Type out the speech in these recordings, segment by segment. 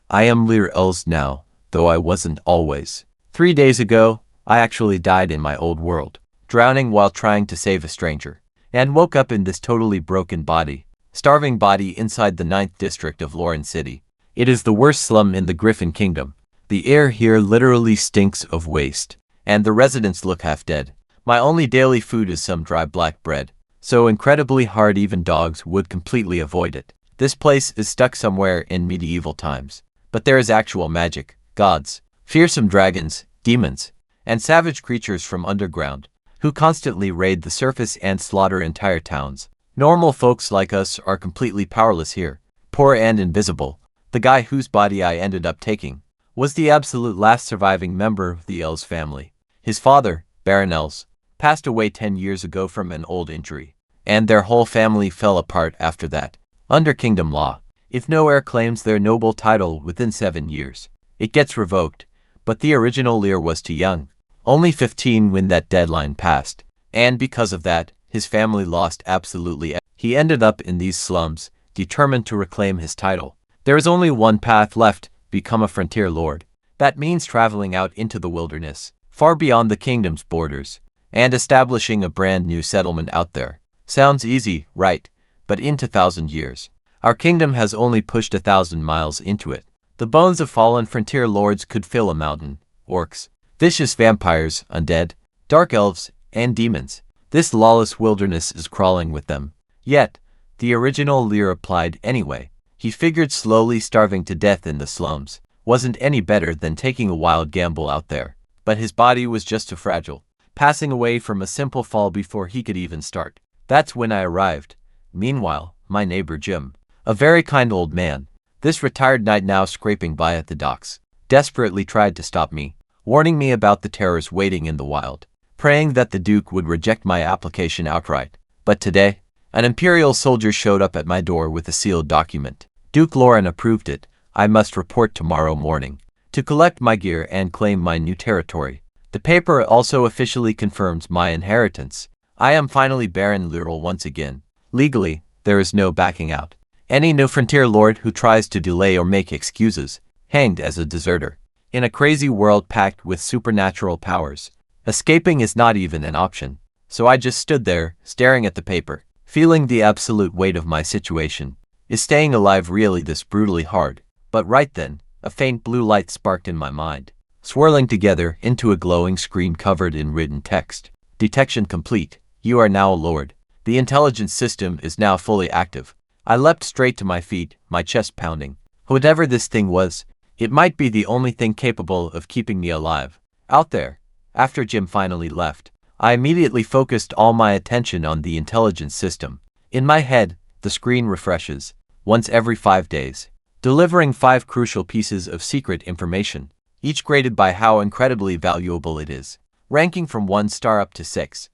I am Lear Els now, though I wasn't always. 3 days ago, I actually died in my old world, drowning while trying to save a stranger, and woke up in this totally broken body, starving body inside the 9th district of Lauren City. It is the worst slum in the Griffin Kingdom. The air here literally stinks of waste, and the residents look half dead. My only daily food is some dry black bread, so incredibly hard even dogs would completely avoid it. This place is stuck somewhere in medieval times, but there is actual magic, gods, fearsome dragons, demons, and savage creatures from underground, who constantly raid the surface and slaughter entire towns. Normal folks like us are completely powerless here, poor and invisible. The guy whose body I ended up taking was the absolute last surviving member of the Els family. His father, Baron Els, passed away 10 years ago from an old injury, and their whole family fell apart after that. Under kingdom law, if no heir claims their noble title within 7 years, it gets revoked, but the original Lear was too young, only 15 when that deadline passed, and because of that, his family lost absolutely everything. He ended up in these slums, determined to reclaim his title. There is only one path left: become a frontier lord. That means traveling out into the wilderness, far beyond the kingdom's borders, and establishing a brand new settlement out there. Sounds easy, right? But in 2,000 years, our kingdom has only pushed 1,000 miles into it. The bones of fallen frontier lords could fill a mountain. Orcs, vicious vampires, undead, dark elves, and demons. This lawless wilderness is crawling with them. Yet, the original Lear applied anyway. He figured slowly starving to death in the slums wasn't any better than taking a wild gamble out there. But his body was just too fragile, passing away from a simple fall before he could even start. That's when I arrived. Meanwhile, my neighbor Jim, a very kind old man, this retired knight now scraping by at the docks, desperately tried to stop me, warning me about the terrors waiting in the wild, praying that the Duke would reject my application outright. But today, an Imperial soldier showed up at my door with a sealed document. Duke Lauren approved it. I must report tomorrow morning to collect my gear and claim my new territory. The paper also officially confirms my inheritance. I am finally Baron Lyril once again. Legally, there is no backing out. Any new frontier lord who tries to delay or make excuses, hanged as a deserter. In a crazy world packed with supernatural powers, escaping is not even an option. So I just stood there, staring at the paper, feeling the absolute weight of my situation. Is staying alive really this brutally hard? But right then, a faint blue light sparked in my mind, swirling together into a glowing screen covered in written text. Detection complete. You are now a lord. The intelligence system is now fully active. I leapt straight to my feet, my chest pounding. Whatever this thing was, it might be the only thing capable of keeping me alive. Out there, after Jim finally left, I immediately focused all my attention on the intelligence system. In my head, the screen refreshes once every 5 days, delivering 5 crucial pieces of secret information, each graded by how incredibly valuable it is, ranking from 1 star up to 6.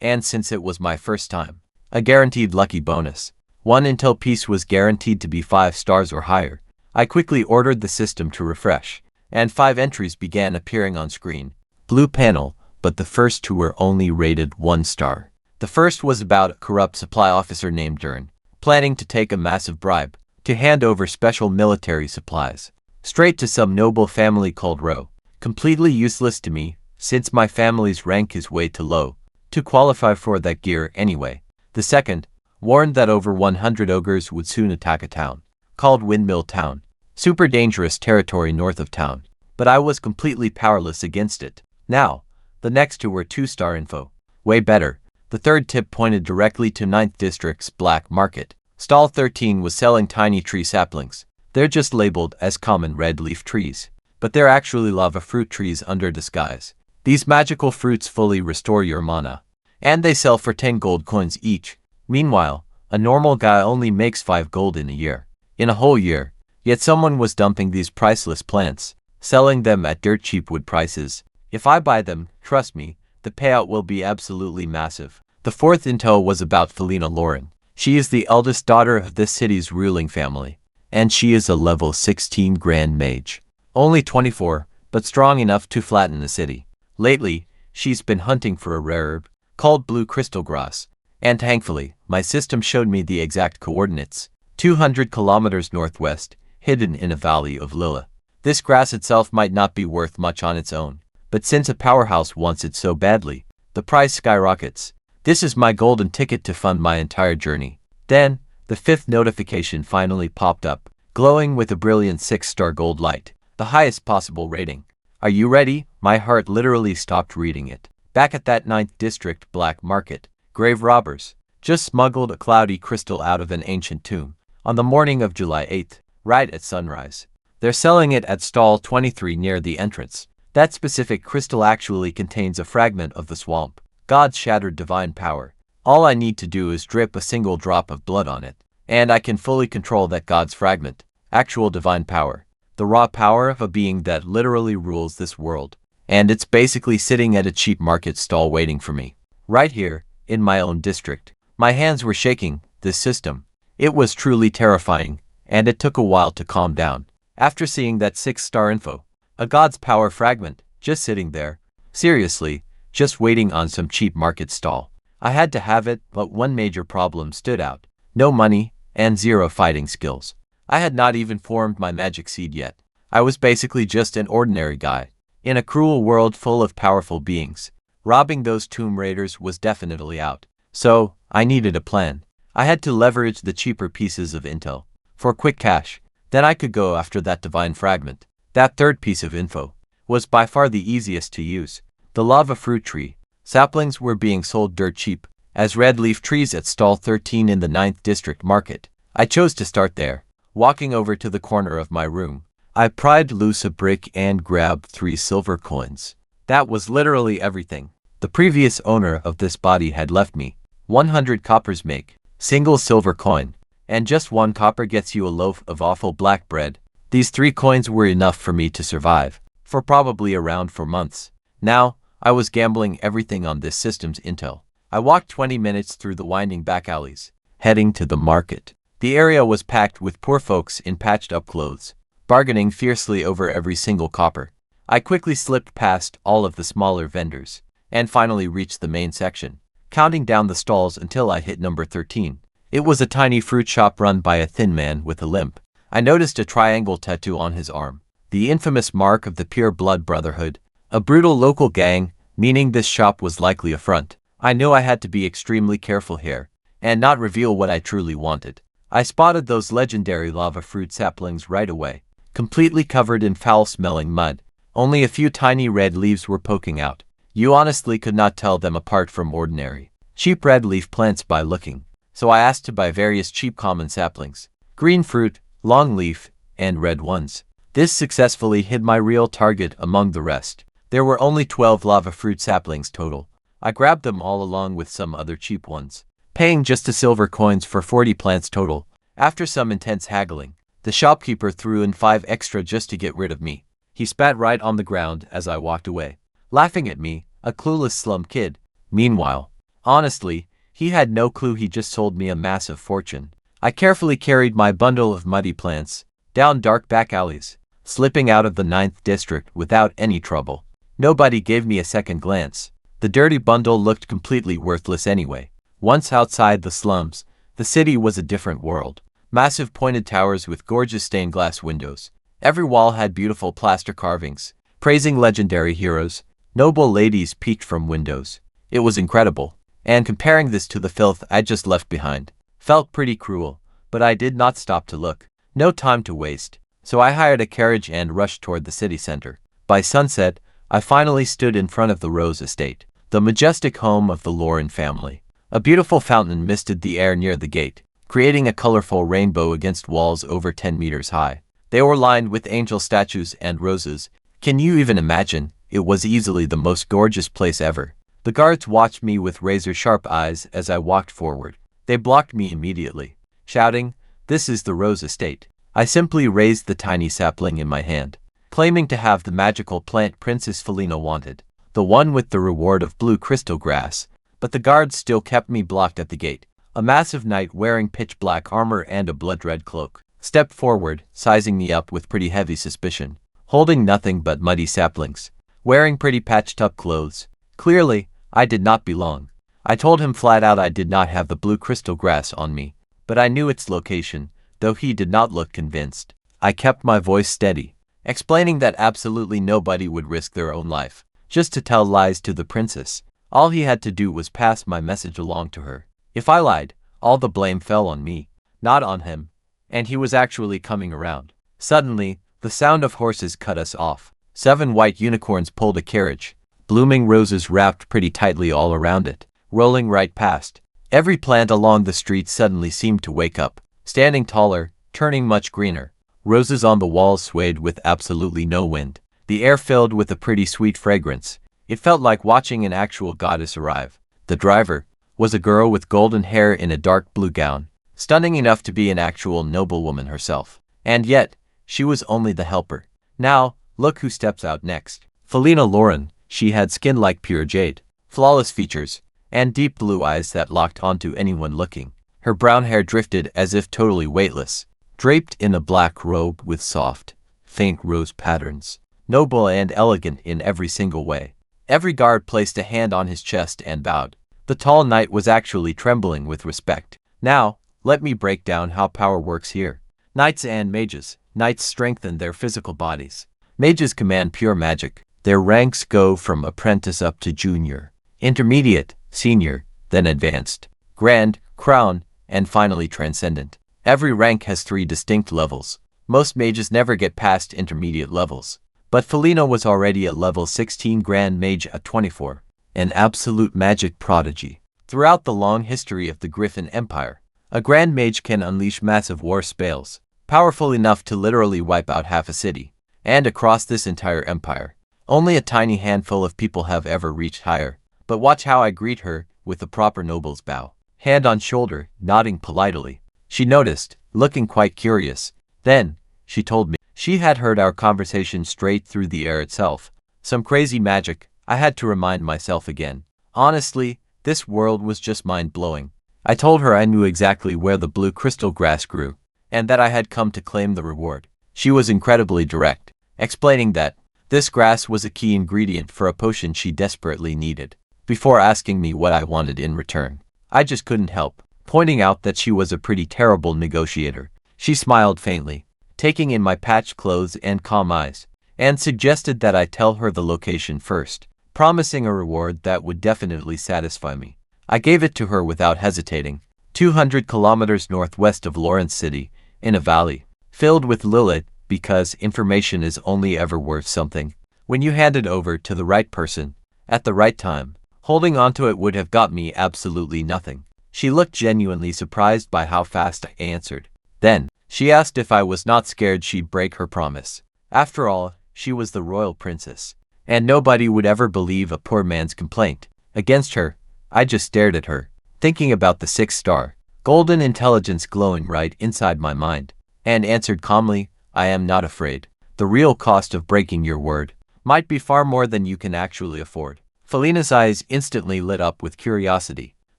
And since it was my first time, a guaranteed lucky bonus. 1 intel piece was guaranteed to be 5 stars or higher. I quickly ordered the system to refresh, and 5 entries began appearing on screen. Blue panel, but the first 2 were only rated 1 star. The first was about a corrupt supply officer named Dern, planning to take a massive bribe to hand over special military supplies straight to some noble family called Ro. Completely useless to me, since my family's rank is way too low to qualify for that gear anyway. The second warned that over 100 ogres would soon attack a town called Windmill Town, super dangerous territory north of town, but I was completely powerless against it. Now, the next 2 were 2-star info. Way better. The third tip pointed directly to 9th District's black market. Stall 13 was selling tiny tree saplings. They're just labeled as common red leaf trees, but they're actually lava fruit trees under disguise. These magical fruits fully restore your mana, and they sell for 10 gold coins each. Meanwhile, a normal guy only makes 5 gold in a year. In a whole year. Yet someone was dumping these priceless plants, selling them at dirt cheap wood prices. If I buy them, trust me, the payout will be absolutely massive. The fourth intel was about Felina Lauren. She is the eldest daughter of this city's ruling family, and she is a level 16 grand mage. Only 24, but strong enough to flatten the city. Lately, she's been hunting for a rare herb called blue crystal grass, and thankfully, my system showed me the exact coordinates. 200 kilometers northwest, hidden in a valley of Lila. This grass itself might not be worth much on its own, but since a powerhouse wants it so badly, the price skyrockets. This is my golden ticket to fund my entire journey. Then, the fifth notification finally popped up, glowing with a brilliant 6-star gold light, the highest possible rating. Are you ready? My heart literally stopped reading it. Back at that 9th District black market, grave robbers just smuggled a cloudy crystal out of an ancient tomb on the morning of July 8th, right at sunrise. They're selling it at stall 23 near the entrance. That specific crystal actually contains a fragment of the swamp, God's shattered divine power. All I need to do is drip a single drop of blood on it, and I can fully control that God's fragment, actual divine power, the raw power of a being that literally rules this world. And it's basically sitting at a cheap market stall waiting for me. Right here, in my own district. My hands were shaking. This system. It was truly terrifying, and it took a while to calm down. After seeing that 6-star info, a God's power fragment, just sitting there, seriously, just waiting on some cheap market stall. I had to have it, but one major problem stood out. No money, and 0 fighting skills. I had not even formed my magic seed yet. I was basically just an ordinary guy. In a cruel world full of powerful beings, robbing those tomb raiders was definitely out. So, I needed a plan. I had to leverage the cheaper pieces of intel for quick cash. Then I could go after that divine fragment. That third piece of info was by far the easiest to use. The lava fruit tree. Saplings were being sold dirt cheap as red leaf trees at stall 13 in the 9th District market. I chose to start there. Walking over to the corner of my room, I pried loose a brick and grabbed 3 silver coins. That was literally everything. The previous owner of this body had left me 100 coppers make, single silver coin, and just 1 copper gets you a loaf of awful black bread. These 3 coins were enough for me to survive for probably around 4 months. Now, I was gambling everything on this system's intel. I walked 20 minutes through the winding back alleys, heading to the market. The area was packed with poor folks in patched-up clothes, bargaining fiercely over every single copper. I quickly slipped past all of the smaller vendors, and finally reached the main section, counting down the stalls until I hit number 13. It was a tiny fruit shop run by a thin man with a limp. I noticed a triangle tattoo on his arm, the infamous mark of the Pure Blood Brotherhood, a brutal local gang, meaning this shop was likely a front. I knew I had to be extremely careful here, and not reveal what I truly wanted. I spotted those legendary lava fruit saplings right away, completely covered in foul-smelling mud. Only a few tiny red leaves were poking out. You honestly could not tell them apart from ordinary, cheap red leaf plants by looking. So I asked to buy various cheap common saplings, green fruit, long leaf, and red ones. This successfully hid my real target among the rest. There were only 12 lava fruit saplings total. I grabbed them all along with some other cheap ones, paying just 2 silver coins for 40 plants total. After some intense haggling, the shopkeeper threw in 5 extra just to get rid of me. He spat right on the ground as I walked away, laughing at me, a clueless slum kid. Meanwhile, honestly, he had no clue he just sold me a massive fortune. I carefully carried my bundle of muddy plants down dark back alleys, slipping out of the 9th District without any trouble. Nobody gave me a second glance. The dirty bundle looked completely worthless anyway. Once outside the slums, the city was a different world. Massive pointed towers with gorgeous stained glass windows. Every wall had beautiful plaster carvings, praising legendary heroes. Noble ladies peeked from windows. It was incredible. And comparing this to the filth I just left behind, felt pretty cruel, but I did not stop to look. No time to waste, so I hired a carriage and rushed toward the city center. By sunset, I finally stood in front of the Rose Estate, the majestic home of the Lauren family. A beautiful fountain misted the air near the gate, creating a colorful rainbow against walls over 10 meters high. They were lined with angel statues and roses. Can you even imagine? It was easily the most gorgeous place ever. The guards watched me with razor-sharp eyes as I walked forward. They blocked me immediately, shouting, "This is the Rose Estate." I simply raised the tiny sapling in my hand, claiming to have the magical plant Princess Felina wanted, the one with the reward of blue crystal grass, but the guards still kept me blocked at the gate. A massive knight wearing pitch-black armor and a blood-red cloak stepped forward, sizing me up with pretty heavy suspicion, holding nothing but muddy saplings, wearing pretty patched-up clothes. Clearly, I did not belong. I told him flat out I did not have the blue crystal grass on me, but I knew its location, though he did not look convinced. I kept my voice steady, explaining that absolutely nobody would risk their own life just to tell lies to the princess. All he had to do was pass my message along to her. If I lied, all the blame fell on me, not on him, and he was actually coming around. Suddenly, the sound of horses cut us off. 7 white unicorns pulled a carriage, blooming roses wrapped pretty tightly all around it, rolling right past. Every plant along the street suddenly seemed to wake up, standing taller, turning much greener. Roses on the walls swayed with absolutely no wind. The air filled with a pretty sweet fragrance. It felt like watching an actual goddess arrive. The driver was a girl with golden hair in a dark blue gown, stunning enough to be an actual noblewoman herself. And yet, she was only the helper. Now, look who steps out next. Felina Lauren. She had skin like pure jade, flawless features, and deep blue eyes that locked onto anyone looking. Her brown hair drifted as if totally weightless, draped in a black robe with soft, faint rose patterns, noble and elegant in every single way. Every guard placed a hand on his chest and bowed. The tall knight was actually trembling with respect. Now, let me break down how power works here. Knights and mages. Knights strengthen their physical bodies. Mages command pure magic. Their ranks go from apprentice up to junior, intermediate, senior, then advanced, grand, crown, and finally transcendent. Every rank has 3 distinct levels. Most mages never get past intermediate levels. But Felina was already at level 16 Grand Mage at 24, an absolute magic prodigy. Throughout the long history of the Griffin Empire, a Grand Mage can unleash massive war spells, powerful enough to literally wipe out half a city. And across this entire empire, only a tiny handful of people have ever reached higher. But watch how I greet her with a proper noble's bow. Hand on shoulder, nodding politely. She noticed, looking quite curious. Then, she told me. She had heard our conversation straight through the air itself. Some crazy magic. I had to remind myself again. Honestly, this world was just mind-blowing. I told her I knew exactly where the blue crystal grass grew, and that I had come to claim the reward. She was incredibly direct, explaining that this grass was a key ingredient for a potion she desperately needed. Before asking me what I wanted in return, I just couldn't help pointing out that she was a pretty terrible negotiator. She smiled faintly, taking in my patched clothes and calm eyes, and suggested that I tell her the location first, promising a reward that would definitely satisfy me. I gave it to her without hesitating. 200 kilometers northwest of Lawrence City, in a valley filled with Lilith, because information is only ever worth something when you hand it over to the right person at the right time. Holding onto it would have got me absolutely nothing. She looked genuinely surprised by how fast I answered. Then, she asked if I was not scared she'd break her promise. After all, she was the royal princess, and nobody would ever believe a poor man's complaint against her. I just stared at her, thinking about the 6-star, golden intelligence glowing right inside my mind, and answered calmly, I am not afraid. The real cost of breaking your word might be far more than you can actually afford. Felina's eyes instantly lit up with curiosity,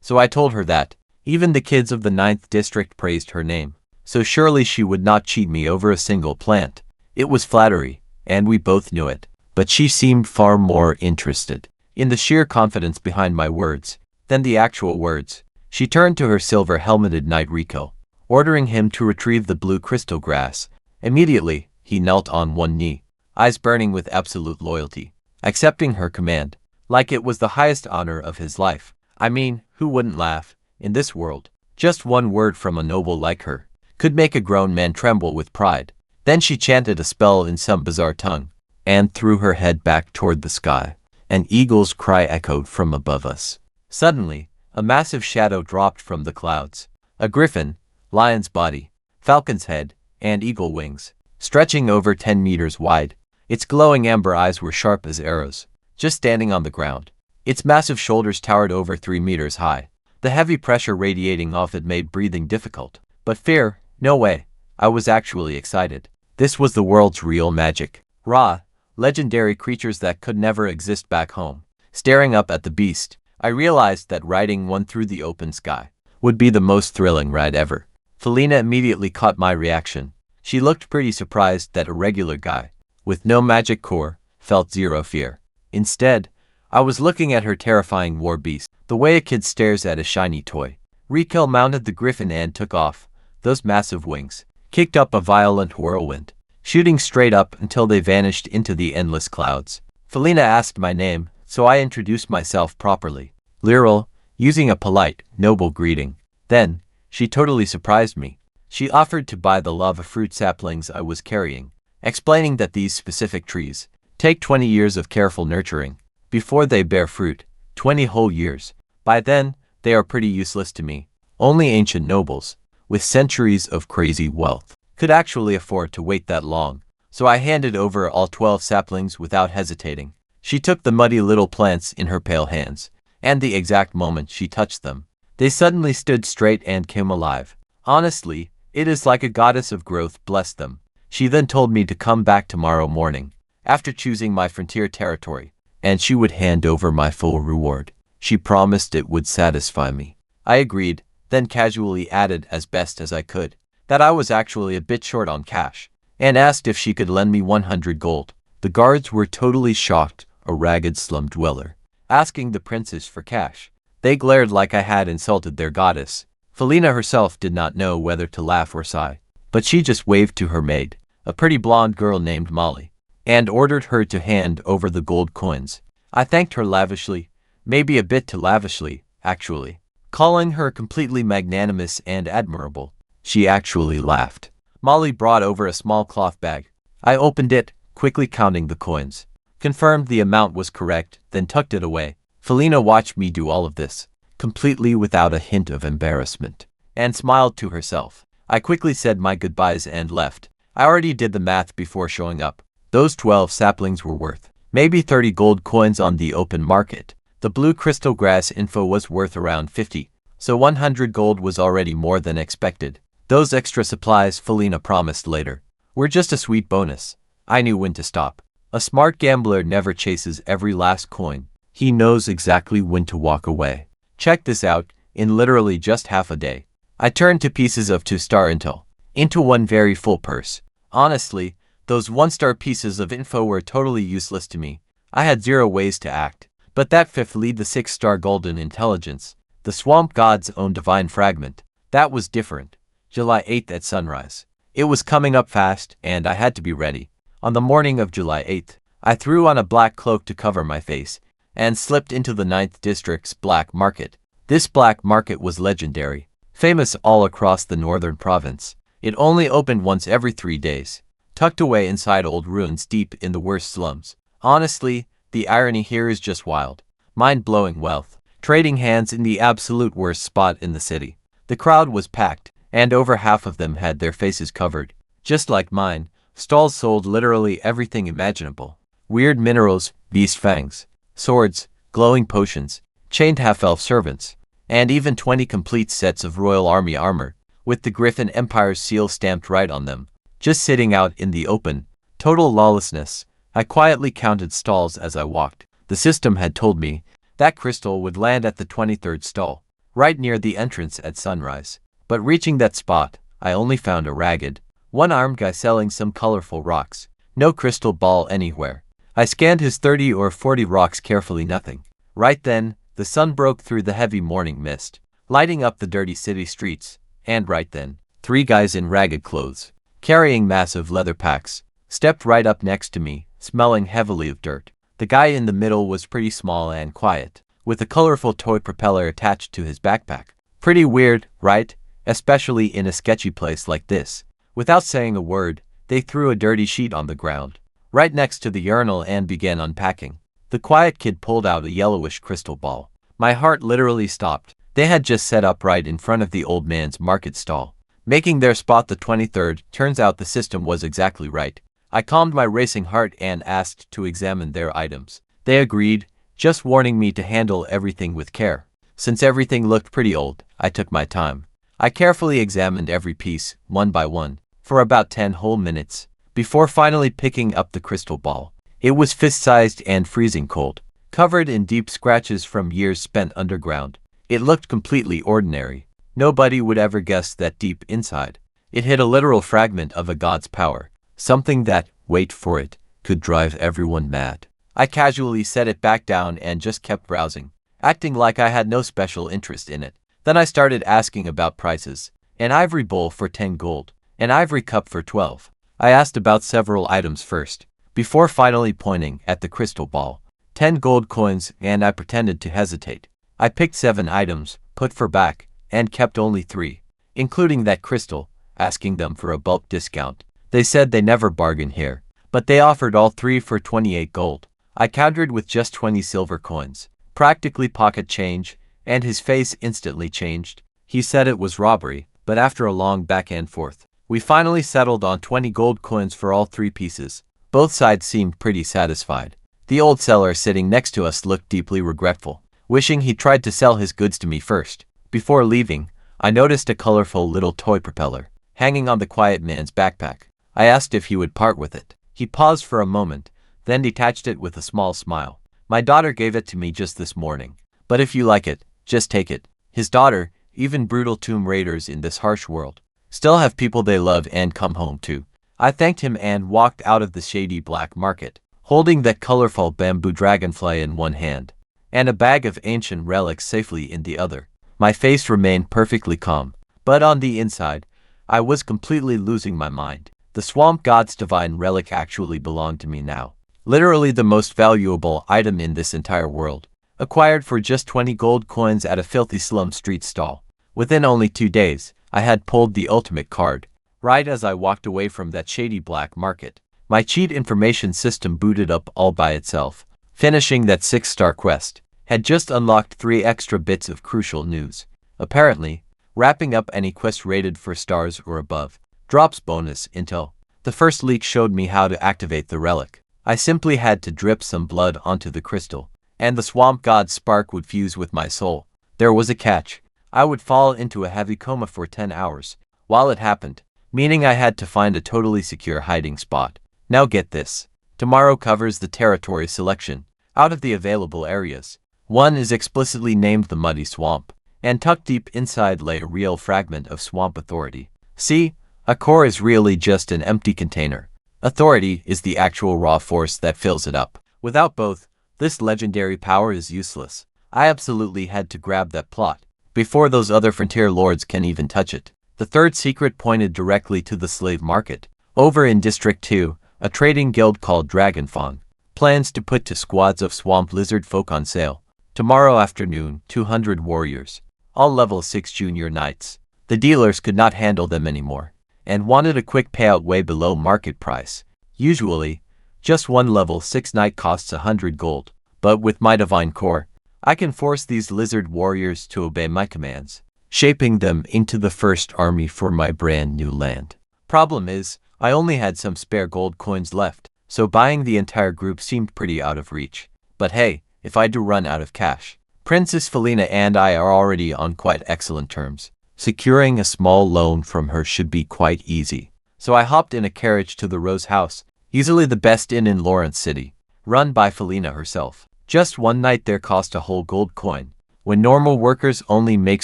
so I told her that even the kids of the 9th district praised her name. So surely she would not cheat me over a single plant. It was flattery, and we both knew it. But she seemed far more interested in the sheer confidence behind my words than the actual words. She turned to her silver-helmeted knight Rico, ordering him to retrieve the blue crystal grass. Immediately, he knelt on one knee, eyes burning with absolute loyalty, accepting her command, like it was the highest honor of his life. I mean, who wouldn't laugh in this world? Just one word from a noble like her could make a grown man tremble with pride. Then she chanted a spell in some bizarre tongue, and threw her head back toward the sky. An eagle's cry echoed from above us. Suddenly, a massive shadow dropped from the clouds. A griffin, lion's body, falcon's head, and eagle wings, stretching over 10 meters wide. Its glowing amber eyes were sharp as arrows, just standing on the ground. Its massive shoulders towered over 3 meters high. The heavy pressure radiating off it made breathing difficult. But fear, no way. I was actually excited. This was the world's real magic. Raw, legendary creatures that could never exist back home. Staring up at the beast, I realized that riding one through the open sky would be the most thrilling ride ever. Felina immediately caught my reaction. She looked pretty surprised that a regular guy, with no magic core, felt zero fear. Instead, I was looking at her terrifying war beast, the way a kid stares at a shiny toy. Rico mounted the griffin and took off. Those massive wings, kicked up a violent whirlwind, shooting straight up until they vanished into the endless clouds. Felina asked my name, so I introduced myself properly, Lyral, using a polite, noble greeting. Then, she totally surprised me. She offered to buy the lava fruit saplings I was carrying, explaining that these specific trees take 20 years of careful nurturing before they bear fruit, 20 whole years. By then, they are pretty useless to me. Only ancient nobles, with centuries of crazy wealth, could actually afford to wait that long, so I handed over all 12 saplings without hesitating. She took the muddy little plants in her pale hands, and the exact moment she touched them, they suddenly stood straight and came alive. Honestly, it is like a goddess of growth blessed them. She then told me to come back tomorrow morning, after choosing my frontier territory, and she would hand over my full reward. She promised it would satisfy me. I agreed, then casually added as best as I could that I was actually a bit short on cash, and asked if she could lend me 100 gold. The guards were totally shocked, a ragged slum dweller asking the princess for cash. They glared like I had insulted their goddess. Felina herself did not know whether to laugh or sigh, but she just waved to her maid, a pretty blonde girl named Molly, and ordered her to hand over the gold coins. I thanked her lavishly, maybe a bit too lavishly, actually, calling her completely magnanimous and admirable. She actually laughed. Molly brought over a small cloth bag. I opened it, quickly counting the coins, confirmed the amount was correct, then tucked it away. Felina watched me do all of this, completely without a hint of embarrassment, and smiled to herself. I quickly said my goodbyes and left. I already did the math before showing up. Those 12 saplings were worth maybe 30 gold coins on the open market. The blue crystal grass info was worth around 50, so 100 gold was already more than expected. Those extra supplies Felina promised later were just a sweet bonus. I knew when to stop. A smart gambler never chases every last coin. He knows exactly when to walk away. Check this out, in literally just half a day, I turned 2 pieces of 2-star intel into one very full purse. Honestly, those 1-star pieces of info were totally useless to me. I had 0 ways to act. But that 5th lead, the 6-star golden intelligence, the swamp god's own divine fragment, that was different. July 8th at sunrise. It was coming up fast, and I had to be ready. On the morning of July 8th, I threw on a black cloak to cover my face, and slipped into the 9th District's black market. This black market was legendary, famous all across the northern province. It only opened once every 3 days, tucked away inside old ruins deep in the worst slums. Honestly, the irony here is just wild. Mind-blowing wealth, trading hands in the absolute worst spot in the city. The crowd was packed, and over half of them had their faces covered. Just like mine, stalls sold literally everything imaginable. Weird minerals, beast fangs, swords, glowing potions, chained half-elf servants, and even 20 complete sets of royal army armor, with the Griffin Empire's seal stamped right on them, just sitting out in the open. Total lawlessness. I quietly counted stalls as I walked. The system had told me that crystal would land at the 23rd stall, right near the entrance at sunrise. But reaching that spot, I only found a ragged, one-armed guy selling some colorful rocks. No crystal ball anywhere. I scanned his 30 or 40 rocks carefully, nothing. Right then, the sun broke through the heavy morning mist, lighting up the dirty city streets. And right then, 3 guys in ragged clothes, carrying massive leather packs, stepped right up next to me, smelling heavily of dirt. The guy in the middle was pretty small and quiet, with a colorful toy propeller attached to his backpack. Pretty weird, right? Especially in a sketchy place like this. Without saying a word, they threw a dirty sheet on the ground, right next to the urinal, and began unpacking. The quiet kid pulled out a yellowish crystal ball. My heart literally stopped. They had just set up right in front of the old man's market stall, making their spot the 23rd. Turns out the system was exactly right. I calmed my racing heart and asked to examine their items. They agreed, just warning me to handle everything with care. Since everything looked pretty old, I took my time. I carefully examined every piece, one by one, for about 10 whole minutes, before finally picking up the crystal ball. It was fist-sized and freezing cold, covered in deep scratches from years spent underground. It looked completely ordinary. Nobody would ever guess that deep inside, it hid a literal fragment of a god's power, something that, wait for it, could drive everyone mad. I casually set it back down and just kept browsing, acting like I had no special interest in it. Then I started asking about prices. An ivory bowl for 10 gold, An ivory cup for 12. I asked about several items first, before finally pointing at the crystal ball. 10 gold coins, and I pretended to hesitate. I picked 7 items, put for back, and kept only 3, including that crystal, asking them for a bulk discount. They said they never bargain here, but they offered all 3 for 28 gold. I countered with just 20 silver coins, practically pocket change, and his face instantly changed. He said it was robbery, but after a long back and forth, we finally settled on 20 gold coins for all 3 pieces. Both sides seemed pretty satisfied. The old seller sitting next to us looked deeply regretful, wishing he tried to sell his goods to me first. Before leaving, I noticed a colorful little toy propeller hanging on the quiet man's backpack. I asked if he would part with it. He paused for a moment, then detached it with a small smile. My daughter gave it to me just this morning, but if you like it, just take it. His daughter, even brutal tomb raiders in this harsh world, still have people they love and come home to. I thanked him and walked out of the shady black market, holding that colorful bamboo dragonfly in one hand, and a bag of ancient relics safely in the other. My face remained perfectly calm, but on the inside, I was completely losing my mind. The swamp god's divine relic actually belonged to me now. Literally the most valuable item in this entire world, acquired for just 20 gold coins at a filthy slum street stall. Within only 2 days, I had pulled the ultimate card. Right as I walked away from that shady black market, my cheat information system booted up all by itself. Finishing that 6-star quest had just unlocked 3 extra bits of crucial news. Apparently, wrapping up any quest rated 4 stars or above drops bonus intel. The first leak showed me how to activate the relic. I simply had to drip some blood onto the crystal, and the swamp god's spark would fuse with my soul. There was a catch. I would fall into a heavy coma for 10 hours while it happened, meaning I had to find a totally secure hiding spot. Now get this. Tomorrow covers the territory selection. Out of the available areas, one is explicitly named the Muddy Swamp, and tucked deep inside lay a real fragment of swamp authority. See, a core is really just an empty container. Authority is the actual raw force that fills it up. Without both, this legendary power is useless. I absolutely had to grab that plot before those other frontier lords can even touch it. The third secret pointed directly to the slave market. Over in District 2, a trading guild called Dragonfang plans to put 2 squads of swamp lizard folk on sale. Tomorrow afternoon, 200 warriors, all level 6 junior knights. The dealers could not handle them anymore, and wanted a quick payout way below market price. Usually, just one level 6 knight costs 100 gold, but with my divine core, I can force these lizard warriors to obey my commands, shaping them into the first army for my brand new land. Problem is, I only had some spare gold coins left, so buying the entire group seemed pretty out of reach. But hey, if I do run out of cash, Princess Felina and I are already on quite excellent terms. Securing a small loan from her should be quite easy. So I hopped in a carriage to the Rose House, easily the best inn in Lawrence City, run by Felina herself. Just one night there cost a whole gold coin, when normal workers only make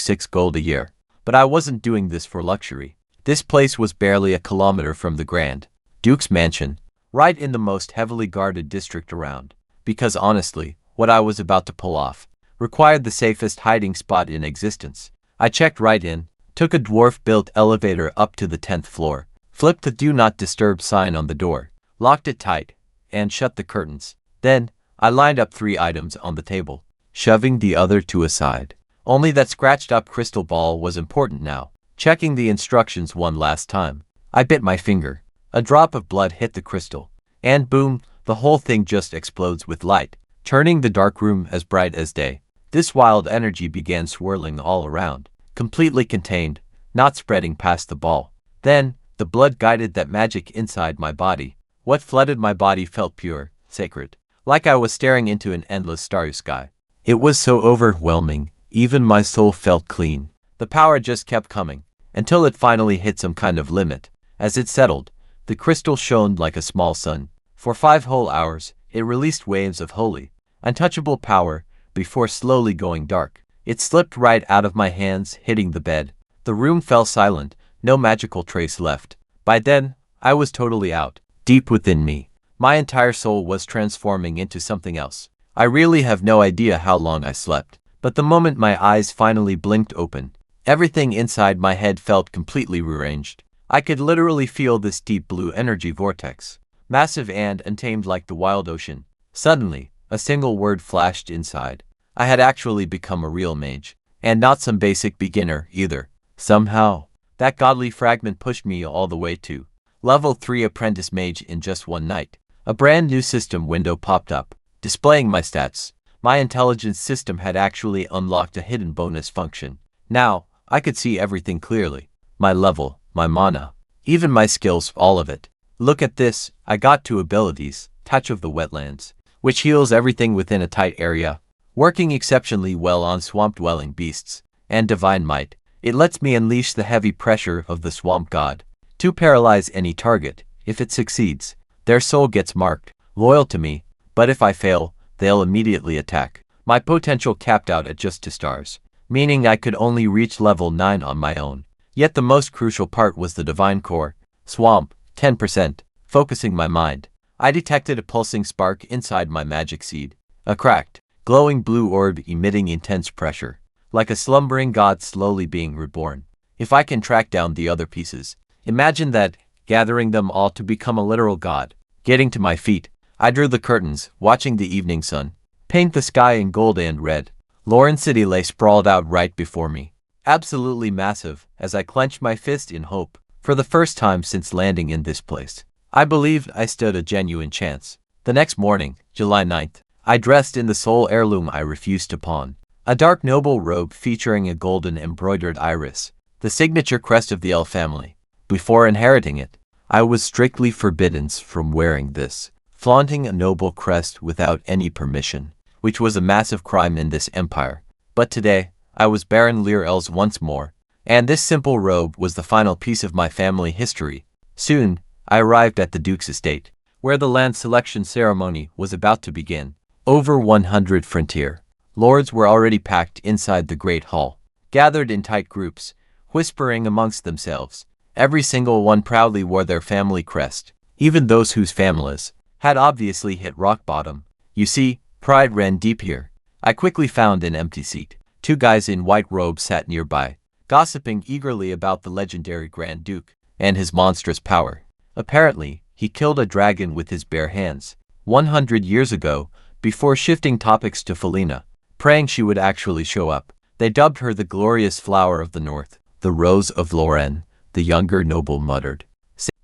6 gold a year. But I wasn't doing this for luxury. This place was barely a kilometer from the Grand Duke's mansion, right in the most heavily guarded district around. Because honestly, what I was about to pull off required the safest hiding spot in existence. I checked right in, took a dwarf-built elevator up to the 10th floor, flipped the Do Not Disturb sign on the door, locked it tight, and shut the curtains. Then, I lined up 3 items on the table, shoving the other 2 aside. Only that scratched-up crystal ball was important now. Checking the instructions one last time, I bit my finger. A drop of blood hit the crystal, and boom, the whole thing just explodes with light, turning the dark room as bright as day. This wild energy began swirling all around, completely contained, not spreading past the ball. Then, the blood guided that magic inside my body. What flooded my body felt pure, sacred, like I was staring into an endless starry sky. It was so overwhelming, even my soul felt clean. The power just kept coming, until it finally hit some kind of limit. As it settled, the crystal shone like a small sun. For 5 whole hours, it released waves of holy, untouchable power, before slowly going dark. It slipped right out of my hands, hitting the bed. The room fell silent, no magical trace left. By then, I was totally out. Deep within me, my entire soul was transforming into something else. I really have no idea how long I slept, but the moment my eyes finally blinked open, everything inside my head felt completely rearranged. I could literally feel this deep blue energy vortex, massive and untamed like the wild ocean. Suddenly, a single word flashed inside. I had actually become a real mage, and not some basic beginner either. Somehow, that godly fragment pushed me all the way to level 3 apprentice mage in just one night. A brand new system window popped up, displaying my stats. My intelligence system had actually unlocked a hidden bonus function. Now, I could see everything clearly. My level, my mana, even my skills, all of it. Look at this, I got 2 abilities, Touch of the Wetlands, which heals everything within a tight area, working exceptionally well on swamp-dwelling beasts, and Divine Might. It lets me unleash the heavy pressure of the swamp god to paralyze any target. If it succeeds, their soul gets marked, loyal to me, but if I fail, they'll immediately attack. My potential capped out at just 2 stars, meaning I could only reach level 9 on my own. Yet the most crucial part was the Divine Core, Swamp, 10%, focusing my mind. I detected a pulsing spark inside my magic seed, a cracked, glowing blue orb emitting intense pressure, like a slumbering god slowly being reborn. If I can track down the other pieces, imagine that, gathering them all to become a literal god. Getting to my feet, I drew the curtains, watching the evening sun paint the sky in gold and red. Lauren City lay sprawled out right before me, absolutely massive, as I clenched my fist in hope. For the first time since landing in this place, I believed I stood a genuine chance. The next morning, July 9th, I dressed in the sole heirloom I refused to pawn, a dark noble robe featuring a golden embroidered iris, the signature crest of the L family. Before inheriting it, I was strictly forbidden from wearing this, flaunting a noble crest without any permission, which was a massive crime in this empire. But today, I was Baron Lear Els once more, and this simple robe was the final piece of my family history. Soon, I arrived at the Duke's estate, where the land selection ceremony was about to begin. Over 100 frontier lords were already packed inside the great hall, gathered in tight groups, whispering amongst themselves. Every single one proudly wore their family crest, even those whose families had obviously hit rock bottom. You see, pride ran deep here. I quickly found an empty seat. 2 guys in white robes sat nearby, gossiping eagerly about the legendary Grand Duke and his monstrous power. Apparently, he killed a dragon with his bare hands 100 years ago, before shifting topics to Felina, praying she would actually show up. They dubbed her the glorious flower of the north, the rose of Lorraine. The younger noble muttered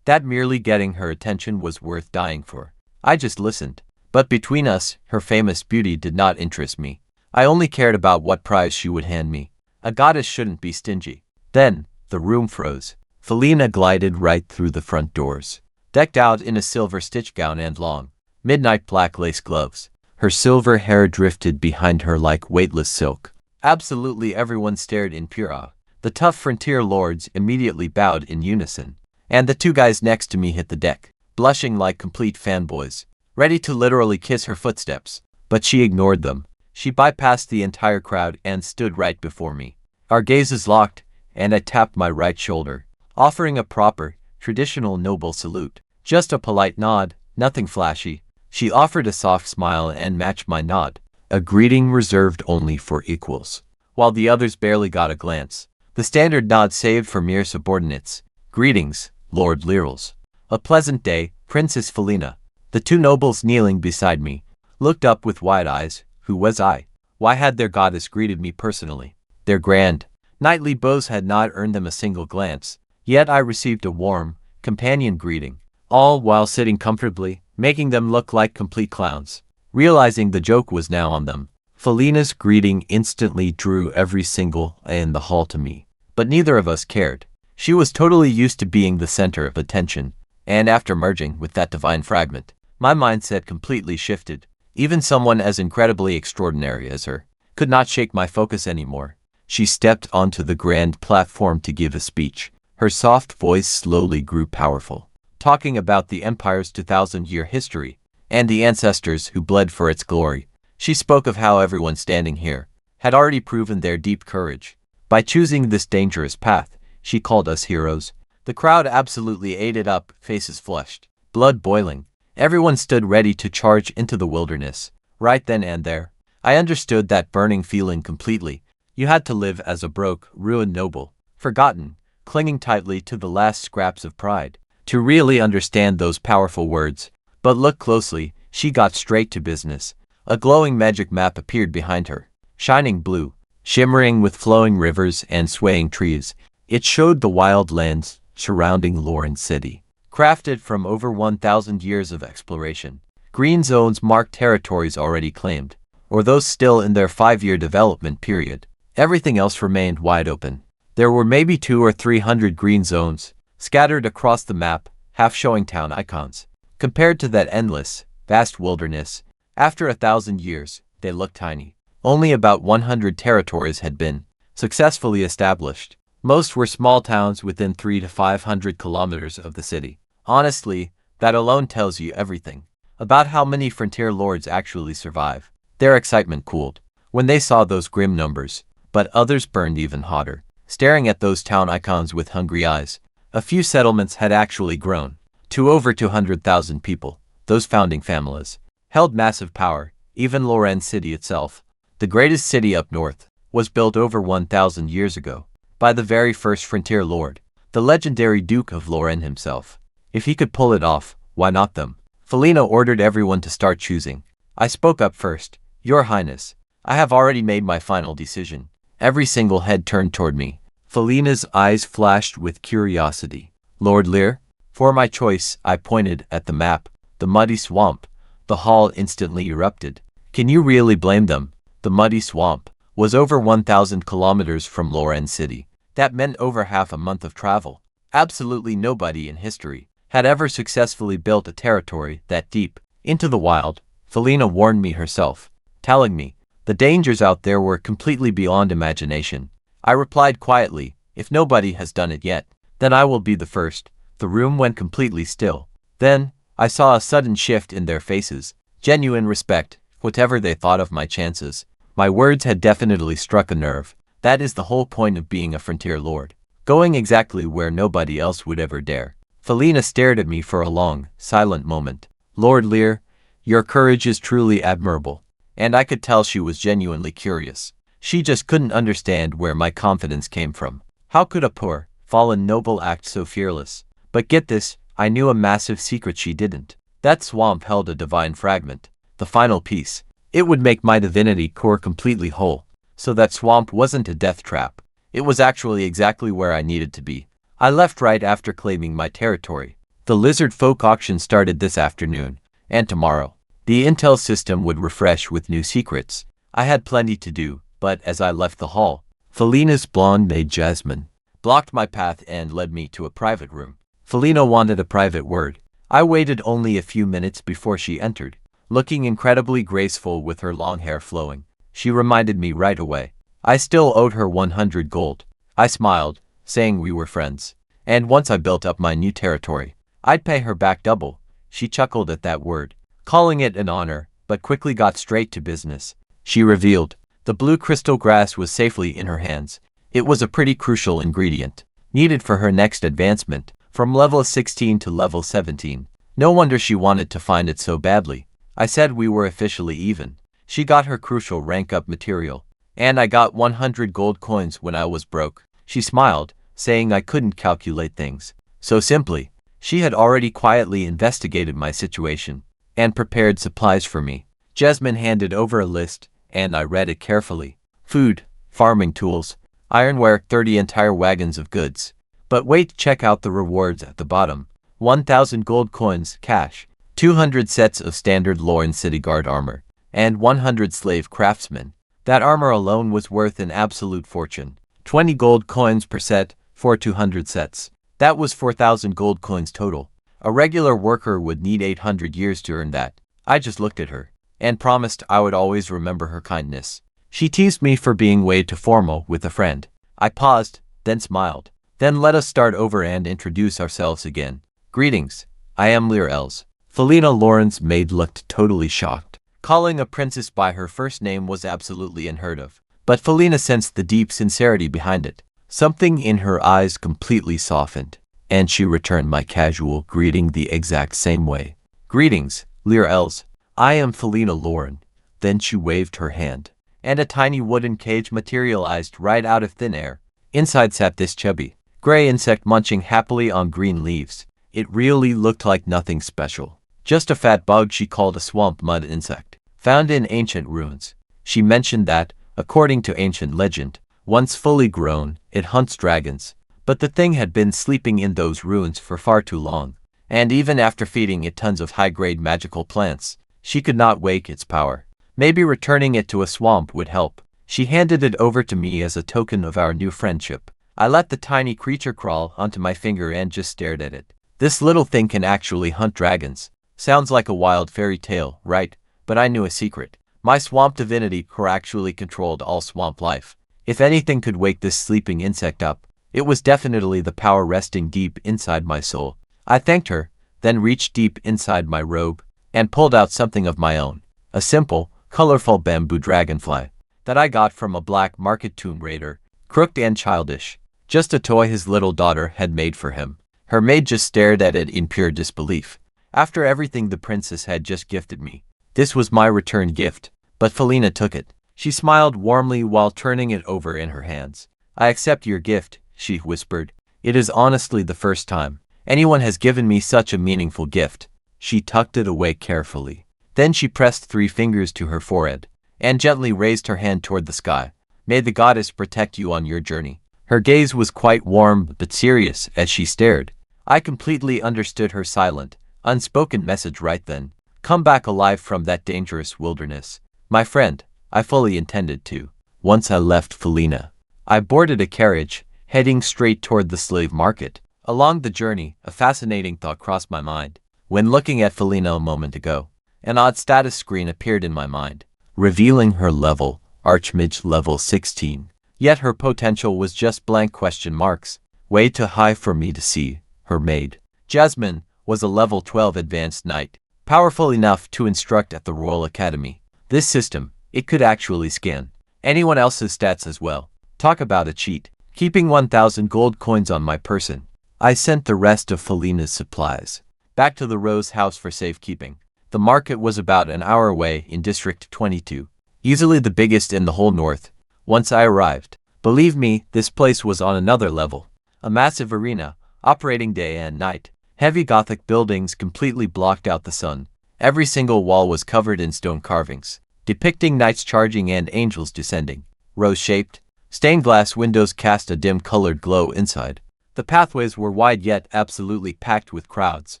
that merely getting her attention was worth dying for. I just listened. But between us, her famous beauty did not interest me. I only cared about what prize she would hand me. A goddess shouldn't be stingy. Then, the room froze. Felina glided right through the front doors, decked out in a silver stitch gown and long, midnight black lace gloves. Her silver hair drifted behind her like weightless silk. Absolutely everyone stared in pure awe. The tough frontier lords immediately bowed in unison, and the 2 guys next to me hit the deck, blushing like complete fanboys, ready to literally kiss her footsteps. But she ignored them. She bypassed the entire crowd and stood right before me. Our gazes locked, and I tapped my right shoulder, offering a proper, traditional noble salute. Just a polite nod, nothing flashy. She offered a soft smile and matched my nod, a greeting reserved only for equals, while the others barely got a glance. The standard nod saved for mere subordinates. Greetings, Lord Learls. A pleasant day, Princess Felina. The 2 nobles kneeling beside me looked up with wide eyes. Who was I? Why had their goddess greeted me personally? Their grand, knightly bows had not earned them a single glance, yet I received a warm, companion greeting, all while sitting comfortably, making them look like complete clowns. Realizing the joke was now on them, Felina's greeting instantly drew every single in the hall to me. But neither of us cared. She was totally used to being the center of attention, and after merging with that divine fragment, my mindset completely shifted. Even someone as incredibly extraordinary as her could not shake my focus anymore. She stepped onto the grand platform to give a speech. Her soft voice slowly grew powerful, talking about the empire's 2,000-year history and the ancestors who bled for its glory. She spoke of how everyone standing here had already proven their deep courage. By choosing this dangerous path, she called us heroes. The crowd absolutely ate it up, faces flushed, blood boiling. Everyone stood ready to charge into the wilderness. Right then and there, I understood that burning feeling completely. You had to live as a broke, ruined noble, forgotten, clinging tightly to the last scraps of pride. To really understand those powerful words. But look closely, she got straight to business. A glowing magic map appeared behind her, shining blue, shimmering with flowing rivers and swaying trees. It showed the wild lands surrounding Lauren City, crafted from over 1,000 years of exploration. Green zones marked territories already claimed, or those still in their 5-year development period. Everything else remained wide open. There were maybe 200 or 300 green zones, scattered across the map, half showing town icons. Compared to that endless, vast wilderness, after 1,000 years, they looked tiny. Only about 100 territories had been successfully established. Most were small towns within 300 to 500 kilometers of the city. Honestly, that alone tells you everything about how many frontier lords actually survive. Their excitement cooled when they saw those grim numbers, but others burned even hotter, staring at those town icons with hungry eyes. A few settlements had actually grown to over 200,000 people. Those founding families held massive power. Even Lauren City itself, the greatest city up north, was built over 1,000 years ago by the very first frontier lord, the legendary Duke of Lauren himself. If he could pull it off, why not them? Felina ordered everyone to start choosing. I spoke up first. Your Highness, I have already made my final decision. Every single head turned toward me. Felina's eyes flashed with curiosity. Lord Lear? For my choice, I pointed at the map. The muddy swamp. The hall instantly erupted. Can you really blame them? The muddy swamp was over 1,000 kilometers from Lauren City. That meant over half a month of travel. Absolutely nobody in history had ever successfully built a territory that deep into the wild. Felina warned me herself, telling me the dangers out there were completely beyond imagination. I replied quietly, if nobody has done it yet, then I will be the first. The room went completely still. Then, I saw a sudden shift in their faces, genuine respect, whatever they thought of my chances. My words had definitely struck a nerve. That is the whole point of being a frontier lord, going exactly where nobody else would ever dare. Felina stared at me for a long, silent moment. Lord Lear, your courage is truly admirable. And I could tell she was genuinely curious. She just couldn't understand where my confidence came from. How could a poor, fallen noble act so fearless? But get this, I knew a massive secret she didn't. That swamp held a divine fragment, the final piece. It would make my divinity core completely whole. So that swamp wasn't a death trap. It was actually exactly where I needed to be. I left right after claiming my territory. The lizard folk auction started this afternoon, and tomorrow, the intel system would refresh with new secrets. I had plenty to do, but as I left the hall, Felina's blonde maid Jasmine blocked my path and led me to a private room. Felina wanted a private word. I waited only a few minutes before she entered, looking incredibly graceful with her long hair flowing. She reminded me right away. I still owed her 100 gold. I smiled, saying we were friends. And once I built up my new territory, I'd pay her back double. She chuckled at that word, calling it an honor, but quickly got straight to business. She revealed the blue crystal grass was safely in her hands. It was a pretty crucial ingredient, needed for her next advancement, from level 16 to level 17. No wonder she wanted to find it so badly. I said we were officially even. She got her crucial rank-up material, and I got 100 gold coins when I was broke. She smiled, saying I couldn't calculate things so simply. She had already quietly investigated my situation and prepared supplies for me. Jasmine handed over a list, and I read it carefully. Food, farming tools, ironware, 30 entire wagons of goods. But wait, check out the rewards at the bottom. 1,000 gold coins, cash, 200 sets of standard Lauren City Guard armor, and 100 slave craftsmen. That armor alone was worth an absolute fortune. 20 gold coins per set, for 200 sets. That was 4,000 gold coins total. A regular worker would need 800 years to earn that. I just looked at her, and promised I would always remember her kindness. She teased me for being way too formal with a friend. I paused, then smiled. Then let us start over and introduce ourselves again. Greetings, I am Lear Els. Felina Lauren's maid looked totally shocked. Calling a princess by her first name was absolutely unheard of. But Felina sensed the deep sincerity behind it. Something in her eyes completely softened, and she returned my casual greeting the exact same way. Greetings, Lear Els. I am Felina Lauren. Then she waved her hand, and a tiny wooden cage materialized right out of thin air. Inside sat this chubby, gray insect munching happily on green leaves. It really looked like nothing special. Just a fat bug she called a swamp mud insect, found in ancient ruins. She mentioned that, according to ancient legend, once fully grown, it hunts dragons. But the thing had been sleeping in those ruins for far too long, and even after feeding it tons of high-grade magical plants, she could not wake its power. Maybe returning it to a swamp would help. She handed it over to me as a token of our new friendship. I let the tiny creature crawl onto my finger and just stared at it. This little thing can actually hunt dragons. Sounds like a wild fairy tale, right? But I knew a secret. My swamp divinity core actually controlled all swamp life. If anything could wake this sleeping insect up, it was definitely the power resting deep inside my soul. I thanked her, then reached deep inside my robe, and pulled out something of my own. A simple, colorful bamboo dragonfly that I got from a black market tomb raider, crooked and childish. Just a toy his little daughter had made for him. Her maid just stared at it in pure disbelief. After everything the princess had just gifted me, this was my return gift, but Felina took it. She smiled warmly while turning it over in her hands. I accept your gift, she whispered. It is honestly the first time anyone has given me such a meaningful gift. She tucked it away carefully. Then she pressed 3 fingers to her forehead, and gently raised her hand toward the sky. May the goddess protect you on your journey. Her gaze was quite warm but serious as she stared. I completely understood her silent, unspoken message right then. Come back alive from that dangerous wilderness. My friend, I fully intended to. Once I left Felina, I boarded a carriage, heading straight toward the slave market. Along the journey, a fascinating thought crossed my mind. When looking at Felina a moment ago, an odd status screen appeared in my mind, revealing her level, Archmage level 16. Yet her potential was just blank question marks, way too high for me to see. Her maid, Jasmine, was a level 12 advanced knight, powerful enough to instruct at the Royal Academy. This system, it could actually scan anyone else's stats as well. Talk about a cheat. Keeping 1,000 gold coins on my person, I sent the rest of Felina's supplies back to the Rose House for safekeeping. The market was about an hour away in District 22, easily the biggest in the whole north. Once I arrived, believe me, this place was on another level. A massive arena, operating day and night. Heavy Gothic buildings completely blocked out the sun. Every single wall was covered in stone carvings, depicting knights charging and angels descending. Rose-shaped, stained glass windows cast a dim-colored glow inside. The pathways were wide yet absolutely packed with crowds,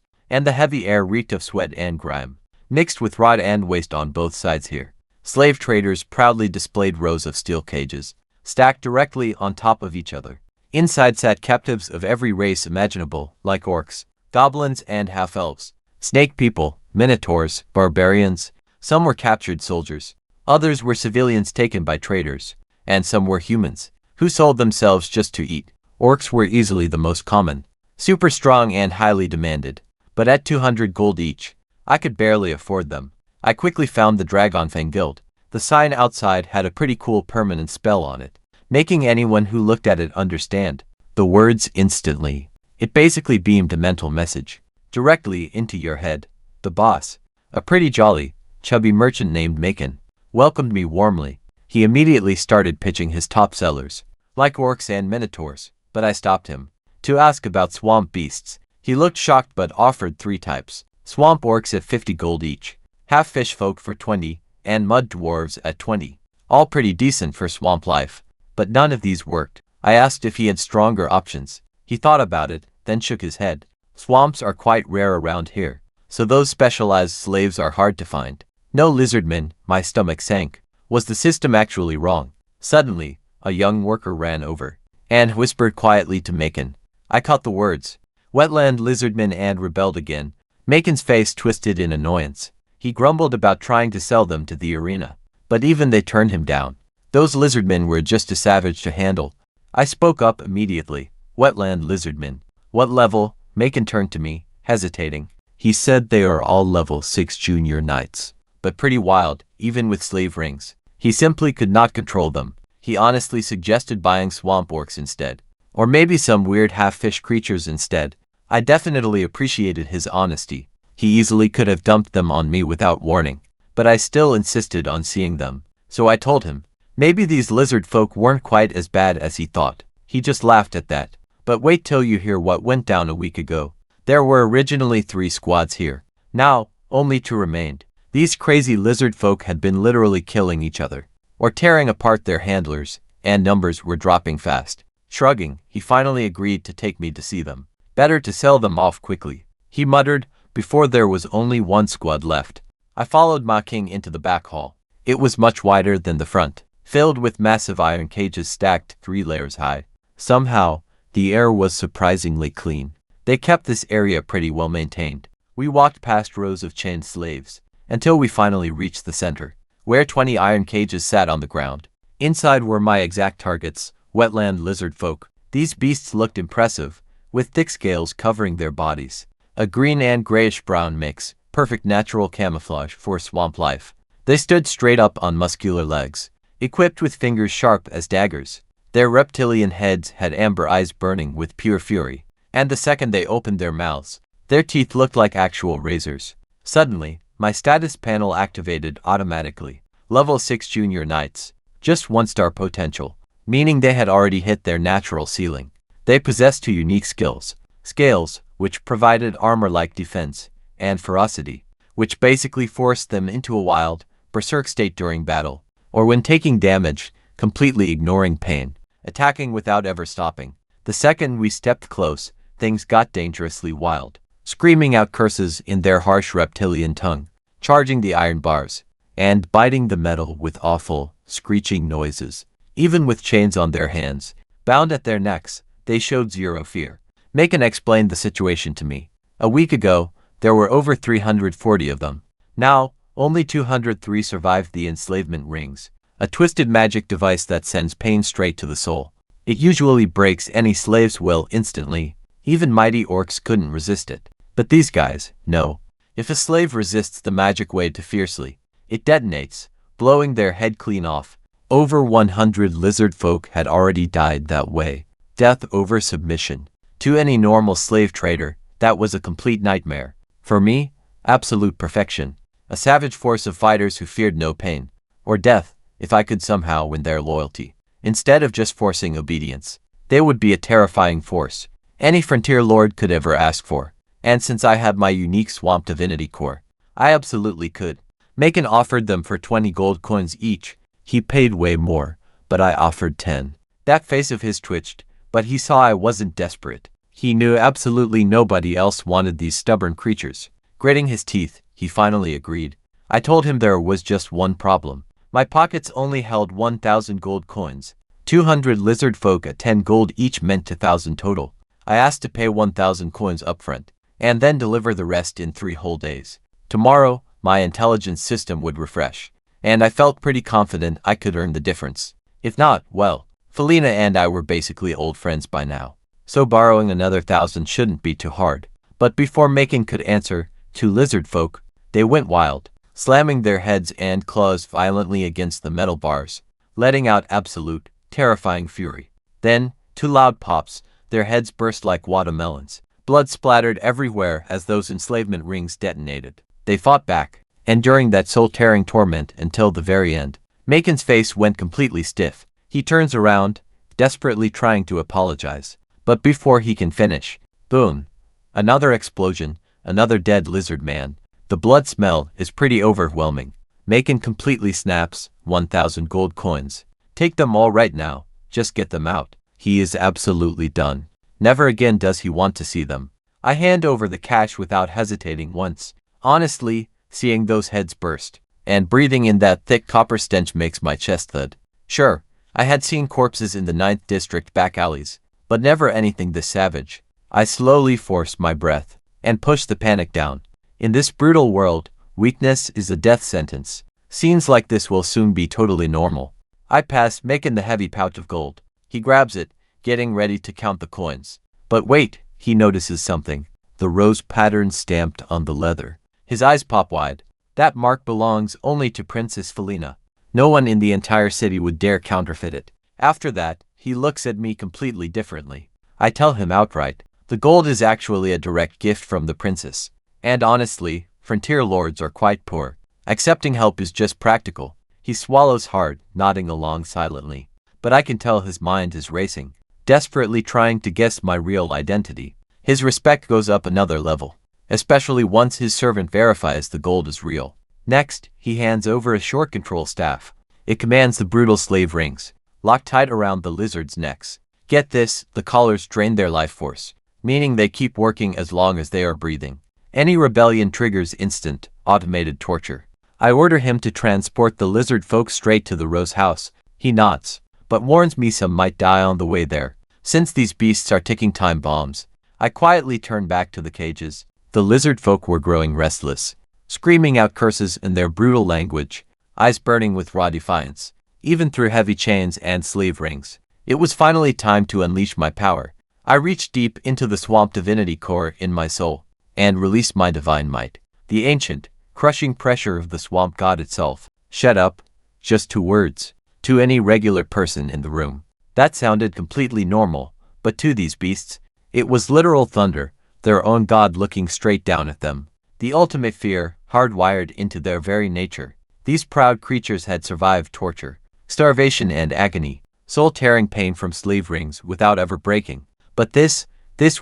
and the heavy air reeked of sweat and grime, mixed with rot and waste on both sides here. Slave traders proudly displayed rows of steel cages, stacked directly on top of each other. Inside sat captives of every race imaginable, like orcs, goblins, and half-elves, snake people, minotaurs, barbarians. Some were captured soldiers, others were civilians taken by traders, and some were humans, who sold themselves just to eat. Orcs were easily the most common, super strong and highly demanded, but at 200 gold each, I could barely afford them. I quickly found the Dragonfang Guild. The sign outside had a pretty cool permanent spell on it, making anyone who looked at it understand the words instantly. It basically beamed a mental message directly into your head. The boss, a pretty jolly, chubby merchant named Macon, welcomed me warmly. He immediately started pitching his top sellers, like orcs and minotaurs, but I stopped him to ask about swamp beasts. He looked shocked but offered 3 types. Swamp orcs at 50 gold each, half fish folk for 20, and mud dwarves at 20. All pretty decent for swamp life, but none of these worked. I asked if he had stronger options. He thought about it, then shook his head. Swamps are quite rare around here, so those specialized slaves are hard to find. No lizardmen. My stomach sank. Was the system actually wrong? Suddenly, a young worker ran over and whispered quietly to Macon. I caught the words, wetland lizardmen, and rebelled again. Macon's face twisted in annoyance. He grumbled about trying to sell them to the arena, but even they turned him down. Those lizardmen were just too savage to handle. I spoke up immediately. Wetland lizardmen. What level? Macon turned to me, hesitating. He said they are all level 6 junior knights, but pretty wild, even with slave rings. He simply could not control them. He honestly suggested buying swamp orcs instead, or maybe some weird half-fish creatures instead. I definitely appreciated his honesty. He easily could have dumped them on me without warning, but I still insisted on seeing them. So I told him, maybe these lizard folk weren't quite as bad as he thought. He just laughed at that, But wait till you hear what went down a week ago. There were originally 3 squads here. Now, only 2 remained. These crazy lizard folk had been literally killing each other, or tearing apart their handlers, and numbers were dropping fast. Shrugging, he finally agreed to take me to see them. Better to sell them off quickly, he muttered, before there was only 1 squad left. I followed Ma King into the back hall. It was much wider than the front, filled with massive iron cages stacked 3 layers high. Somehow, the air was surprisingly clean. They kept this area pretty well maintained. We walked past rows of chained slaves, until we finally reached the center, where 20 iron cages sat on the ground. Inside were my exact targets, wetland lizard folk. These beasts looked impressive, with thick scales covering their bodies. A green and grayish-brown mix, perfect natural camouflage for swamp life. They stood straight up on muscular legs, equipped with fingers sharp as daggers. Their reptilian heads had amber eyes burning with pure fury, and the second they opened their mouths, their teeth looked like actual razors. Suddenly, my status panel activated automatically. Level 6 Junior Knights. Just 1-star potential, meaning they had already hit their natural ceiling. They possessed 2 unique skills. Scales, which provided armor-like defense, and ferocity, which basically forced them into a wild, berserk state during battle, or when taking damage, completely ignoring pain, attacking without ever stopping. The second we stepped close, things got dangerously wild, screaming out curses in their harsh reptilian tongue, charging the iron bars, and biting the metal with awful, screeching noises. Even with chains on their hands, bound at their necks, they showed zero fear. Macon explained the situation to me. A week ago, there were over 340 of them. Now, only 203 survived the enslavement rings, a twisted magic device that sends pain straight to the soul. It usually breaks any slave's will instantly. Even mighty orcs couldn't resist it. But these guys, no. If a slave resists the magic way too fiercely, it detonates, blowing their head clean off. Over 100 lizard folk had already died that way. Death over submission. To any normal slave trader, that was a complete nightmare. For me, absolute perfection. A savage force of fighters who feared no pain, or death, if I could somehow win their loyalty. Instead of just forcing obedience, they would be a terrifying force any frontier lord could ever ask for. And since I had my unique swamp divinity core, I absolutely could. Macon offered them for 20 gold coins each. He paid way more, but I offered 10. That face of his twitched, but he saw I wasn't desperate. He knew absolutely nobody else wanted these stubborn creatures. Gritting his teeth, he finally agreed. I told him there was just one problem. My pockets only held 1,000 gold coins. 200 lizard folk at 10 gold each meant 2,000 total. I asked to pay 1,000 coins upfront, and then deliver the rest in 3 whole days. Tomorrow, my intelligence system would refresh, and I felt pretty confident I could earn the difference. If not, well, Felina and I were basically old friends by now, so borrowing another 1,000 shouldn't be too hard. But before Macon could answer, 2 lizard folk, they went wild, slamming their heads and claws violently against the metal bars, letting out absolute, terrifying fury. Then, 2 loud pops, their heads burst like watermelons. Blood splattered everywhere as those enslavement rings detonated. They fought back, enduring that soul-tearing torment until the very end. Macon's face went completely stiff. He turns around, desperately trying to apologize. But before he can finish, boom! Another explosion, another dead lizard man. The blood smell is pretty overwhelming. Macon completely snaps, 1,000 gold coins. Take them all right now, just get them out. He is absolutely done. Never again does he want to see them. I hand over the cash without hesitating once. Honestly, seeing those heads burst, and breathing in that thick copper stench makes my chest thud. Sure, I had seen corpses in the 9th District back alleys, but never anything this savage. I slowly forced my breath, and pushed the panic down. In this brutal world, weakness is a death sentence. Scenes like this will soon be totally normal. I pass Macon the heavy pouch of gold. He grabs it, getting ready to count the coins. But wait, he notices something. The rose pattern stamped on the leather. His eyes pop wide. That mark belongs only to Princess Felina. No one in the entire city would dare counterfeit it. After that, he looks at me completely differently. I tell him outright, the gold is actually a direct gift from the princess. And honestly, frontier lords are quite poor. Accepting help is just practical. He swallows hard, nodding along silently. But I can tell his mind is racing. desperately trying to guess my real identity. His respect goes up another level, especially once his servant verifies the gold is real. Next, he hands over a short control staff. It commands the brutal slave rings, locked tight around the lizards' necks. Get this, the collars drain their life force, meaning they keep working as long as they are breathing. Any rebellion triggers instant, automated torture. I order him to transport the lizard folk straight to the Rose house. He nods, but warns me some might die on the way there. Since these beasts are ticking time bombs, I quietly turn back to the cages. The lizard folk were growing restless, screaming out curses in their brutal language, eyes burning with raw defiance, even through heavy chains and sleeve rings. It was finally time to unleash my power. I reached deep into the swamp divinity core in my soul, and released my divine might. The ancient, crushing pressure of the swamp god itself. Shut up. Just 2 words. To any regular person in the room, that sounded completely normal, but to these beasts, it was literal thunder, their own god looking straight down at them. The ultimate fear, hardwired into their very nature. These proud creatures had survived torture, starvation and agony, soul-tearing pain from sleeve rings without ever breaking. But this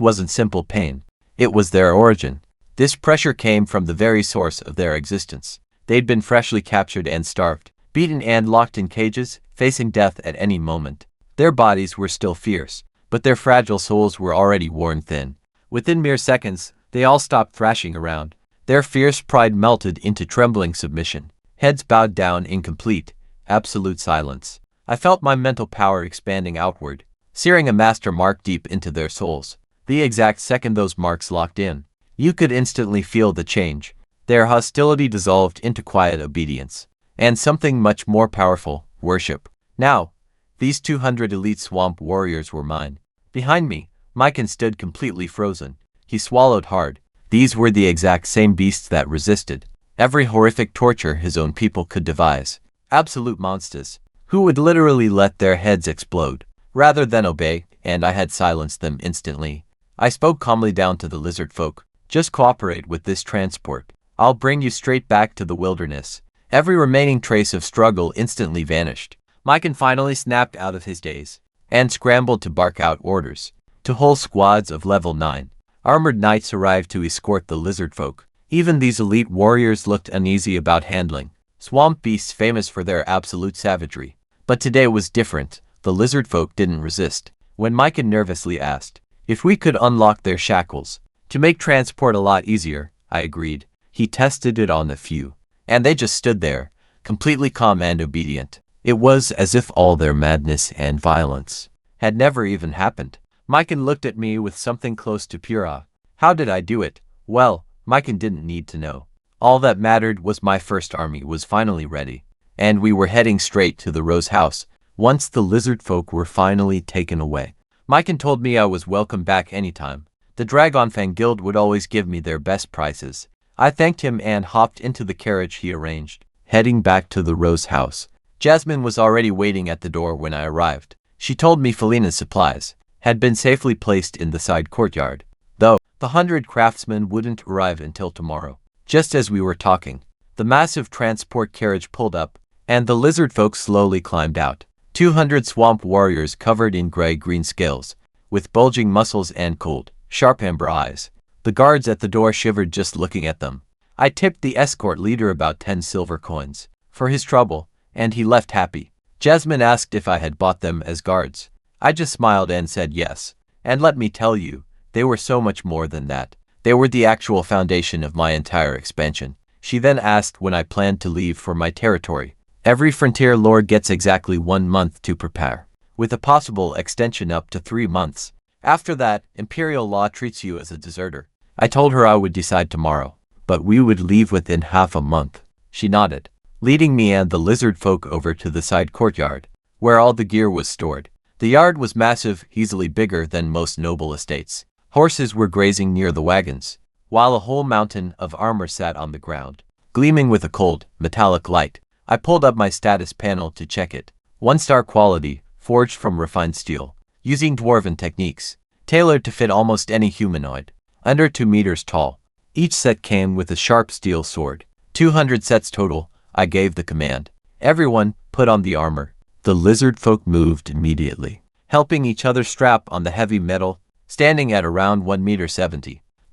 wasn't simple pain. It was their origin. This pressure came from the very source of their existence. They'd been freshly captured and starved, beaten and locked in cages, facing death at any moment. Their bodies were still fierce, but their fragile souls were already worn thin. Within mere seconds, they all stopped thrashing around. Their fierce pride melted into trembling submission. Heads bowed down in complete, absolute silence. I felt my mental power expanding outward, searing a master mark deep into their souls. The exact second those marks locked in, you could instantly feel the change. Their hostility dissolved into quiet obedience. And something much more powerful, worship. Now, these 200 elite swamp warriors were mine. Behind me, Myken stood completely frozen. He swallowed hard. These were the exact same beasts that resisted every horrific torture his own people could devise. Absolute monsters, who would literally let their heads explode, rather than obey, and I had silenced them instantly. I spoke calmly down to the lizard folk. Just cooperate with this transport. I'll bring you straight back to the wilderness. Every remaining trace of struggle instantly vanished. Myken finally snapped out of his daze, and scrambled to bark out orders. 2 whole squads of level 9 armored knights arrived to escort the lizard folk. Even these elite warriors looked uneasy about handling swamp beasts famous for their absolute savagery. But today was different. The lizard folk didn't resist. When Myken nervously asked if we could unlock their shackles to make transport a lot easier, I agreed. He tested it on a few, and they just stood there, completely calm and obedient. It was as if all their madness and violence had never even happened. Myken looked at me with something close to pure awe. How did I do it? Well, Myken didn't need to know. All that mattered was my first army was finally ready, and we were heading straight to the Rose house once the lizard folk were finally taken away. Myken told me I was welcome back anytime. The Dragonfang Guild would always give me their best prices. I thanked him and hopped into the carriage he arranged, heading back to the Rose house. Jasmine was already waiting at the door when I arrived. She told me Felina's supplies had been safely placed in the side courtyard, though the 100 craftsmen wouldn't arrive until tomorrow. Just as we were talking, the massive transport carriage pulled up, and the lizard folk slowly climbed out. 200 swamp warriors covered in gray-green scales, with bulging muscles and cold, sharp amber eyes. The guards at the door shivered just looking at them. I tipped the escort leader about 10 silver coins for his trouble, and he left happy. Jasmine asked if I had bought them as guards. I just smiled and said yes. And let me tell you, they were so much more than that. They were the actual foundation of my entire expansion. She then asked when I planned to leave for my territory. Every frontier lord gets exactly 1 month to prepare, with a possible extension up to 3 months. After that, imperial law treats you as a deserter. I told her I would decide tomorrow, but we would leave within half a month. She nodded, leading me and the lizard folk over to the side courtyard, where all the gear was stored. The yard was massive, easily bigger than most noble estates. Horses were grazing near the wagons, while a whole mountain of armor sat on the ground, gleaming with a cold, metallic light. I pulled up my status panel to check it. 1-star quality, forged from refined steel, using dwarven techniques, tailored to fit almost any humanoid. Under 2 meters tall. Each set came with a sharp steel sword. 200 sets total. I gave the command. Everyone, put on the armor. The lizard folk moved immediately, helping each other strap on the heavy metal, standing at around 1.70 meters.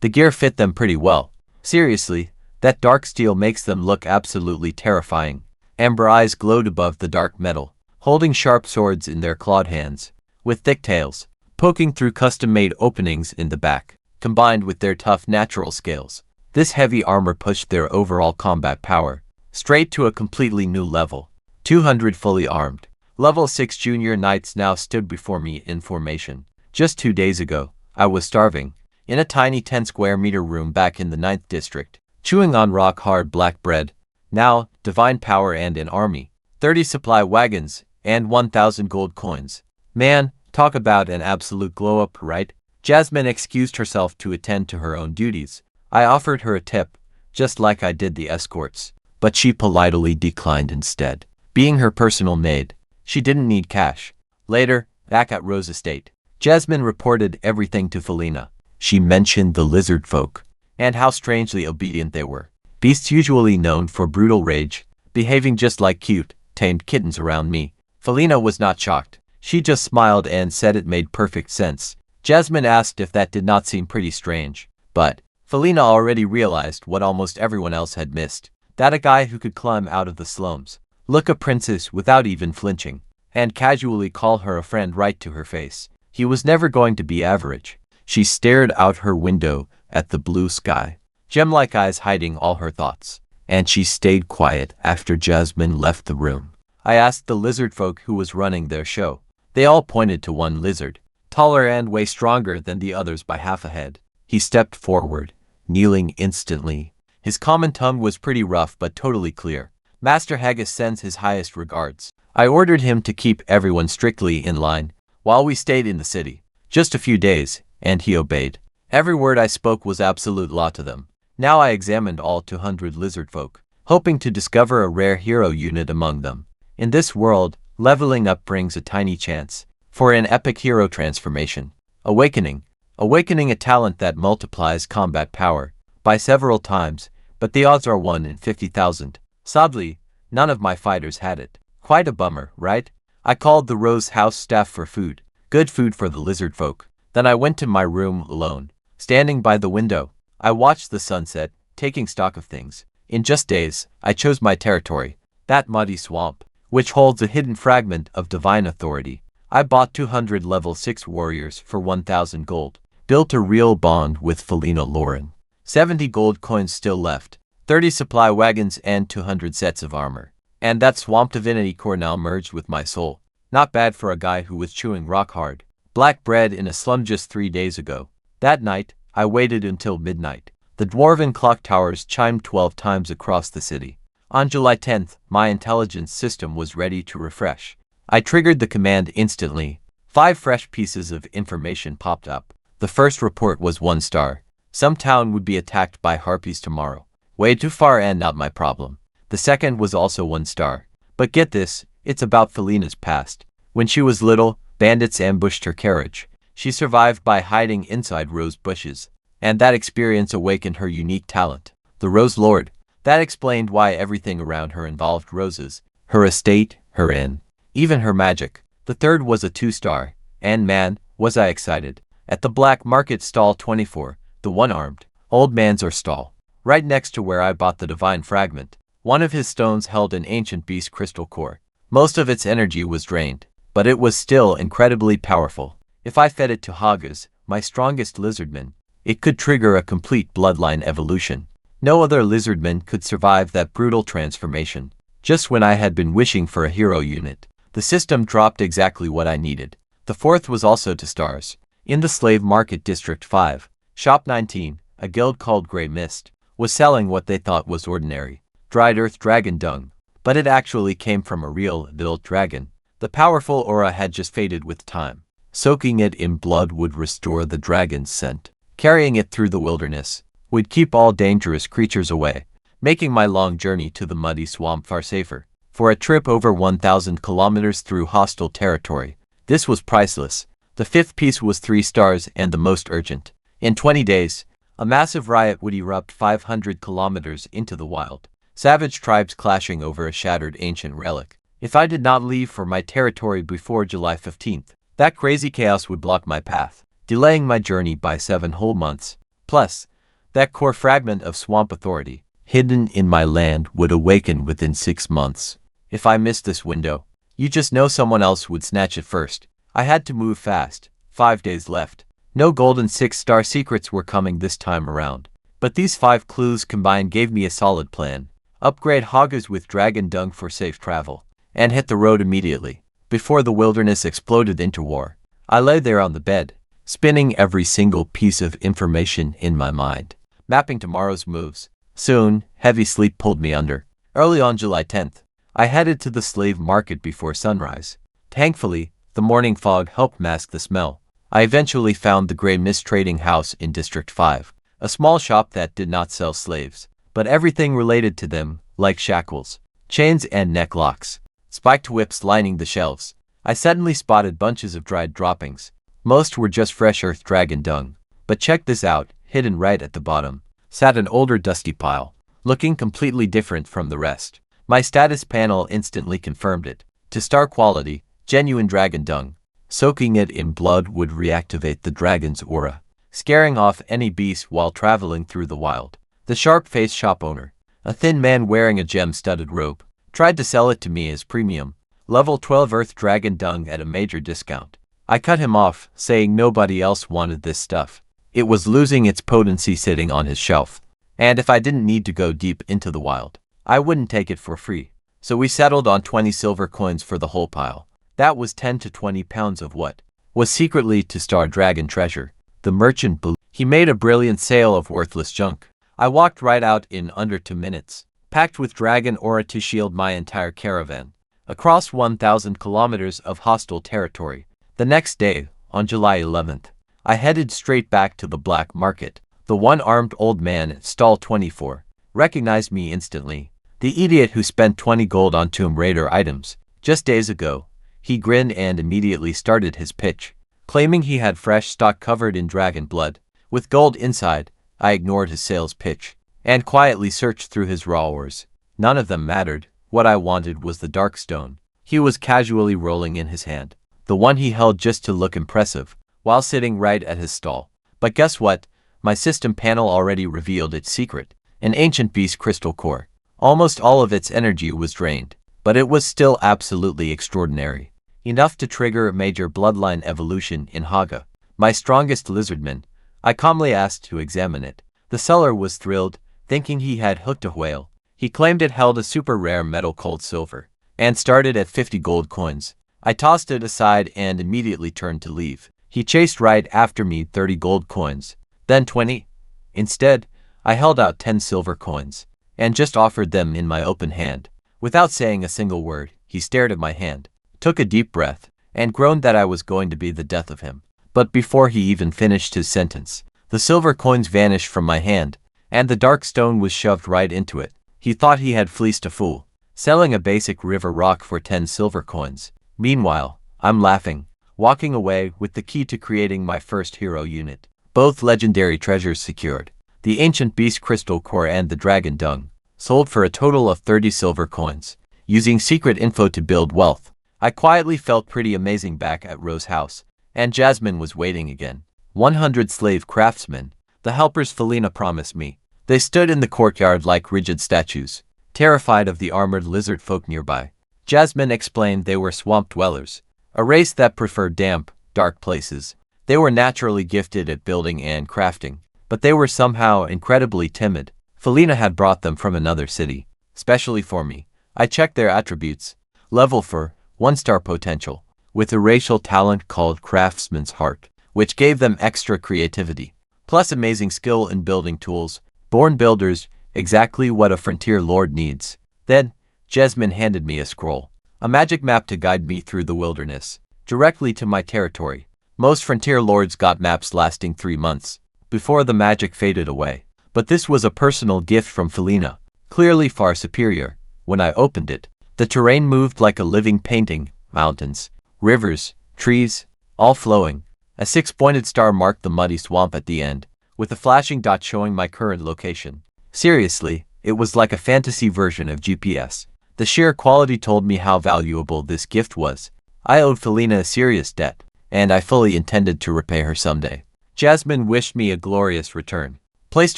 The gear fit them pretty well. Seriously, that dark steel makes them look absolutely terrifying. Amber eyes glowed above the dark metal, holding sharp swords in their clawed hands, with thick tails, poking through custom-made openings in the back. Combined with their tough natural scales, this heavy armor pushed their overall combat power straight to a completely new level. 200 fully armed, level 6 junior knights now stood before me in formation. Just 2 days ago, I was starving, in a tiny 10 square meter room back in the 9th district, chewing on rock-hard black bread. Now, divine power and an army, 30 supply wagons, and 1,000 gold coins. Man, talk about an absolute glow-up, right? Jasmine excused herself to attend to her own duties. I offered her a tip, just like I did the escorts, but she politely declined instead. Being her personal maid, she didn't need cash. Later, back at Rose Estate, Jasmine reported everything to Felina. She mentioned the lizard folk, and how strangely obedient they were. Beasts usually known for brutal rage, behaving just like cute, tamed kittens around me. Felina was not shocked. She just smiled and said it made perfect sense. Jasmine asked if that did not seem pretty strange, but Felina already realized what almost everyone else had missed, that a guy who could climb out of the slums, look a princess without even flinching, and casually call her a friend right to her face, he was never going to be average. She stared out her window at the blue sky, gem-like eyes hiding all her thoughts, and she stayed quiet after Jasmine left the room. I asked the lizard folk who was running their show. They all pointed to one lizard, taller and way stronger than the others by half a head. He stepped forward, kneeling instantly. His common tongue was pretty rough but totally clear. Master Haggis sends his highest regards. I ordered him to keep everyone strictly in line while we stayed in the city. Just a few days, and he obeyed. Every word I spoke was absolute law to them. Now I examined all 200 lizard folk, hoping to discover a rare hero unit among them. In this world, leveling up brings a tiny chance for an epic hero transformation. Awakening, a talent that multiplies combat power by several times, but the odds are 1 in 50,000. Sadly, none of my fighters had it. Quite a bummer, right? I called the Rose House staff for food. Good food for the lizard folk. Then I went to my room alone. Standing by the window, I watched the sunset, taking stock of things. In just days, I chose my territory, that muddy swamp, which holds a hidden fragment of divine authority. I bought 200 level 6 warriors for 1,000 gold. Built a real bond with Felina Lauren. 70 gold coins still left. 30 supply wagons and 200 sets of armor. And that swamp divinity core now merged with my soul. Not bad for a guy who was chewing rock-hard black bread in a slum just 3 days ago. That night, I waited until midnight. The dwarven clock towers chimed 12 times across the city. On July 10th, my intelligence system was ready to refresh. I triggered the command instantly. 5 fresh pieces of information popped up. The first report was 1 star. Some town would be attacked by harpies tomorrow. Way too far and not my problem. The second was also 1 star. But get this, it's about Felina's past. When she was little, bandits ambushed her carriage. She survived by hiding inside rose bushes. And that experience awakened her unique talent. The Rose Lord. That explained why everything around her involved roses. Her estate, her inn, even her magic. The third was a 2 star. And man, was I excited. At the black market stall 24, the one-armed, old man's stall, right next to where I bought the divine fragment. One of his stones held an ancient beast crystal core. Most of its energy was drained, but it was still incredibly powerful. If I fed it to Hagas, my strongest lizardman, it could trigger a complete bloodline evolution. No other lizardman could survive that brutal transformation. Just when I had been wishing for a hero unit, the system dropped exactly what I needed. The fourth was also 2 stars. In the slave market district 5, shop 19, a guild called Grey Mist, was selling what they thought was ordinary, dried earth dragon dung, but it actually came from a real adult dragon. The powerful aura had just faded with time. Soaking it in blood would restore the dragon's scent. Carrying it through the wilderness would keep all dangerous creatures away, making my long journey to the muddy swamp far safer. For a trip over 1,000 kilometers through hostile territory, this was priceless. The 5th piece was 3 stars and the most urgent. In 20 days, a massive riot would erupt 500 kilometers into the wild. Savage tribes clashing over a shattered ancient relic. If I did not leave for my territory before July 15th, That crazy chaos would block my path, delaying my journey by 7 whole months. Plus, that core fragment of swamp authority, hidden in my land, would awaken within 6 months. If I missed this window, you just know someone else would snatch it first. I had to move fast. 5 days left. No golden 6-star secrets were coming this time around. But these 5 clues combined gave me a solid plan. Upgrade Hagas with dragon dung for safe travel, and hit the road immediately. Before the wilderness exploded into war, I lay there on the bed, spinning every single piece of information in my mind, mapping tomorrow's moves. Soon, heavy sleep pulled me under. Early on July 10th, I headed to the slave market before sunrise. Thankfully, the morning fog helped mask the smell. I eventually found the Grey Mist Trading House in District 5, a small shop that did not sell slaves, but everything related to them, like shackles, chains and neck locks. Spiked whips lining the shelves. I suddenly spotted bunches of dried droppings. Most were just fresh earth dragon dung. But check this out, hidden right at the bottom sat an older dusty pile, looking completely different from the rest. My status panel instantly confirmed it. To star quality, genuine dragon dung. Soaking it in blood would reactivate the dragon's aura, scaring off any beast while traveling through the wild. The sharp-faced shop owner, a thin man wearing a gem-studded robe, tried to sell it to me as premium, level 12 earth dragon dung at a major discount. I cut him off, saying nobody else wanted this stuff. It was losing its potency sitting on his shelf, and if I didn't need to go deep into the wild, I wouldn't take it for free. So we settled on 20 silver coins for the whole pile. That was 10 to 20 pounds of what was secretly to star dragon treasure. The merchant believed he made a brilliant sale of worthless junk. I walked right out in under 2 minutes, packed with dragon aura to shield my entire caravan, across 1,000 kilometers of hostile territory. The next day, on July 11th, I headed straight back to the black market. The one-armed old man at stall 24 recognized me instantly. The idiot who spent 20 gold on Tomb Raider items just days ago. He grinned and immediately started his pitch, claiming he had fresh stock covered in dragon blood, with gold inside. I ignored his sales pitch and quietly searched through his raw ores. None of them mattered. What I wanted was the dark stone. He was casually rolling in his hand, the one he held just to look impressive, while sitting right at his stall. But guess what? My system panel already revealed its secret, an ancient beast crystal core. Almost all of its energy was drained, but it was still absolutely extraordinary, enough to trigger a major bloodline evolution in Haga, my strongest lizardman. I calmly asked to examine it. The seller was thrilled, thinking he had hooked a whale. He claimed it held a super rare metal called silver, and started at 50 gold coins. I tossed it aside and immediately turned to leave. He chased right after me, 30 gold coins, then 20. Instead, I held out 10 silver coins, and just offered them in my open hand. Without saying a single word, he stared at my hand, took a deep breath, and groaned that I was going to be the death of him. But before he even finished his sentence, the silver coins vanished from my hand, and the dark stone was shoved right into it. He thought he had fleeced a fool, selling a basic river rock for 10 silver coins. Meanwhile, I'm laughing, walking away with the key to creating my first hero unit. Both legendary treasures secured, the ancient beast crystal core and the dragon dung, sold for a total of 30 silver coins. Using secret info to build wealth, I quietly felt pretty amazing back at Rose's house, and Jasmine was waiting again. 100 slave craftsmen, the helpers Felina promised me. They stood in the courtyard like rigid statues, terrified of the armored lizard folk nearby. Jasmine explained they were swamp dwellers, a race that preferred damp, dark places. They were naturally gifted at building and crafting, but they were somehow incredibly timid. Felina had brought them from another city, specially for me. I checked their attributes. Level 4, 1-star potential, with a racial talent called Craftsman's Heart, which gave them extra creativity, plus amazing skill in building tools. Born builders, exactly what a frontier lord needs. Then, Jasmine handed me a scroll, a magic map to guide me through the wilderness, directly to my territory. Most frontier lords got maps lasting 3 months, before the magic faded away. But this was a personal gift from Felina, clearly far superior. When I opened it, the terrain moved like a living painting. Mountains, rivers, trees, all flowing. A 6-pointed star marked the muddy swamp at the end, with a flashing dot showing my current location. Seriously, it was like a fantasy version of GPS. The sheer quality told me how valuable this gift was. I owed Felina a serious debt, and I fully intended to repay her someday. Jasmine wished me a glorious return, placed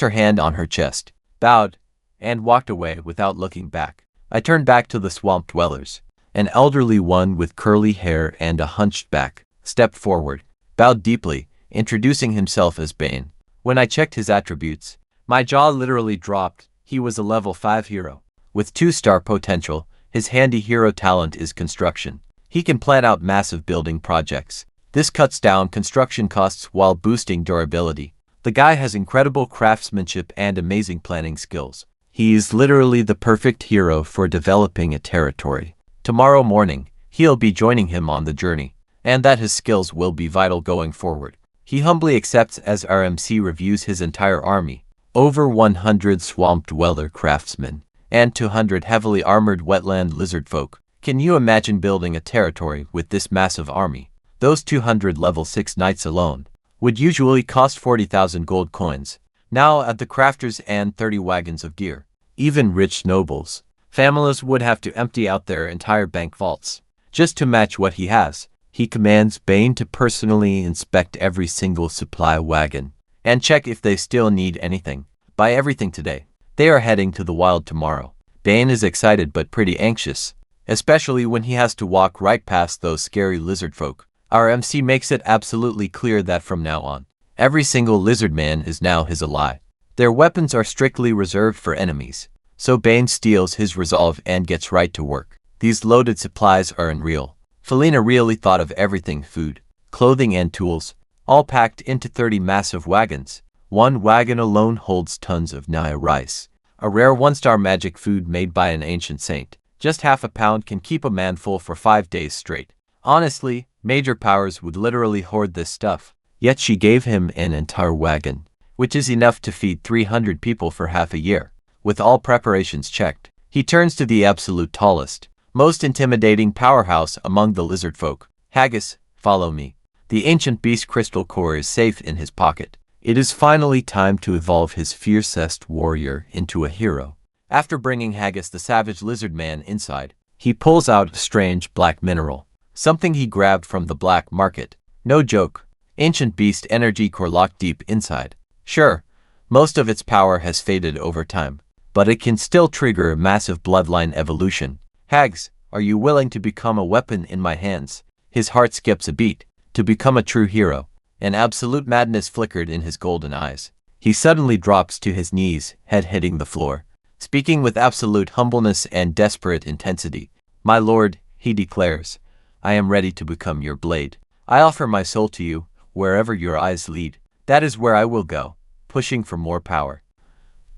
her hand on her chest, bowed, and walked away without looking back. I turned back to the swamp dwellers. An elderly one with curly hair and a hunched back stepped forward, bowed deeply, introducing himself as Bane. When I checked his attributes, my jaw literally dropped. He was a level 5 hero. With 2-star potential, his handy hero talent is construction. He can plan out massive building projects. This cuts down construction costs while boosting durability. The guy has incredible craftsmanship and amazing planning skills. He is literally the perfect hero for developing a territory. Tomorrow morning, he'll be joining him on the journey, and that his skills will be vital going forward. He humbly accepts as RMC reviews his entire army. Over 100 swamp dweller craftsmen, and 200 heavily armored wetland lizard folk. Can you imagine building a territory with this massive army? Those 200 level 6 knights alone would usually cost 40,000 gold coins. Now add the crafters and 30 wagons of gear. Even rich nobles, families would have to empty out their entire bank vaults just to match what he has. He commands Bane to personally inspect every single supply wagon and check if they still need anything. Buy everything today. They are heading to the wild tomorrow. Bane is excited but pretty anxious, especially when he has to walk right past those scary lizard folk. Our MC makes it absolutely clear that from now on, every single lizard man is now his ally. Their weapons are strictly reserved for enemies, so Bane steals his resolve and gets right to work. These loaded supplies are unreal. Felina really thought of everything: food, clothing and tools, all packed into 30 massive wagons. One wagon alone holds tons of Naya rice, a rare 1-star magic food made by an ancient saint. Just half a pound can keep a man full for 5 days straight. Honestly, major powers would literally hoard this stuff. Yet she gave him an entire wagon, which is enough to feed 300 people for half a year. With all preparations checked, he turns to the absolute tallest, most intimidating powerhouse among the lizard folk. Haggis, follow me. The ancient beast crystal core is safe in his pocket. It is finally time to evolve his fiercest warrior into a hero. After bringing Haggis the savage lizard man inside, he pulls out a strange black mineral, something he grabbed from the black market. No joke, ancient beast energy core locked deep inside. Sure, most of its power has faded over time, but it can still trigger a massive bloodline evolution. Hags, are you willing to become a weapon in my hands? His heart skips a beat. To become a true hero. An absolute madness flickered in his golden eyes. He suddenly drops to his knees, head hitting the floor, speaking with absolute humbleness and desperate intensity. My lord, he declares, I am ready to become your blade. I offer my soul to you, wherever your eyes lead. That is where I will go, pushing for more power.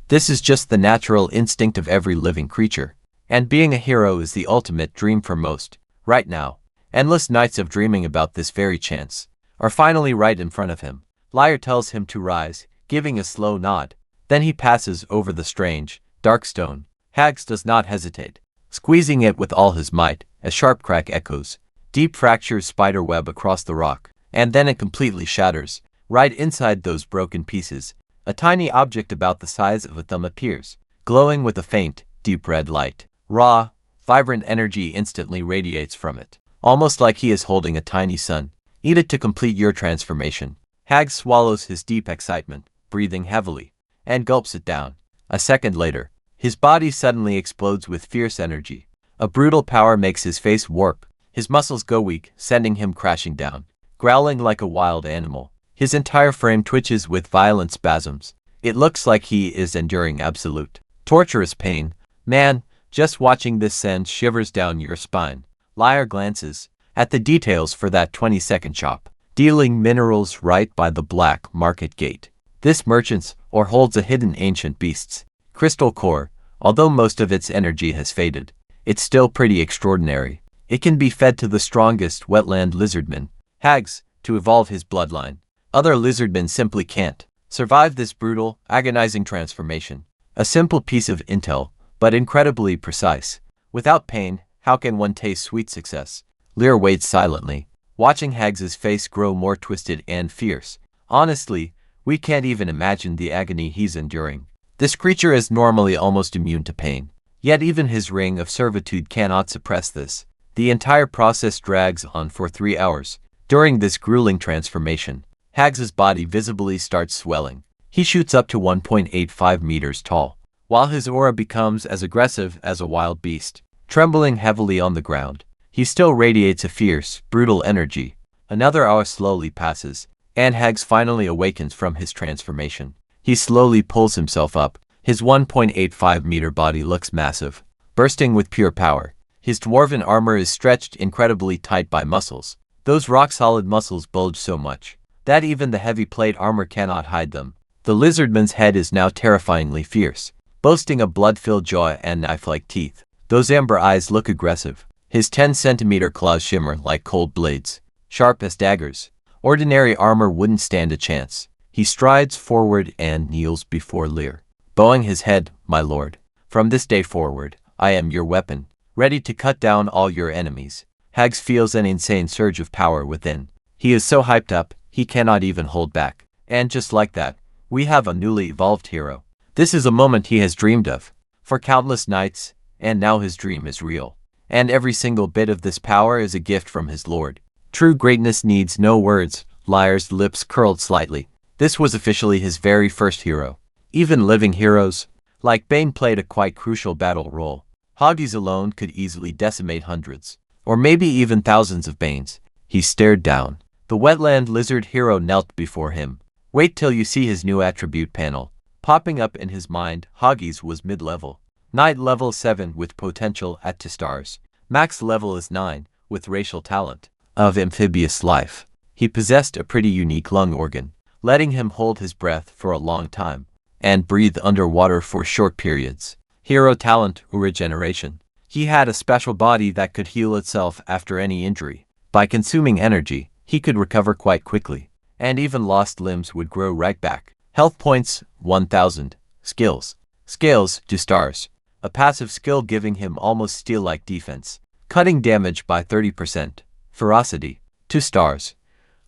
This is just the natural instinct of every living creature, and being a hero is the ultimate dream for most. Right now, endless nights of dreaming about this very chance are finally right in front of him. Liar tells him to rise, giving a slow nod. Then he passes over the strange, dark stone. Hags does not hesitate, squeezing it with all his might. A sharp crack echoes, deep fractures spider web across the rock, and then it completely shatters. Right inside those broken pieces, a tiny object about the size of a thumb appears, glowing with a faint, deep red light. Raw, vibrant energy instantly radiates from it, almost like he is holding a tiny sun. Eat it to complete your transformation. Hag swallows his deep excitement, breathing heavily, and gulps it down. A second later, his body suddenly explodes with fierce energy. A brutal power makes his face warp. His muscles go weak, sending him crashing down, growling like a wild animal. His entire frame twitches with violent spasms. It looks like he is enduring absolute, torturous pain. Man, just watching this sends shivers down your spine. Liar glances at the details for that 20-second shop, dealing minerals right by the black market gate. This merchants or holds a hidden ancient beast's crystal core. Although most of its energy has faded, it's still pretty extraordinary. It can be fed to the strongest wetland lizardmen. Hags, to evolve his bloodline. Other lizardmen simply can't survive this brutal, agonizing transformation. A simple piece of intel, but incredibly precise. Without pain, how can one taste sweet success? Lear waits silently, watching Hags's face grow more twisted and fierce. Honestly, we can't even imagine the agony he's enduring. This creature is normally almost immune to pain, yet even his ring of servitude cannot suppress this. The entire process drags on for 3 hours. During this grueling transformation, Hags's body visibly starts swelling. He shoots up to 1.85 meters tall, while his aura becomes as aggressive as a wild beast. Trembling heavily on the ground, he still radiates a fierce, brutal energy. Another hour slowly passes, and Hags finally awakens from his transformation. He slowly pulls himself up. His 1.85-meter body looks massive, bursting with pure power. His dwarven armor is stretched incredibly tight by muscles. Those rock-solid muscles bulge so much that even the heavy plate armor cannot hide them. The lizardman's head is now terrifyingly fierce, boasting a blood-filled jaw and knife-like teeth. Those amber eyes look aggressive. His 10-centimeter claws shimmer like cold blades, sharp as daggers. Ordinary armor wouldn't stand a chance. He strides forward and kneels before Lear, bowing his head. "My lord, from this day forward, I am your weapon, ready to cut down all your enemies." Hags feels an insane surge of power within. He is so hyped up, he cannot even hold back. And just like that, we have a newly evolved hero. This is a moment he has dreamed of for countless nights, and now his dream is real. And every single bit of this power is a gift from his lord. True greatness needs no words. Liar's lips curled slightly. This was officially his very first hero. Even living heroes, like Bane, played a quite crucial battle role. Hoggies alone could easily decimate hundreds, or maybe even thousands of Banes. He stared down. The wetland lizard hero knelt before him. Wait till you see his new attribute panel. Popping up in his mind, Hoggies was mid-level. Knight level 7 with potential at 2 stars. Max level is 9, with racial talent of amphibious life. He possessed a pretty unique lung organ, letting him hold his breath for a long time and breathe underwater for short periods. Hero talent, regeneration. He had a special body that could heal itself after any injury. By consuming energy, he could recover quite quickly, and even lost limbs would grow right back. Health points, 1000. Skills. Scales, 2 stars. A passive skill giving him almost steel-like defense, cutting damage by 30%. Ferocity, 2 stars.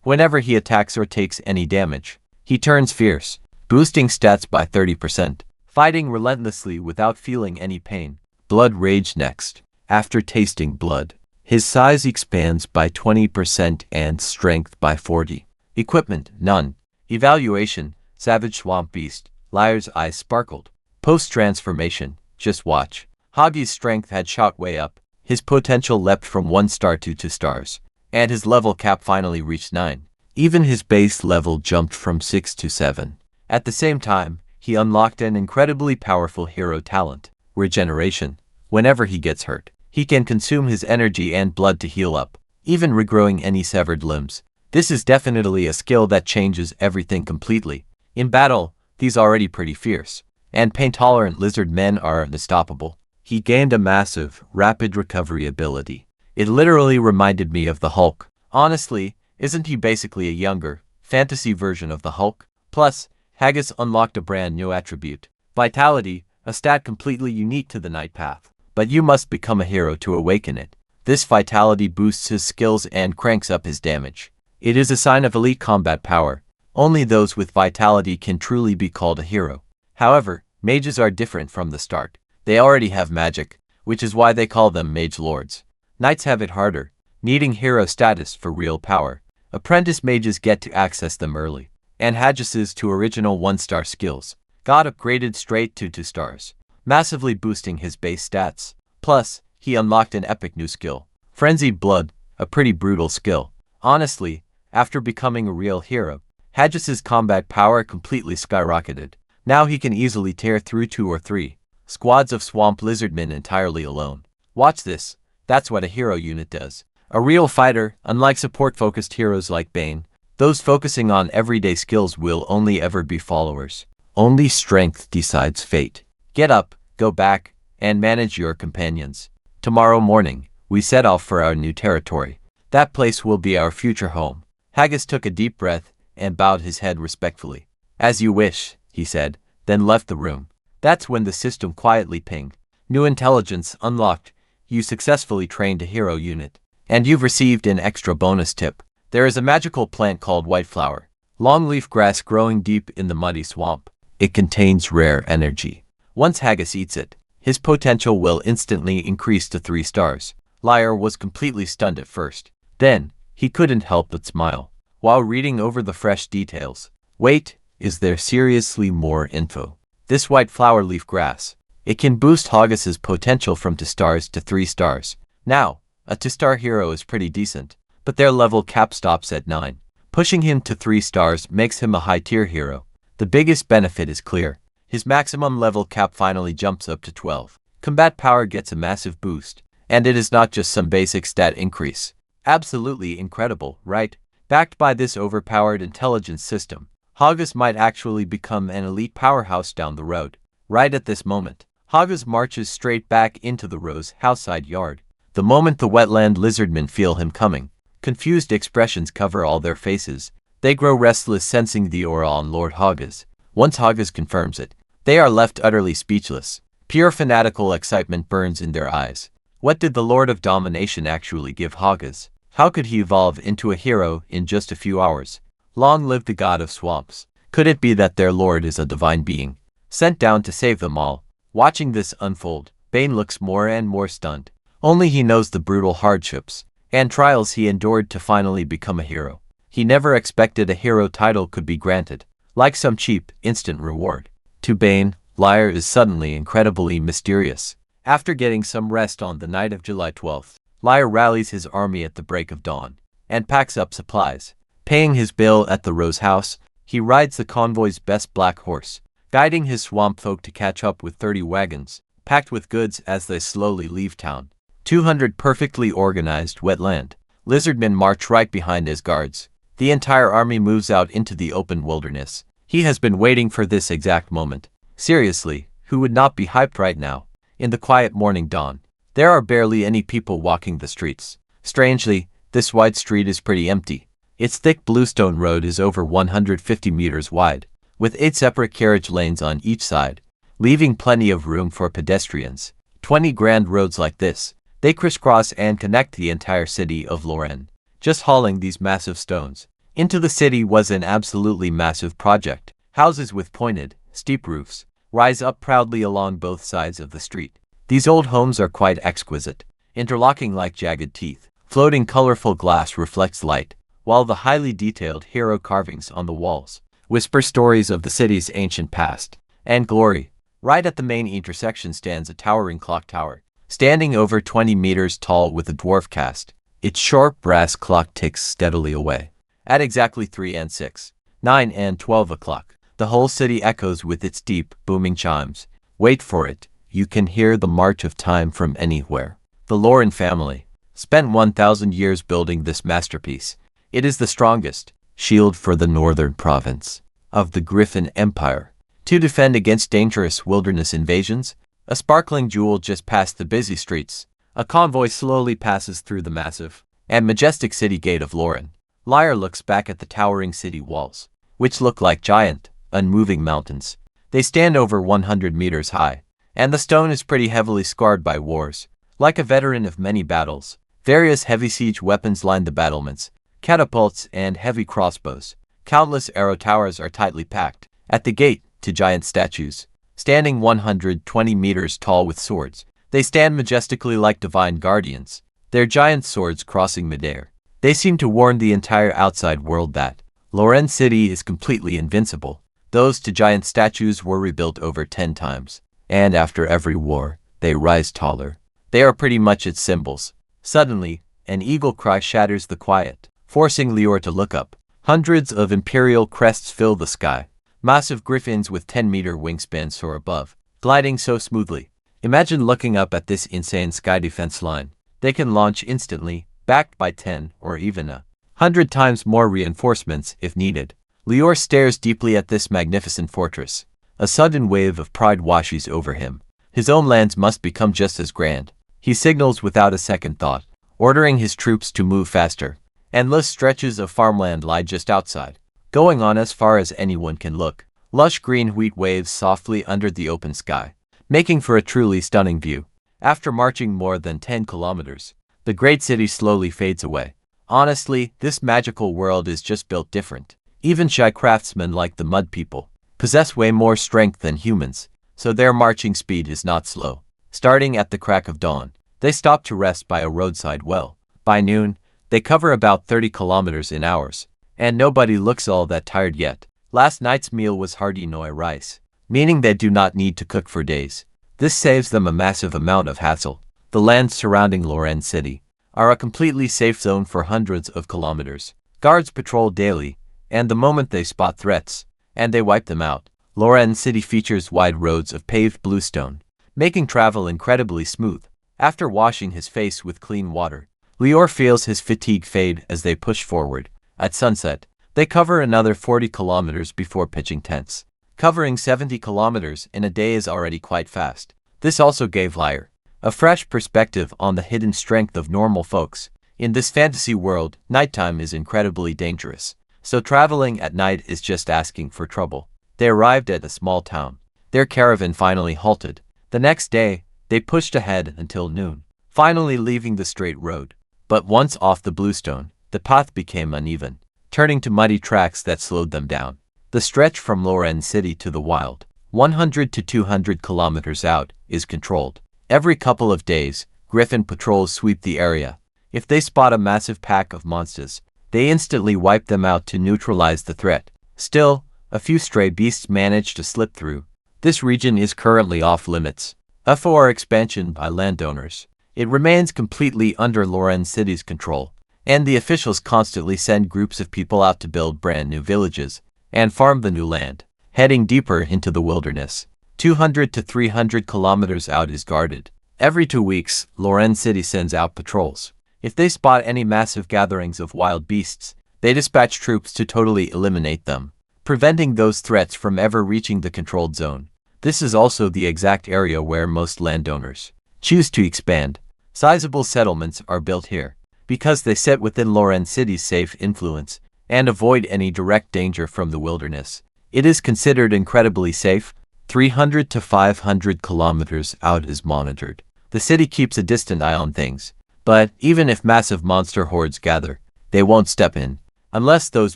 Whenever he attacks or takes any damage, he turns fierce, boosting stats by 30%. Fighting relentlessly without feeling any pain. Blood rage next. After tasting blood, his size expands by 20% and strength by 40%. Equipment, none. Evaluation, savage swamp beast. Liar's eyes sparkled. Post-transformation, just watch. Hoggy's strength had shot way up. His potential leapt from 1 star to 2 stars, and his level cap finally reached 9. Even his base level jumped from 6 to 7. At the same time, he unlocked an incredibly powerful hero talent, regeneration. Whenever he gets hurt, he can consume his energy and blood to heal up, even regrowing any severed limbs. This is definitely a skill that changes everything completely. In battle, these already pretty fierce and pain-tolerant lizard men are unstoppable. He gained a massive, rapid recovery ability. It literally reminded me of the Hulk. Honestly, isn't he basically a younger, fantasy version of the Hulk? Plus, Haggis unlocked a brand new attribute, Vitality, a stat completely unique to the Night Path. But you must become a hero to awaken it. This Vitality boosts his skills and cranks up his damage. It is a sign of elite combat power. Only those with Vitality can truly be called a hero. However, mages are different from the start. They already have magic, which is why they call them mage lords. Knights have it harder, needing hero status for real power. Apprentice mages get to access them early, and Haggis's 2 original 1-star skills got upgraded straight to 2 stars, massively boosting his base stats. Plus, he unlocked an epic new skill, Frenzied Blood, a pretty brutal skill. Honestly, after becoming a real hero, Haggis's combat power completely skyrocketed. Now he can easily tear through 2 or 3 squads of swamp lizardmen entirely alone. Watch this. That's what a hero unit does. A real fighter, unlike support-focused heroes like Bane, those focusing on everyday skills will only ever be followers. Only strength decides fate. Get up, go back, and manage your companions. Tomorrow morning, we set off for our new territory. That place will be our future home. Haggis took a deep breath and bowed his head respectfully. As you wish, he said, then left the room. That's when the system quietly pinged. New intelligence unlocked. You successfully trained a hero unit. And you've received an extra bonus tip. There is a magical plant called Whiteflower, longleaf grass growing deep in the muddy swamp. It contains rare energy. Once Haggis eats it, his potential will instantly increase to 3 stars. Liar was completely stunned at first. Then, he couldn't help but smile while reading over the fresh details. Wait, is there seriously more info? This white flower leaf grass. It can boost Hoggis's potential from 2 stars to 3 stars. Now, a 2-star hero is pretty decent, but their level cap stops at 9. Pushing him to 3 stars makes him a high-tier hero. The biggest benefit is clear. His maximum level cap finally jumps up to 12. Combat power gets a massive boost, and it is not just some basic stat increase. Absolutely incredible, right? Backed by this overpowered intelligence system, Hoggis might actually become an elite powerhouse down the road. Right at this moment, Hoggis marches straight back into the Rose house-side yard. The moment the wetland lizardmen feel him coming, confused expressions cover all their faces. They grow restless, sensing the aura on Lord Hoggis. Once Hoggis confirms it, they are left utterly speechless. Pure fanatical excitement burns in their eyes. What did the Lord of Domination actually give Hoggis? How could he evolve into a hero in just a few hours? Long live the god of swamps. Could it be that their lord is a divine being, sent down to save them all? Watching this unfold, Bane looks more and more stunned. Only he knows the brutal hardships and trials he endured to finally become a hero. He never expected a hero title could be granted, like some cheap, instant reward. To Bane, Liar is suddenly incredibly mysterious. After getting some rest on the night of July 12th, Liar rallies his army at the break of dawn and packs up supplies. Paying his bill at the Rose House, he rides the convoy's best black horse, guiding his swamp folk to catch up with 30 wagons, packed with goods as they slowly leave town. 200 perfectly organized wetland lizardmen march right behind his guards. The entire army moves out into the open wilderness. He has been waiting for this exact moment. Seriously, who would not be hyped right now? In the quiet morning dawn, there are barely any people walking the streets. Strangely, this wide street is pretty empty. Its thick bluestone road is over 150 meters wide, with 8 separate carriage lanes on each side, leaving plenty of room for pedestrians. 20 grand roads like this. They crisscross and connect the entire city of Lorraine. Just hauling these massive stones into the city was an absolutely massive project. Houses with pointed, steep roofs rise up proudly along both sides of the street. These old homes are quite exquisite, interlocking like jagged teeth. Floating colorful glass reflects light, while the highly detailed hero carvings on the walls whisper stories of the city's ancient past and glory. Right at the main intersection stands a towering clock tower, standing over 20 meters tall with a dwarf cast. Its short brass clock ticks steadily away. At exactly 3 and 6, 9 and 12 o'clock, the whole city echoes with its deep, booming chimes. Wait for it, you can hear the march of time from anywhere. The Lauren family spent 1,000 years building this masterpiece. It is the strongest shield for the northern province of the Griffin Empire. To defend against dangerous wilderness invasions, a sparkling jewel just past the busy streets, a convoy slowly passes through the massive and majestic city gate of Lauren. Liar looks back at the towering city walls, which look like giant, unmoving mountains. They stand over 100 meters high, and the stone is pretty heavily scarred by wars. Like a veteran of many battles, various heavy siege weapons line the battlements, catapults and heavy crossbows. Countless arrow towers are tightly packed. At the gate, 2 giant statues, standing 120 meters tall with swords. They stand majestically like divine guardians, their giant swords crossing midair. They seem to warn the entire outside world that Lorraine City is completely invincible. Those 2 giant statues were rebuilt over 10 times, and after every war, they rise taller. They are pretty much its symbols. Suddenly, an eagle cry shatters the quiet, forcing Lior to look up. Hundreds of imperial crests fill the sky. Massive griffins with 10-meter wingspans soar above, gliding so smoothly. Imagine looking up at this insane sky defense line. They can launch instantly, backed by 10 or even 100 times more reinforcements if needed. Lior stares deeply at this magnificent fortress. A sudden wave of pride washes over him. His own lands must become just as grand. He signals without a second thought, ordering his troops to move faster. Endless stretches of farmland lie just outside, going on as far as anyone can look. Lush green wheat waves softly under the open sky, making for a truly stunning view. After marching more than 10 kilometers, the great city slowly fades away. Honestly, this magical world is just built different. Even shy craftsmen like the mud people possess way more strength than humans, so their marching speed is not slow. Starting at the crack of dawn, they stop to rest by a roadside well. By noon, They cover about 30 kilometers in hours, and nobody looks all that tired yet. Last night's meal was hearty noi rice, meaning they do not need to cook for days. This saves them a massive amount of hassle. The lands surrounding Loren City are a completely safe zone for hundreds of kilometers. Guards patrol daily, and the moment they spot threats, and they wipe them out. Loren City features wide roads of paved bluestone, making travel incredibly smooth. After washing his face with clean water, Lior feels his fatigue fade as they push forward. At sunset, they cover another 40 kilometers before pitching tents. Covering 70 kilometers in a day is already quite fast. This also gave Heir a fresh perspective on the hidden strength of normal folks. In this fantasy world, nighttime is incredibly dangerous, so traveling at night is just asking for trouble. They arrived at a small town. Their caravan finally halted. The next day, they pushed ahead until noon, finally leaving the straight road. But once off the bluestone, the path became uneven, turning to muddy tracks that slowed them down. The stretch from Loren City to the wild, 100 to 200 kilometers out, is controlled. Every couple of days, Griffin patrols sweep the area. If they spot a massive pack of monsters, they instantly wipe them out to neutralize the threat. Still, a few stray beasts manage to slip through. This region is currently off limits for expansion by landowners. It remains completely under Loren City's control, and the officials constantly send groups of people out to build brand new villages and farm the new land. Heading deeper into the wilderness, 200 to 300 kilometers out is guarded. Every 2 weeks, Loren City sends out patrols. If they spot any massive gatherings of wild beasts, they dispatch troops to totally eliminate them, preventing those threats from ever reaching the controlled zone. This is also the exact area where most landowners choose to expand. Sizable settlements are built here, because they sit within Loren City's safe influence and avoid any direct danger from the wilderness. It is considered incredibly safe. 300 to 500 kilometers out is monitored. The city keeps a distant eye on things, but even if massive monster hordes gather, they won't step in, unless those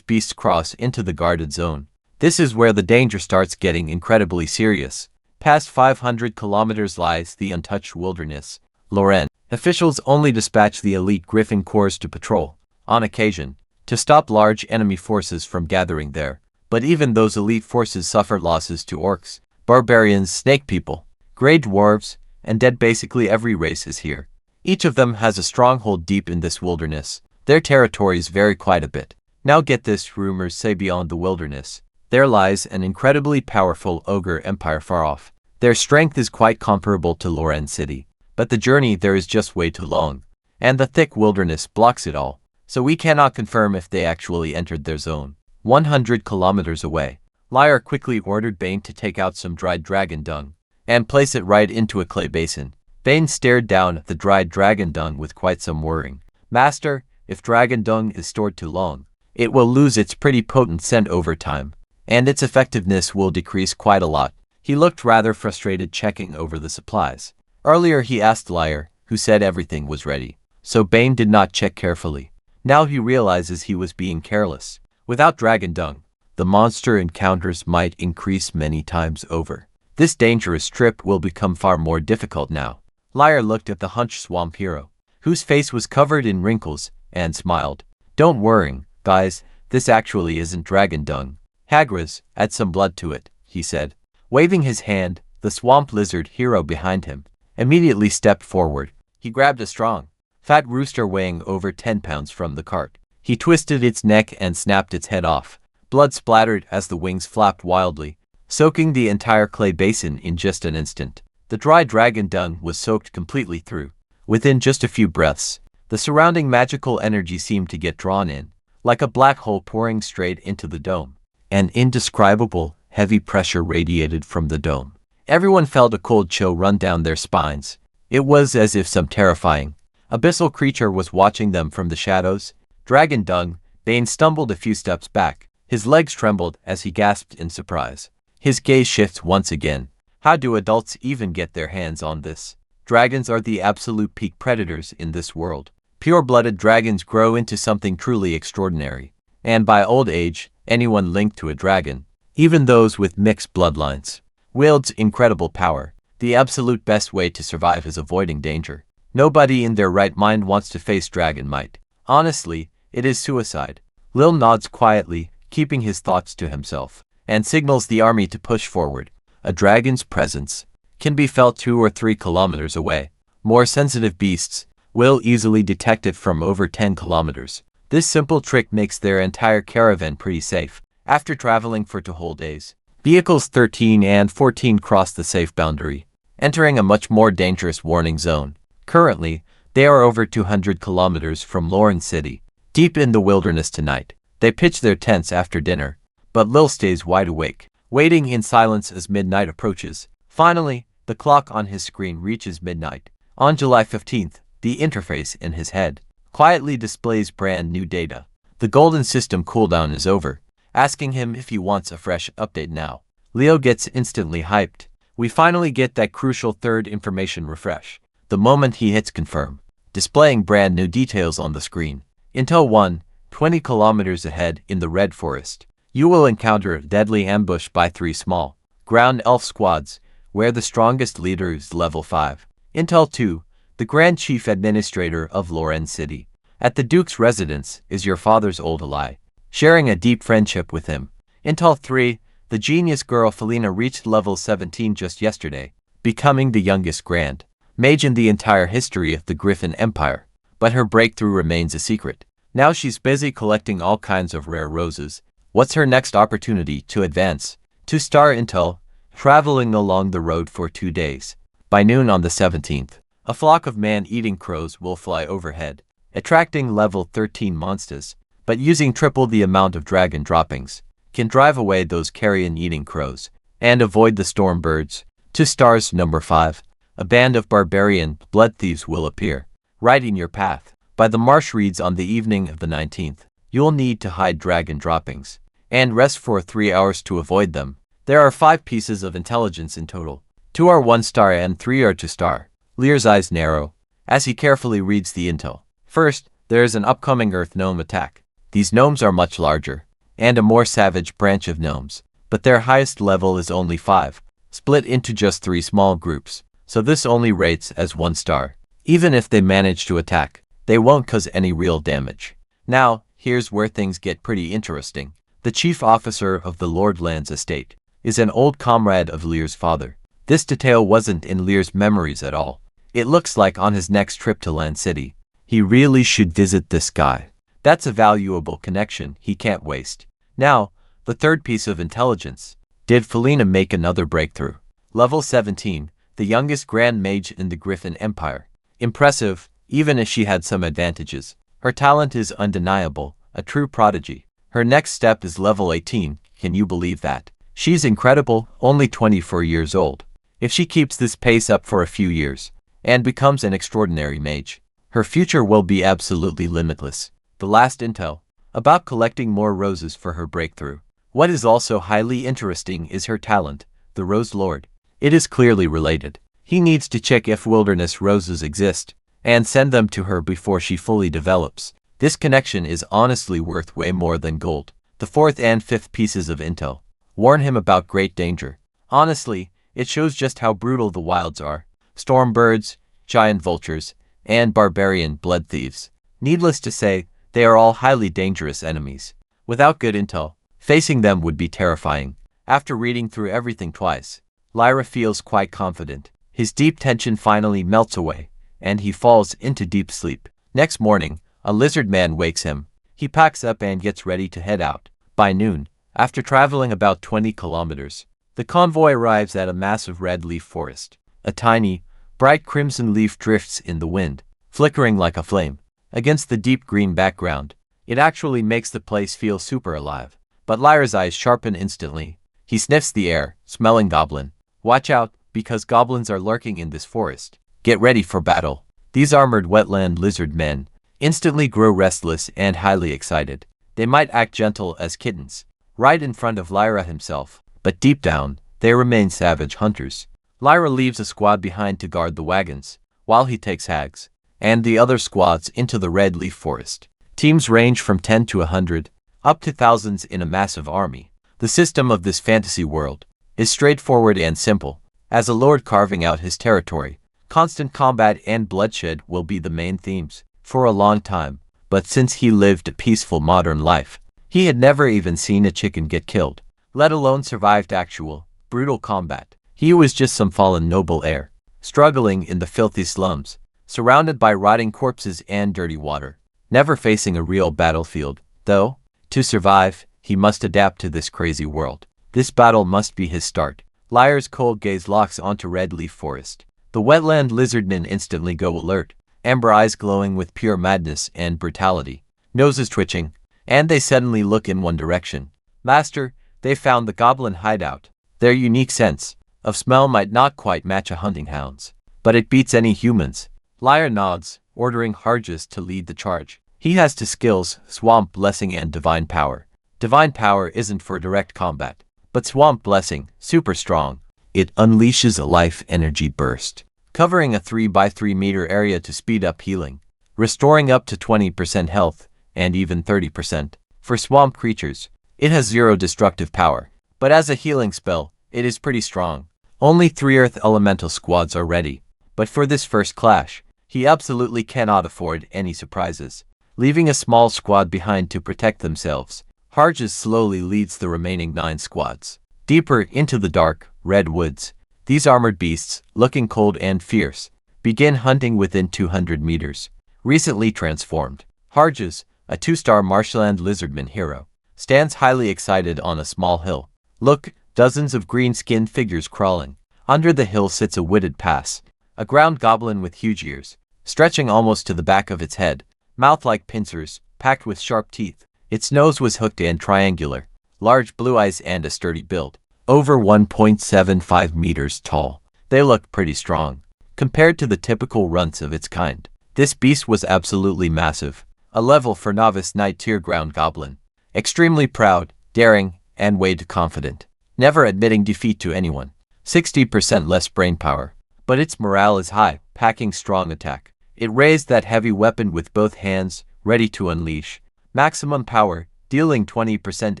beasts cross into the guarded zone. This is where the danger starts getting incredibly serious. Past 500 kilometers lies the untouched wilderness. Loren officials only dispatch the elite Griffin Corps to patrol, on occasion, to stop large enemy forces from gathering there. But even those elite forces suffer losses to orcs, barbarians, snake people, grey dwarves, and dead. Basically every race is here. Each of them has a stronghold deep in this wilderness. Their territories vary quite a bit. Now get this, rumors say beyond the wilderness there lies an incredibly powerful ogre empire far off. Their strength is quite comparable to Loren City, but the journey there is just way too long, and the thick wilderness blocks it all, so we cannot confirm if they actually entered their zone. 100 kilometers away, Heir quickly ordered Bane to take out some dried dragon dung and place it right into a clay basin. Bane stared down at the dried dragon dung with quite some worrying. Master, if dragon dung is stored too long, it will lose its pretty potent scent over time, and its effectiveness will decrease quite a lot. He looked rather frustrated checking over the supplies. Earlier he asked Heir, who said everything was ready, so Bane did not check carefully. Now he realizes he was being careless. Without dragon dung, the monster encounters might increase many times over. This dangerous trip will become far more difficult now. Heir looked at the hunched swamp hero, whose face was covered in wrinkles, and smiled. Don't worry, guys, this actually isn't dragon dung. Hagras, add some blood to it, he said. Waving his hand, the swamp lizard hero behind him immediately stepped forward. He grabbed a strong, fat rooster weighing over 10 pounds from the cart. He twisted its neck and snapped its head off. Blood splattered as the wings flapped wildly, soaking the entire clay basin in just an instant. The dry dragon dung was soaked completely through. Within just a few breaths, the surrounding magical energy seemed to get drawn in, like a black hole pouring straight into the dome. An indescribable, heavy pressure radiated from the dome. Everyone felt a cold chill run down their spines. It was as if some terrifying, abyssal creature was watching them from the shadows. Dragon dung. Bane stumbled a few steps back. His legs trembled as he gasped in surprise. His gaze shifts once again. How do adults even get their hands on this? Dragons are the absolute peak predators in this world. Pure-blooded dragons grow into something truly extraordinary. And by old age, anyone linked to a dragon, even those with mixed bloodlines, wields incredible power. The absolute best way to survive is avoiding danger. Nobody in their right mind wants to face dragon might. Honestly, it is suicide. Lil nods quietly, keeping his thoughts to himself, and signals the army to push forward. A dragon's presence can be felt 2 or 3 kilometers away. More sensitive beasts will easily detect it from over 10 kilometers. This simple trick makes their entire caravan pretty safe. After traveling for 2 whole days, vehicles 13 and 14 cross the safe boundary, entering a much more dangerous warning zone. Currently, they are over 200 kilometers from Lauren City. Deep in the wilderness tonight, they pitch their tents after dinner, but Lil stays wide awake, waiting in silence as midnight approaches. Finally, the clock on his screen reaches midnight. On July 15th, the interface in his head quietly displays brand new data. The golden system cooldown is over, asking him if he wants a fresh update now. Leo gets instantly hyped. We finally get that crucial third information refresh. The moment he hits confirm, displaying brand new details on the screen. Intel 1, 20 kilometers ahead in the Red Forest, you will encounter a deadly ambush by 3 small ground elf squads, where the strongest leader is level 5. Intel 2, the Grand Chief Administrator of Lauren City. At the Duke's residence is your father's old ally, sharing a deep friendship with him. Intel 3, the genius girl Felina reached level 17 just yesterday, becoming the youngest Grand Mage in the entire history of the Griffin Empire, but her breakthrough remains a secret. Now she's busy collecting all kinds of rare roses. What's her next opportunity to advance? 2-star Intel, traveling along the road for 2 days. By noon on the 17th, a flock of man-eating crows will fly overhead, attracting level 13 monsters, but using triple the amount of dragon droppings, can drive away those carrion-eating crows, and avoid the storm birds. 2 stars number 5. A band of barbarian blood thieves will appear, right in your path. By the marsh reeds on the evening of the 19th, you'll need to hide dragon droppings, and rest for 3 hours to avoid them. There are 5 pieces of intelligence in total. 2 are 1-star and 3 are 2-star. Lear's eyes narrow, as he carefully reads the intel. First, there is an upcoming Earth Gnome attack. These gnomes are much larger, and a more savage branch of gnomes, but their highest level is only 5, split into just 3 small groups, so this only rates as 1-star. Even if they manage to attack, they won't cause any real damage. Now, here's where things get pretty interesting. The chief officer of the Lordlands estate is an old comrade of Lear's father. This detail wasn't in Lear's memories at all. It looks like on his next trip to Land City, he really should visit this guy. That's a valuable connection he can't waste. Now, the third piece of intelligence. Did Felina make another breakthrough? Level 17, the youngest Grand Mage in the Griffin Empire. Impressive, even if she had some advantages. Her talent is undeniable, a true prodigy. Her next step is level 18, can you believe that? She's incredible, only 24 years old. If she keeps this pace up for a few years, and becomes an extraordinary mage, her future will be absolutely limitless. The last intel, about collecting more roses for her breakthrough. What is also highly interesting is her talent, the Rose Lord. It is clearly related. He needs to check if wilderness roses exist, and send them to her before she fully develops. This connection is honestly worth way more than gold. The 4th and 5th pieces of intel warn him about great danger. Honestly, it shows just how brutal the wilds are. Storm birds, giant vultures, and barbarian blood thieves. Needless to say, they are all highly dangerous enemies. Without good intel, facing them would be terrifying. After reading through everything twice, Lyra feels quite confident. His deep tension finally melts away, and he falls into deep sleep. Next morning, a lizard man wakes him. He packs up and gets ready to head out. By noon, after traveling about 20 kilometers, the convoy arrives at a massive red leaf forest. A tiny, bright crimson leaf drifts in the wind, flickering like a flame. Against the deep green background, it actually makes the place feel super alive. But Lyra's eyes sharpen instantly. He sniffs the air, smelling goblin. Watch out, because goblins are lurking in this forest. Get ready for battle. These armored wetland lizard men instantly grow restless and highly excited. They might act gentle as kittens, right in front of Lyra himself, but deep down, they remain savage hunters. Lyra leaves a squad behind to guard the wagons, while he takes Hags and the other squads into the red leaf forest. Teams range from 10 to 100, up to thousands in a massive army. The system of this fantasy world is straightforward and simple. As a lord carving out his territory, constant combat and bloodshed will be the main themes. For a long time, but since he lived a peaceful modern life, he had never even seen a chicken get killed, let alone survived actual, brutal combat. He was just some fallen noble heir, struggling in the filthy slums, surrounded by rotting corpses and dirty water, never facing a real battlefield, though. To survive, he must adapt to this crazy world. This battle must be his start. Liar's cold gaze locks onto red leaf forest. The wetland lizardmen instantly go alert, amber eyes glowing with pure madness and brutality, noses twitching, and they suddenly look in one direction. Master, they found the goblin hideout. Their unique sense of smell might not quite match a hunting hound's, but it beats any human's. Liar nods, ordering Harges to lead the charge. He has two skills, Swamp Blessing and Divine Power. Divine Power isn't for direct combat, but Swamp Blessing, super strong. It unleashes a life energy burst, covering a 3x3 meter area to speed up healing, restoring up to 20% health, and even 30%. For swamp creatures, it has zero destructive power, but as a healing spell, it is pretty strong. Only 3 Earth Elemental squads are ready, but for this first clash, he absolutely cannot afford any surprises. Leaving a small squad behind to protect themselves, Harges slowly leads the remaining 9 squads deeper into the dark, red woods. These armored beasts, looking cold and fierce, begin hunting within 200 meters. Recently transformed, Harges, a 2-star marshland lizardman hero, stands highly excited on a small hill. Look, dozens of green-skinned figures crawling. Under the hill sits a witted pass, a ground goblin with huge ears, stretching almost to the back of its head, mouth like pincers, packed with sharp teeth. Its nose was hooked and triangular, large blue eyes and a sturdy build. Over 1.75 meters tall. They looked pretty strong, compared to the typical runts of its kind. This beast was absolutely massive, a level for novice knight-tier ground goblin. Extremely proud, daring, and way too confident, never admitting defeat to anyone. 60% less brain power, but its morale is high, packing strong attack. It raised that heavy weapon with both hands, ready to unleash. Maximum power, dealing 20%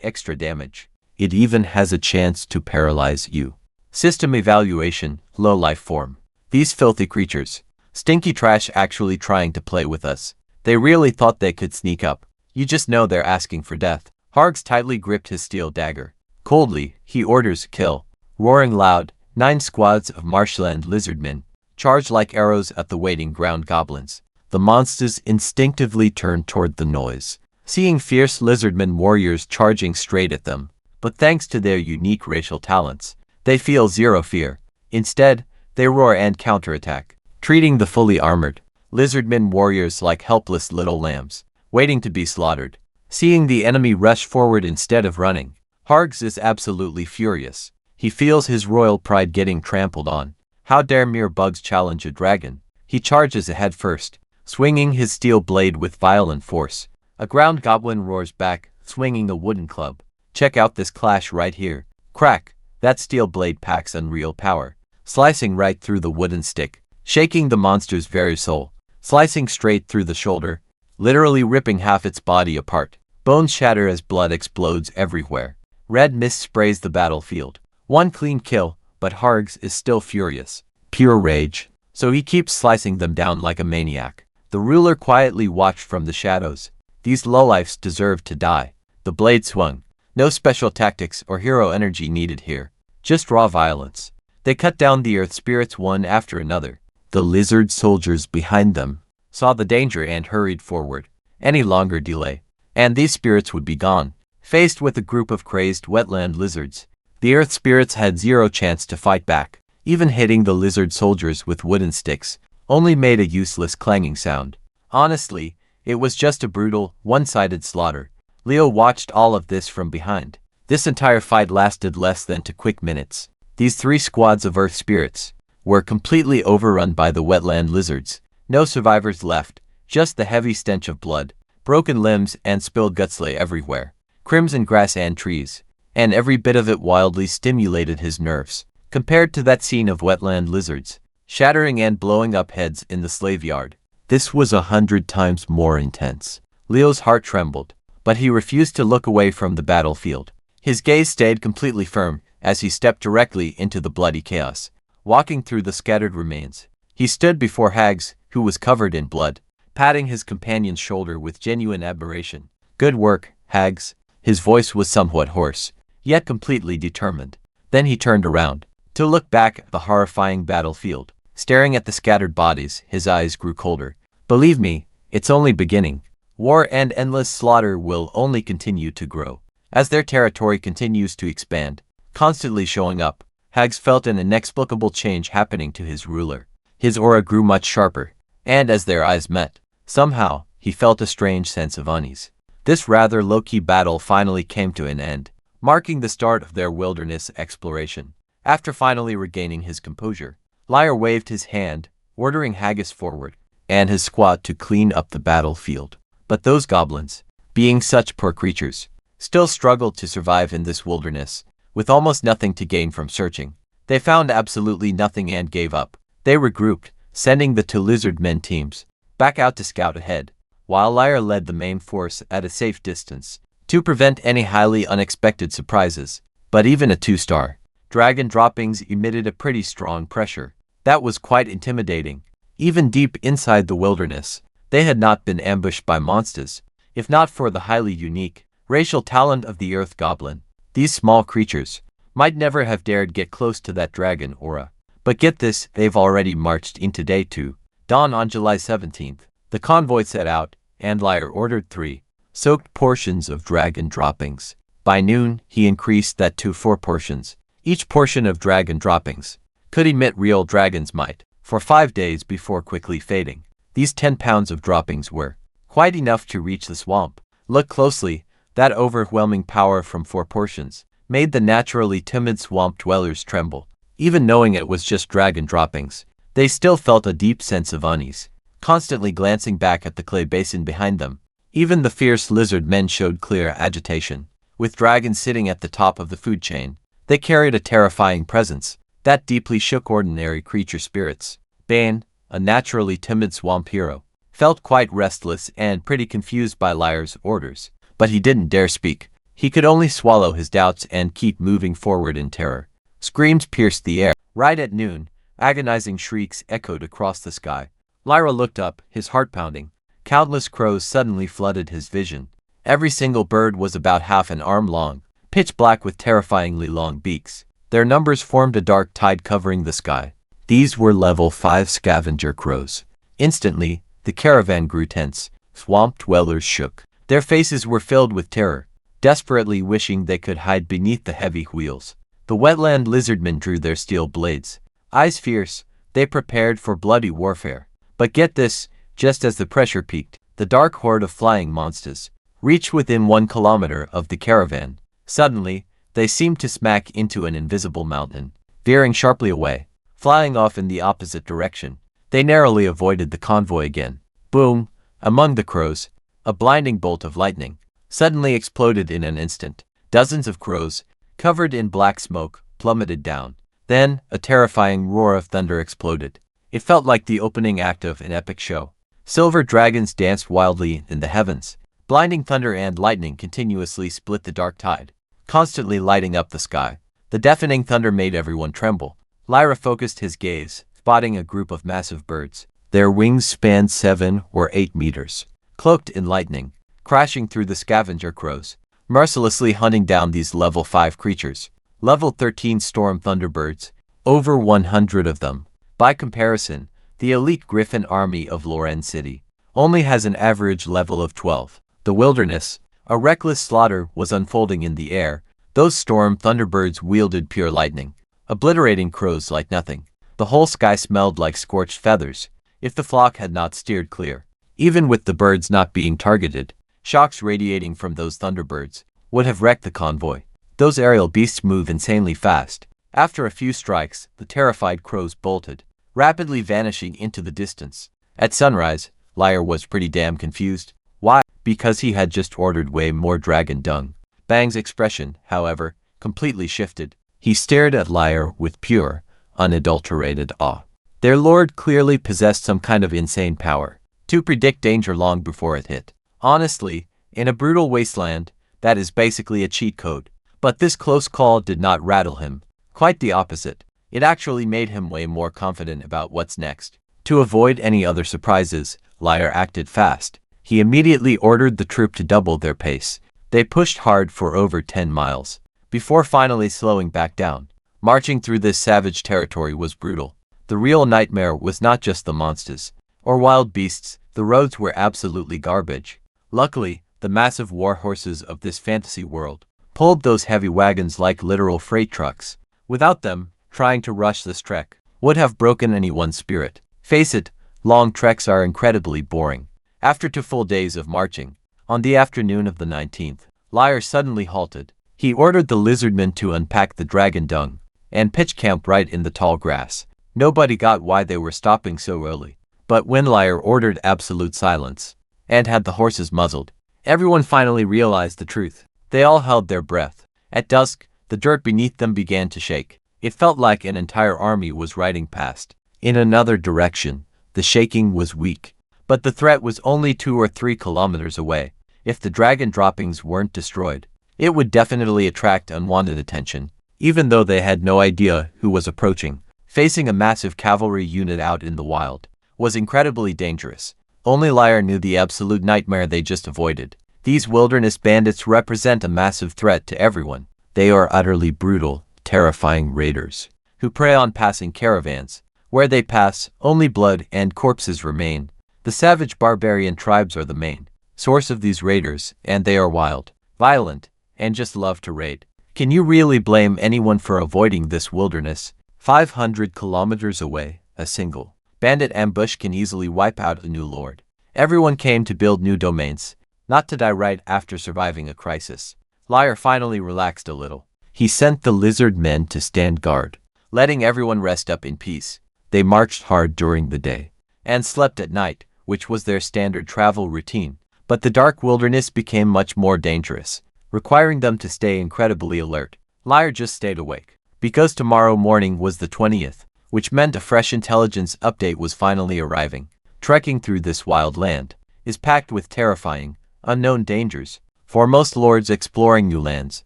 extra damage. It even has a chance to paralyze you. System evaluation, low life form. These filthy creatures, stinky trash actually trying to play with us. They really thought they could sneak up. You just know they're asking for death. Hargs tightly gripped his steel dagger. Coldly, he orders kill. Roaring loud, 9 squads of marshland lizardmen charge like arrows at the waiting ground goblins. The monsters instinctively turn toward the noise, seeing fierce lizardmen warriors charging straight at them. But thanks to their unique racial talents, they feel zero fear. Instead, they roar and counterattack, treating the fully armored lizardmen warriors like helpless little lambs, waiting to be slaughtered. Seeing the enemy rush forward instead of running, Hargs is absolutely furious. He feels his royal pride getting trampled on. How dare mere bugs challenge a dragon? He charges ahead first, swinging his steel blade with violent force. A ground goblin roars back, swinging a wooden club. Check out this clash right here. Crack! That steel blade packs unreal power, slicing right through the wooden stick, shaking the monster's very soul, slicing straight through the shoulder, literally ripping half its body apart. Bones shatter as blood explodes everywhere. Red mist sprays the battlefield. One clean kill, but Hargs is still furious. Pure rage. So he keeps slicing them down like a maniac. The ruler quietly watched from the shadows. These lowlifes deserve to die. The blade swung. No special tactics or hero energy needed here. Just raw violence. They cut down the earth spirits one after another. The lizard soldiers behind them saw the danger and hurried forward. Any longer delay, and these spirits would be gone. Faced with a group of crazed wetland lizards, the earth spirits had zero chance to fight back. Even hitting the lizard soldiers with wooden sticks only made a useless clanging sound. Honestly, it was just a brutal, one-sided slaughter. Leo watched all of this from behind. This entire fight lasted less than 2 quick minutes. These 3 squads of earth spirits were completely overrun by the wetland lizards. No survivors left, just the heavy stench of blood, broken limbs and spilled guts lay everywhere. Crimson grass and trees, and every bit of it wildly stimulated his nerves. Compared to that scene of wetland lizards, shattering and blowing up heads in the slave yard, this was 100 times more intense. Leo's heart trembled, but he refused to look away from the battlefield. His gaze stayed completely firm as he stepped directly into the bloody chaos. Walking through the scattered remains, he stood before Hags, who was covered in blood, patting his companion's shoulder with genuine admiration. "Good work, hags." His voice was somewhat hoarse, yet completely determined. Then he turned around to look back at the horrifying battlefield. Staring at the scattered bodies, his eyes grew colder. "Believe me, it's only beginning. War and endless slaughter will only continue to grow. As their territory continues to expand, constantly showing up." Hags felt an inexplicable change happening to his ruler. His aura grew much sharper, and as their eyes met, somehow, he felt a strange sense of unease. This rather low-key battle finally came to an end, marking the start of their wilderness exploration. After finally regaining his composure, Lyre waved his hand, ordering Haggis forward and his squad to clean up the battlefield. But those goblins, being such poor creatures, still struggled to survive in this wilderness, with almost nothing to gain from searching. They found absolutely nothing and gave up. They regrouped, sending the two lizard men teams back out to scout ahead, while Lyre led the main force at a safe distance to prevent any highly unexpected surprises. But even a 2-star dragon droppings emitted a pretty strong pressure that was quite intimidating. Even deep inside the wilderness, they had not been ambushed by monsters. If not for the highly unique racial talent of the earth goblin, these small creatures might never have dared get close to that dragon aura. But get this, they've already marched into day 2. Dawn on July 17th, the convoy set out, and Lyre ordered 3 soaked portions of dragon droppings. By noon, he increased that to 4 portions. Each portion of dragon droppings could emit real dragon's might for 5 days before quickly fading. These 10 pounds of droppings were quite enough to reach the swamp. Look closely, that overwhelming power from 4 portions made the naturally timid swamp dwellers tremble. Even knowing it was just dragon droppings, they still felt a deep sense of unease, constantly glancing back at the clay basin behind them. Even the fierce lizard men showed clear agitation. With dragons sitting at the top of the food chain, they carried a terrifying presence that deeply shook ordinary creature spirits. Bane, a naturally timid swamp hero, felt quite restless and pretty confused by Lyre's orders, but he didn't dare speak. He could only swallow his doubts and keep moving forward in terror. Screams pierced the air. Right at noon, agonizing shrieks echoed across the sky. Lyra looked up, his heart pounding. Countless crows suddenly flooded his vision. Every single bird was about half an arm long, pitch black with terrifyingly long beaks. Their numbers formed a dark tide covering the sky. These were level 5 scavenger crows. Instantly, the caravan grew tense. Swamp dwellers shook. Their faces were filled with terror, desperately wishing they could hide beneath the heavy wheels. The wetland lizardmen drew their steel blades. Eyes fierce, they prepared for bloody warfare. But get this, just as the pressure peaked, the dark horde of flying monsters reached within 1 kilometer of the caravan. Suddenly, they seemed to smack into an invisible mountain, veering sharply away, flying off in the opposite direction. They narrowly avoided the convoy again. Boom! Among the crows, a blinding bolt of lightning suddenly exploded in an instant. Dozens of crows, covered in black smoke, plummeted down. Then, a terrifying roar of thunder exploded. It felt like the opening act of an epic show. Silver dragons danced wildly in the heavens. Blinding thunder and lightning continuously split the dark tide, constantly lighting up the sky. The deafening thunder made everyone tremble. Lyra focused his gaze, spotting a group of massive birds. Their wings spanned 7 or 8 meters, cloaked in lightning, crashing through the scavenger crows, mercilessly hunting down these level 5 creatures. Level 13 storm thunderbirds, over 100 of them. By comparison, the elite griffin army of Loren City only has an average level of 12. The wilderness, a reckless slaughter was unfolding in the air. Those storm thunderbirds wielded pure lightning, obliterating crows like nothing. The whole sky smelled like scorched feathers, if the flock had not steered clear. Even with the birds not being targeted, shocks radiating from those thunderbirds would have wrecked the convoy. Those aerial beasts move insanely fast. After a few strikes, the terrified crows bolted, rapidly vanishing into the distance. At sunrise, Lyre was pretty damn confused. Why? Because he had just ordered way more dragon dung. Bang's expression, however, completely shifted. He stared at Lyre with pure, unadulterated awe. Their lord clearly possessed some kind of insane power to predict danger long before it hit. Honestly, in a brutal wasteland, that is basically a cheat code. But this close call did not rattle him. Quite the opposite. It actually made him way more confident about what's next. To avoid any other surprises, Liar acted fast. He immediately ordered the troop to double their pace. They pushed hard for over 10 miles, before finally slowing back down. Marching through this savage territory was brutal. The real nightmare was not just the monsters or wild beasts, the roads were absolutely garbage. Luckily, the massive war horses of this fantasy world pulled those heavy wagons like literal freight trucks. Without them, trying to rush this trek would have broken anyone's spirit. Face it, long treks are incredibly boring. After 2 full days of marching, on the afternoon of the 19th, Liar suddenly halted. He ordered the lizardmen to unpack the dragon dung and pitch camp right in the tall grass. Nobody got why they were stopping so early, but when Liar ordered absolute silence and had the horses muzzled, everyone finally realized the truth. They all held their breath. At dusk, the dirt beneath them began to shake. It felt like an entire army was riding past. In another direction, the shaking was weak, but the threat was only 2 or 3 kilometers away. If the dragon droppings weren't destroyed, it would definitely attract unwanted attention, even though they had no idea who was approaching. Facing a massive cavalry unit out in the wild was incredibly dangerous. Only Liar knew the absolute nightmare they just avoided. These wilderness bandits represent a massive threat to everyone. They are utterly brutal, terrifying raiders who prey on passing caravans. Where they pass, only blood and corpses remain. The savage barbarian tribes are the main source of these raiders, and they are wild, violent, and just love to raid. Can you really blame anyone for avoiding this wilderness? 500 kilometers away, a single bandit ambush can easily wipe out a new lord. Everyone came to build new domains, not to die right after surviving a crisis. Liar finally relaxed a little. He sent the lizard men to stand guard, letting everyone rest up in peace. They marched hard during the day and slept at night, which was their standard travel routine. But the dark wilderness became much more dangerous, requiring them to stay incredibly alert. Liar just stayed awake, because tomorrow morning was the 20th, which meant a fresh intelligence update was finally arriving. Trekking through this wild land is packed with terrifying, unknown dangers. For most lords exploring new lands,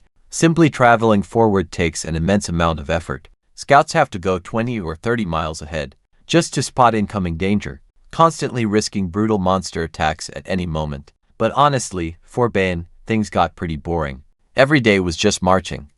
simply traveling forward takes an immense amount of effort. Scouts have to go 20 or 30 miles ahead just to spot incoming danger, constantly risking brutal monster attacks at any moment. But honestly, for Bane, things got pretty boring. Every day was just marching,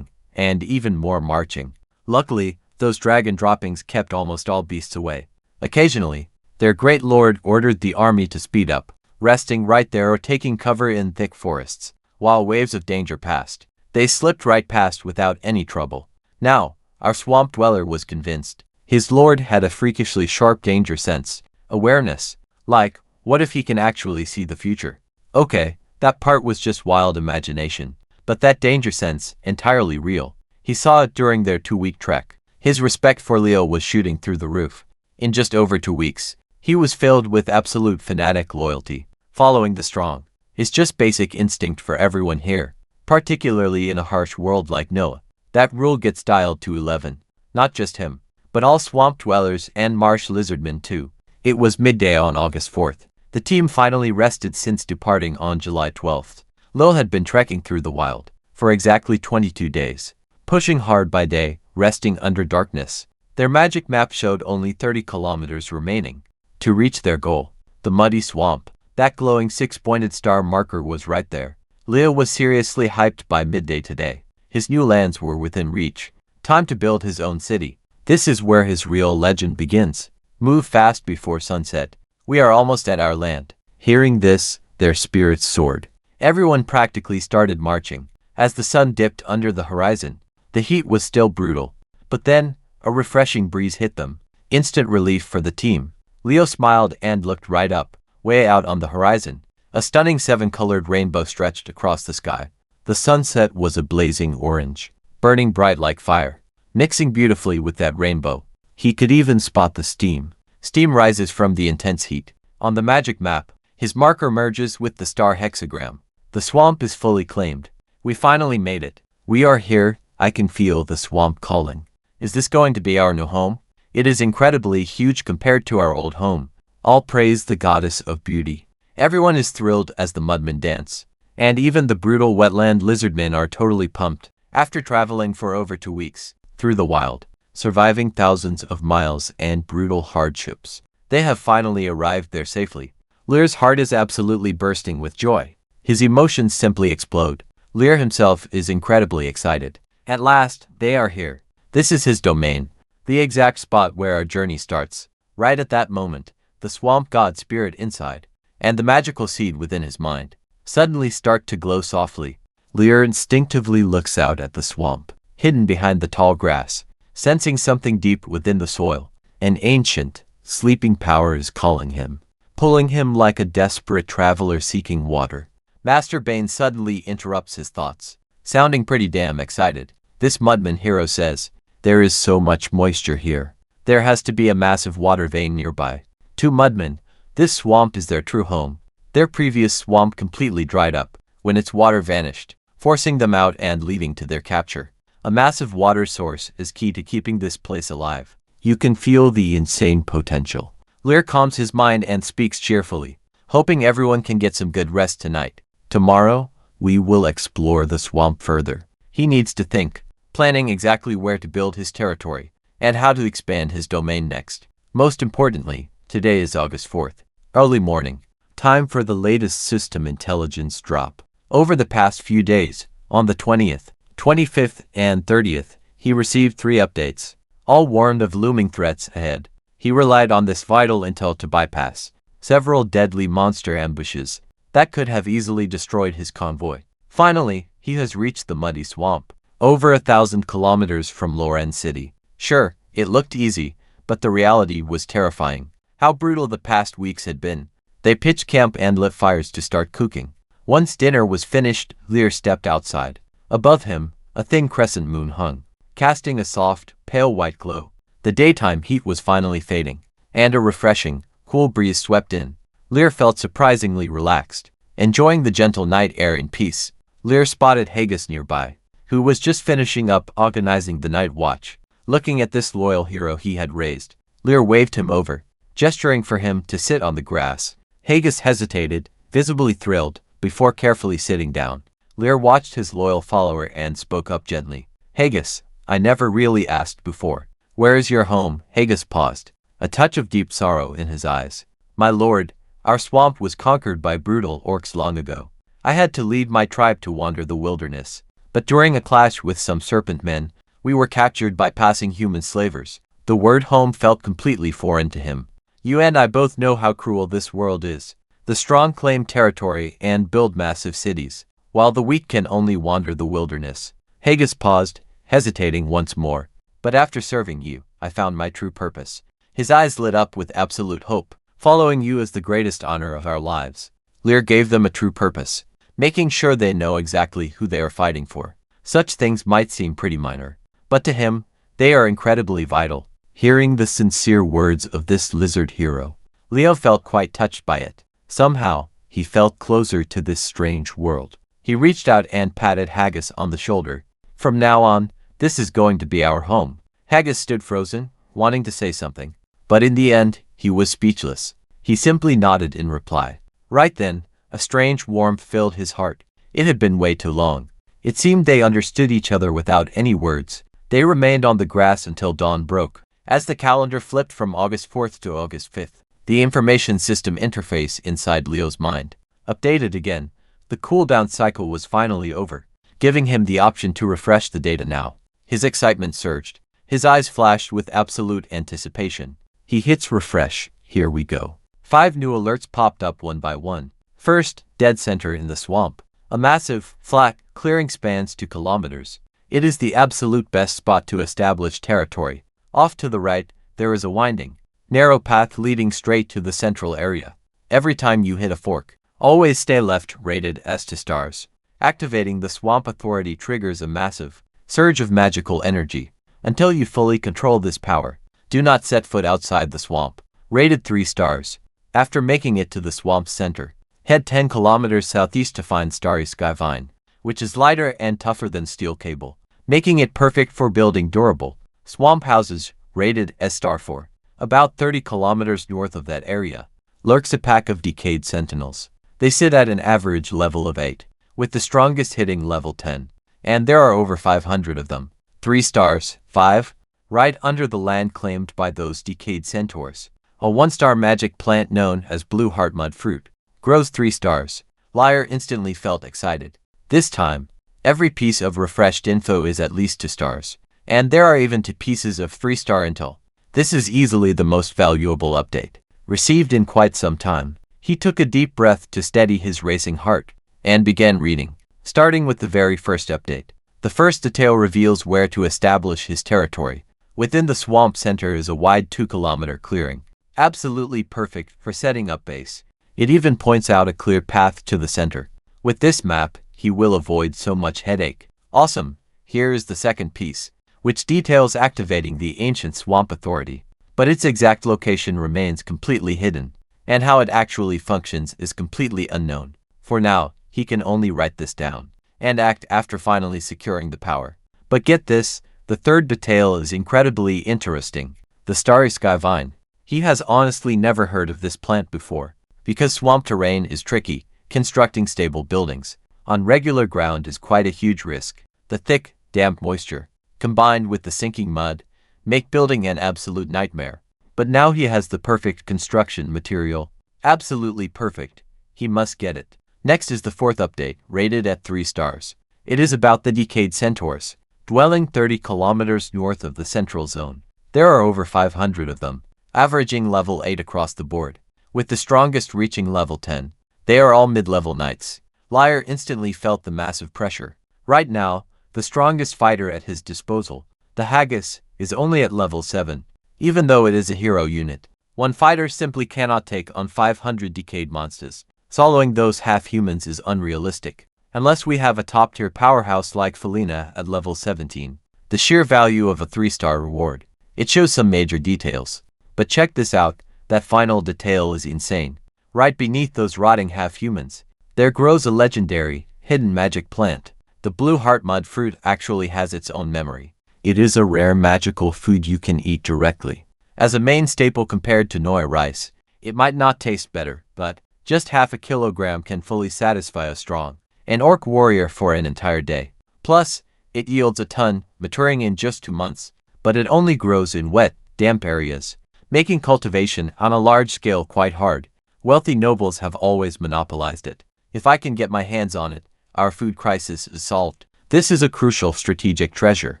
and even more marching. Luckily, those dragon droppings kept almost all beasts away. Occasionally, their great lord ordered the army to speed up, resting right there or taking cover in thick forests. While waves of danger passed, they slipped right past without any trouble. Now, our swamp dweller was convinced. His lord had a freakishly sharp danger sense, awareness. Like, what if he can actually see the future? Okay, that part was just wild imagination, but that danger sense, entirely real. He saw it during their 2-week trek. His respect for Leo was shooting through the roof. In just over 2 weeks, he was filled with absolute fanatic loyalty. Following the strong is just basic instinct for everyone here, particularly in a harsh world like Noah. That rule gets dialed to 11. Not just him, but all swamp dwellers and marsh lizardmen too. It was midday on August 4th. The team finally rested since departing on July 12th. Lil had been trekking through the wild for exactly 22 days, pushing hard by day, resting under darkness. Their magic map showed only 30 kilometers remaining to reach their goal, the muddy swamp. That glowing 6-pointed star marker was right there. Leo was seriously hyped by midday today. His new lands were within reach. Time to build his own city. This is where his real legend begins. Move fast before sunset. We are almost at our land. Hearing this, their spirits soared. Everyone practically started marching. As the sun dipped under the horizon, the heat was still brutal. But then, a refreshing breeze hit them. Instant relief for the team. Leo smiled and looked right up. Way out on the horizon, a stunning 7-colored rainbow stretched across the sky. The sunset was a blazing orange, burning bright like fire, mixing beautifully with that rainbow. He could even spot the steam. Steam rises from the intense heat. On the magic map, his marker merges with the star hexagram. The swamp is fully claimed. We finally made it. We are here. I can feel the swamp calling. Is this going to be our new home? It is incredibly huge compared to our old home. All praise the goddess of beauty. Everyone is thrilled as the mudmen dance. And even the brutal wetland lizardmen are totally pumped. After traveling for over 2 weeks through the wild, surviving thousands of miles and brutal hardships, They have finally arrived there safely. Lear's heart is absolutely bursting with joy. His emotions simply explode. Lear himself is incredibly excited. At last, they are here. This is his domain, the exact spot where our journey starts. Right at that moment, the swamp god spirit inside, and the magical seed within his mind, suddenly start to glow softly. Lear instinctively looks out at the swamp, hidden behind the tall grass, sensing something deep within the soil. An ancient, sleeping power is calling him, pulling him like a desperate traveler seeking water. Master Bane suddenly interrupts his thoughts, sounding pretty damn excited. This mudman hero says, "There is so much moisture here. There has to be a massive water vein nearby." To mudmen, this swamp is their true home. Their previous swamp completely dried up when its water vanished, forcing them out and leading to their capture. A massive water source is key to keeping this place alive. You can feel the insane potential. Lear calms his mind and speaks cheerfully, hoping everyone can get some good rest tonight. Tomorrow, we will explore the swamp further. He needs to think, planning exactly where to build his territory and how to expand his domain next. Most importantly, today is August 4th, early morning. Time for the latest system intelligence drop. Over the past few days, on the 20th, 25th, and 30th, he received 3 updates, all warned of looming threats ahead. He relied on this vital intel to bypass several deadly monster ambushes that could have easily destroyed his convoy. Finally, he has reached the muddy swamp, over 1,000 kilometers from Loren City. Sure, it looked easy, but the reality was terrifying. How brutal the past weeks had been. They pitched camp and lit fires to start cooking. Once dinner was finished, Lear stepped outside. Above him, a thin crescent moon hung, casting a soft, pale white glow. The daytime heat was finally fading, and a refreshing, cool breeze swept in. Lear felt surprisingly relaxed, enjoying the gentle night air in peace. Lear spotted Haggis nearby, who was just finishing up organizing the night watch. Looking at this loyal hero he had raised, Lear waved him over, gesturing for him to sit on the grass. Haggis hesitated, visibly thrilled, before carefully sitting down. Lear watched his loyal follower and spoke up gently. "Haggis, I never really asked before. Where is your home?" Haggis paused, a touch of deep sorrow in his eyes. "My lord, our swamp was conquered by brutal orcs long ago. I had to lead my tribe to wander the wilderness, but during a clash with some serpent men, we were captured by passing human slavers." The word home felt completely foreign to him. "You and I both know how cruel this world is. The strong claim territory and build massive cities, while the weak can only wander the wilderness." Haggis paused, hesitating once more. "But after serving you, I found my true purpose." His eyes lit up with absolute hope. "Following you is the greatest honor of our lives." Lear gave them a true purpose, making sure they know exactly who they are fighting for. Such things might seem pretty minor, but to him, they are incredibly vital. Hearing the sincere words of this lizard hero, Leo felt quite touched by it. Somehow, he felt closer to this strange world. He reached out and patted Haggis on the shoulder. "From now on, this is going to be our home." Haggis stood frozen, wanting to say something, but in the end, he was speechless. He simply nodded in reply. Right then, a strange warmth filled his heart. It had been way too long. It seemed they understood each other without any words. They remained on the grass until dawn broke. As the calendar flipped from August 4th to August 5th, the information system interface inside Leo's mind updated again. The cooldown cycle was finally over, giving him the option to refresh the data now. His excitement surged. His eyes flashed with absolute anticipation. He hits refresh. Here we go. 5 new alerts popped up one by one. First, dead center in the swamp. A massive, flat clearing spans 2 kilometers. It is the absolute best spot to establish territory. Off to the right, there is a winding, narrow path leading straight to the central area. Every time you hit a fork, always stay left, rated S to stars. Activating the swamp authority triggers a massive surge of magical energy. Until you fully control this power, do not set foot outside the swamp. Rated 3 stars. After making it to the swamp's center, head 10 kilometers southeast to find Starry Skyvine, which is lighter and tougher than steel cable, making it perfect for building durable swamp houses. Rated S*4. About 30 kilometers north of that area lurks a pack of decayed sentinels. They sit at an average level of 8, with the strongest hitting level 10, and there are over 500 of them. 3 stars. 5. Right under the land claimed by those decayed centaurs A 1-star magic plant known as blue heart mud fruit. Grows 3 stars. Liar instantly felt excited. This time, every piece of refreshed info is at least 2 stars. And there are even 2 pieces of 3-star intel. This is easily the most valuable update received in quite some time. He took a deep breath to steady his racing heart and began reading, starting with the very first update. The first detail reveals where to establish his territory. Within the swamp center is a wide 2-kilometer clearing, absolutely perfect for setting up base. It even points out a clear path to the center. With this map, he will avoid so much headache. Awesome! Here is the second piece, which details activating the ancient swamp authority, but its exact location remains completely hidden, and how it actually functions is completely unknown. For now, he can only write this down and act after finally securing the power. But get this, the third detail is incredibly interesting. The starry sky vine. He has honestly never heard of this plant before. Because swamp terrain is tricky, constructing stable buildings on regular ground is quite a huge risk. The thick, damp moisture, combined with the sinking mud, make building an absolute nightmare. But now he has the perfect construction material. Absolutely perfect. He must get it. Next is the fourth update, rated at 3 stars. It is about the decayed centaurs, dwelling 30 kilometers north of the central zone. There are over 500 of them, averaging level 8 across the board, with the strongest reaching level 10. They are all mid-level knights. Liar instantly felt the massive pressure. Right now, the strongest fighter at his disposal, the Haggis, is only at level 7. Even though it is a hero unit, one fighter simply cannot take on 500 decayed monsters. Soloing those half-humans is unrealistic, unless we have a top-tier powerhouse like Felina at level 17. The sheer value of a 3-star reward. It shows some major details. But check this out, that final detail is insane. Right beneath those rotting half-humans, there grows a legendary, hidden magic plant. The blue heart mud fruit actually has its own memory. It is a rare magical food you can eat directly. As a main staple compared to Noi rice, it might not taste better, but just half a kilogram can fully satisfy a strong an orc warrior for an entire day. Plus, it yields a ton, maturing in just 2 months, but it only grows in wet, damp areas, making cultivation on a large scale quite hard. Wealthy nobles have always monopolized it. If I can get my hands on it, our food crisis is solved. This is a crucial strategic treasure,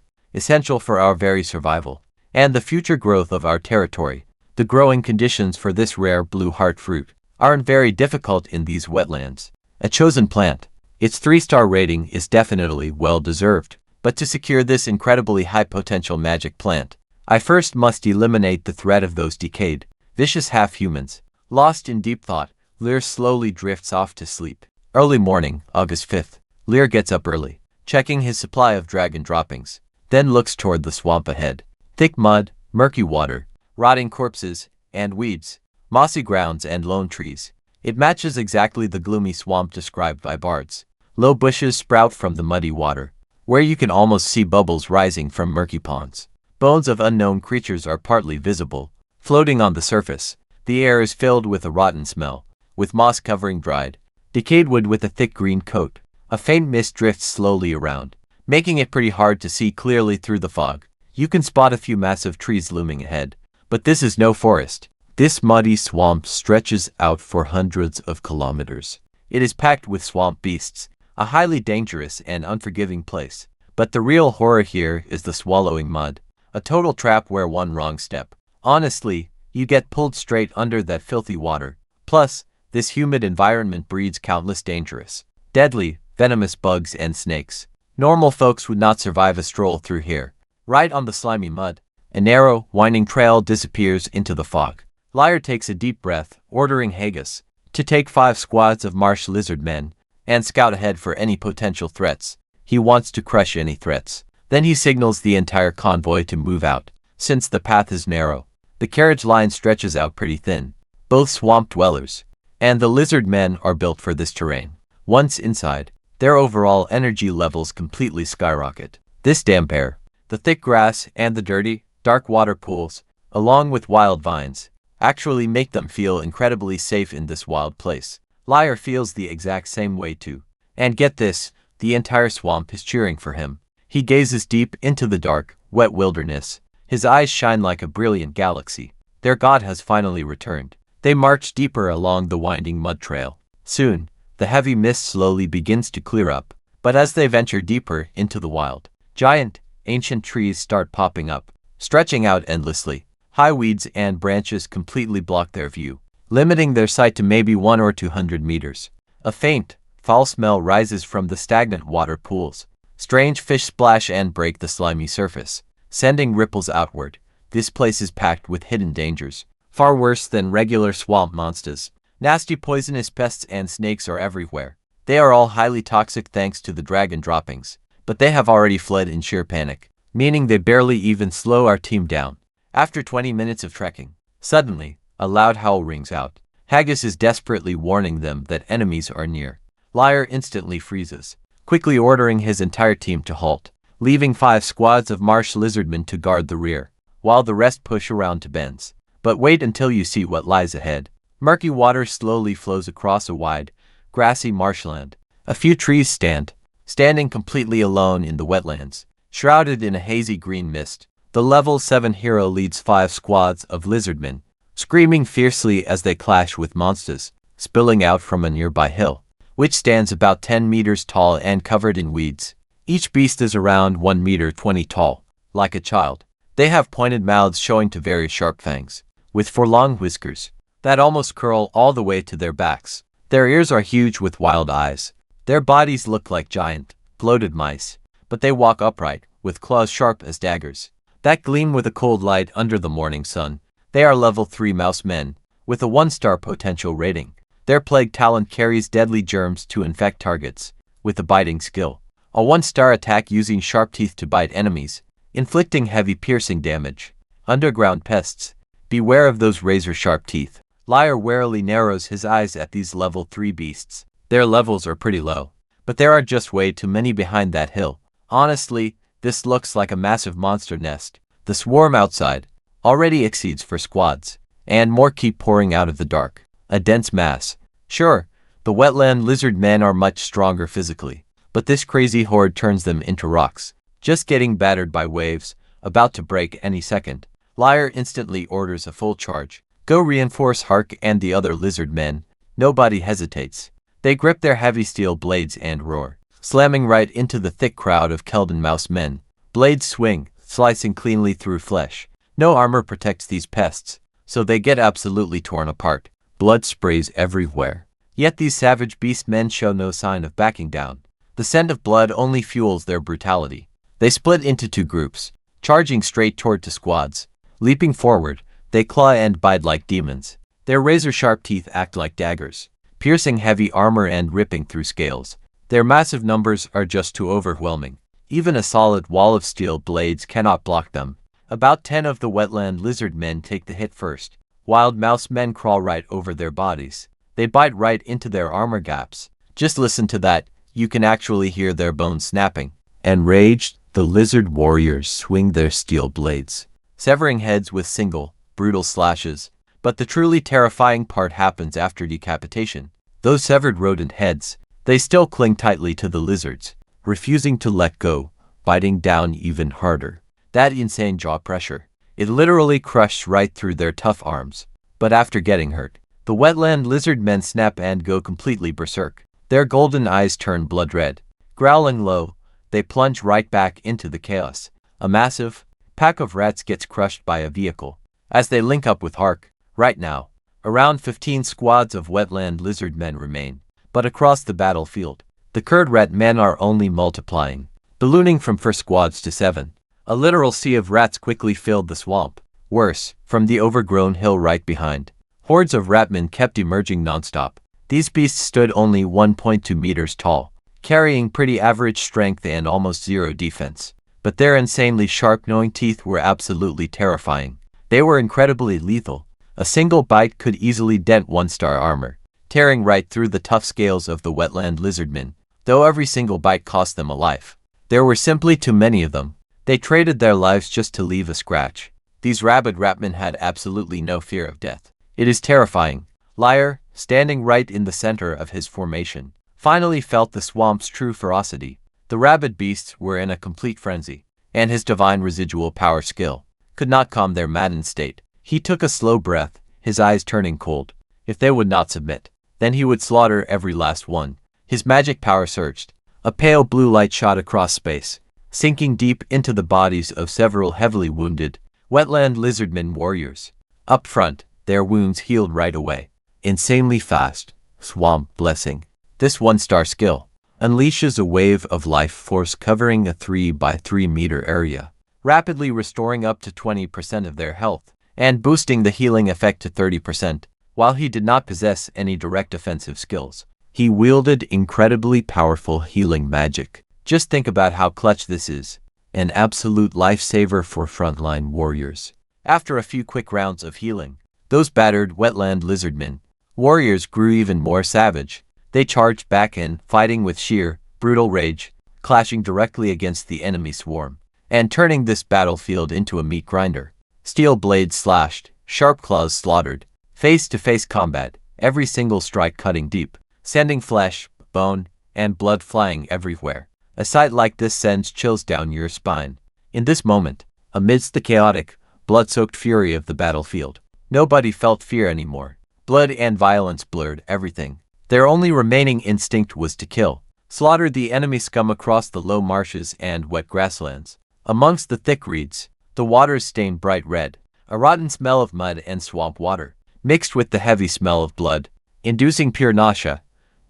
essential for our very survival and the future growth of our territory. The growing conditions for this rare blue heart fruit aren't very difficult in these wetlands. A chosen plant. Its 3-star rating is definitely well-deserved. But to secure this incredibly high-potential magic plant, I first must eliminate the threat of those decayed, vicious half-humans. Lost in deep thought, Lear slowly drifts off to sleep. Early morning, August 5th. Lear gets up early, checking his supply of dragon droppings, then looks toward the swamp ahead. Thick mud, murky water, rotting corpses, and weeds, mossy grounds and lone trees. It matches exactly the gloomy swamp described by bards. Low bushes sprout from the muddy water, where you can almost see bubbles rising from murky ponds. Bones of unknown creatures are partly visible, floating on the surface. The air is filled with a rotten smell, with moss covering dried, decayed wood with a thick green coat. A faint mist drifts slowly around, making it pretty hard to see clearly through the fog. You can spot a few massive trees looming ahead, but this is no forest. This muddy swamp stretches out for hundreds of kilometers. It is packed with swamp beasts, a highly dangerous and unforgiving place. But the real horror here is the swallowing mud, a total trap where one wrong step. Honestly, you get pulled straight under that filthy water. Plus, this humid environment breeds countless dangerous, deadly, venomous bugs and snakes. Normal folks would not survive a stroll through here. Right on the slimy mud, a narrow, winding trail disappears into the fog. Liar takes a deep breath, ordering Haggis to take 5 squads of marsh lizard men and scout ahead for any potential threats. He wants to crush any threats. Then he signals the entire convoy to move out. Since the path is narrow, the carriage line stretches out pretty thin. Both swamp dwellers and the lizard men are built for this terrain. Once inside, their overall energy levels completely skyrocket. This damp air, the thick grass, and the dirty, dark water pools, along with wild vines, actually make them feel incredibly safe in this wild place. Liar feels the exact same way too. And get this, the entire swamp is cheering for him. He gazes deep into the dark, wet wilderness. His eyes shine like a brilliant galaxy. Their god has finally returned. They march deeper along the winding mud trail. Soon, the heavy mist slowly begins to clear up, but as they venture deeper into the wild, giant, ancient trees start popping up, stretching out endlessly. High weeds and branches completely block their view, limiting their sight to maybe 100 or 200 meters. A faint, foul smell rises from the stagnant water pools. Strange fish splash and break the slimy surface, sending ripples outward. This place is packed with hidden dangers, far worse than regular swamp monsters. Nasty poisonous pests and snakes are everywhere. They are all highly toxic thanks to the dragon droppings, but they have already fled in sheer panic, meaning they barely even slow our team down. After 20 minutes of trekking, suddenly, a loud howl rings out. Haggis is desperately warning them that enemies are near. Liar instantly freezes, quickly ordering his entire team to halt, leaving 5 squads of marsh lizardmen to guard the rear, while the rest push around to bends. But wait until you see what lies ahead. Murky water slowly flows across a wide, grassy marshland. A few trees standing completely alone in the wetlands, shrouded in a hazy green mist. The level 7 hero leads 5 squads of lizardmen, screaming fiercely as they clash with monsters, spilling out from a nearby hill, which stands about 10 meters tall and covered in weeds. Each beast is around 1 meter 20 tall, like a child. They have pointed mouths showing to very sharp fangs, with 4 long whiskers that almost curl all the way to their backs. Their ears are huge with wild eyes. Their bodies look like giant, bloated mice, but they walk upright, with claws sharp as daggers that gleam with a cold light under the morning sun. They are level 3 mouse men, with a 1-star potential rating. Their plague talent carries deadly germs to infect targets, with a biting skill. A 1-star attack using sharp teeth to bite enemies, inflicting heavy piercing damage. Underground pests. Beware of those razor-sharp teeth. Liar warily narrows his eyes at these level 3 beasts. Their levels are pretty low, but there are just way too many behind that hill. Honestly, this looks like a massive monster nest. The swarm outside already exceeds 4 squads, and more keep pouring out of the dark. A dense mass. Sure, the wetland lizard men are much stronger physically, but this crazy horde turns them into rocks, just getting battered by waves, about to break any second. Liar instantly orders a full charge. Go reinforce Hark and the other lizard men. Nobody hesitates. They grip their heavy steel blades and roar, slamming right into the thick crowd of Kelden mouse men. Blades swing, slicing cleanly through flesh. No armor protects these pests, so they get absolutely torn apart. Blood sprays everywhere. Yet these savage beast men show no sign of backing down. The scent of blood only fuels their brutality. They split into 2 groups, charging straight toward 2 squads. Leaping forward, they claw and bite like demons. Their razor-sharp teeth act like daggers, piercing heavy armor and ripping through scales. Their massive numbers are just too overwhelming. Even a solid wall of steel blades cannot block them. About 10 of the wetland lizard men take the hit first. Wild mouse men crawl right over their bodies. They bite right into their armor gaps. Just listen to that, you can actually hear their bones snapping. Enraged, the lizard warriors swing their steel blades, severing heads with single, brutal slashes. But the truly terrifying part happens after decapitation. Those severed rodent heads, they still cling tightly to the lizards, refusing to let go, biting down even harder. That insane jaw pressure, it literally crushes right through their tough arms. But after getting hurt, the wetland lizard men snap and go completely berserk. Their golden eyes turn blood red. Growling low, they plunge right back into the chaos. A massive pack of rats gets crushed by a vehicle as they link up with Hark. Right now, around 15 squads of wetland lizard men remain, but across the battlefield, the curd rat men are only multiplying, ballooning from 4 squads to 7. A literal sea of rats quickly filled the swamp. Worse, from the overgrown hill right behind, hordes of ratmen kept emerging nonstop. These beasts stood only 1.2 meters tall, carrying pretty average strength and almost 0 defense. But their insanely sharp gnawing teeth were absolutely terrifying. They were incredibly lethal. A single bite could easily dent 1-star armor, tearing right through the tough scales of the wetland lizardmen, though every single bite cost them a life. There were simply too many of them. They traded their lives just to leave a scratch. These rabid ratmen had absolutely no fear of death. It is terrifying. Liar, standing right in the center of his formation, finally felt the swamp's true ferocity. The rabid beasts were in a complete frenzy, and his divine residual power skill could not calm their maddened state. He took a slow breath, his eyes turning cold. If they would not submit, then he would slaughter every last one. His magic power surged. A pale blue light shot across space, sinking deep into the bodies of several heavily wounded wetland lizardmen warriors. Up front, their wounds healed right away. Insanely fast. Swamp blessing. This 1-star skill unleashes a wave of life force covering a 3 by 3 meter area, rapidly restoring up to 20% of their health, and boosting the healing effect to 30%. While he did not possess any direct offensive skills, he wielded incredibly powerful healing magic. Just think about how clutch this is. An absolute lifesaver for frontline warriors. After a few quick rounds of healing, those battered wetland lizardmen warriors grew even more savage. They charged back in, fighting with sheer, brutal rage, clashing directly against the enemy swarm, and turning this battlefield into a meat grinder. Steel blades slashed, sharp claws slaughtered, face-to-face combat, every single strike cutting deep, sending flesh, bone, and blood flying everywhere. A sight like this sends chills down your spine. In this moment, amidst the chaotic, blood-soaked fury of the battlefield, nobody felt fear anymore. Blood and violence blurred everything. Their only remaining instinct was to kill, slaughter the enemy scum across the low marshes and wet grasslands. Amongst the thick reeds, the waters stained bright red, a rotten smell of mud and swamp water, mixed with the heavy smell of blood, inducing pure nausea.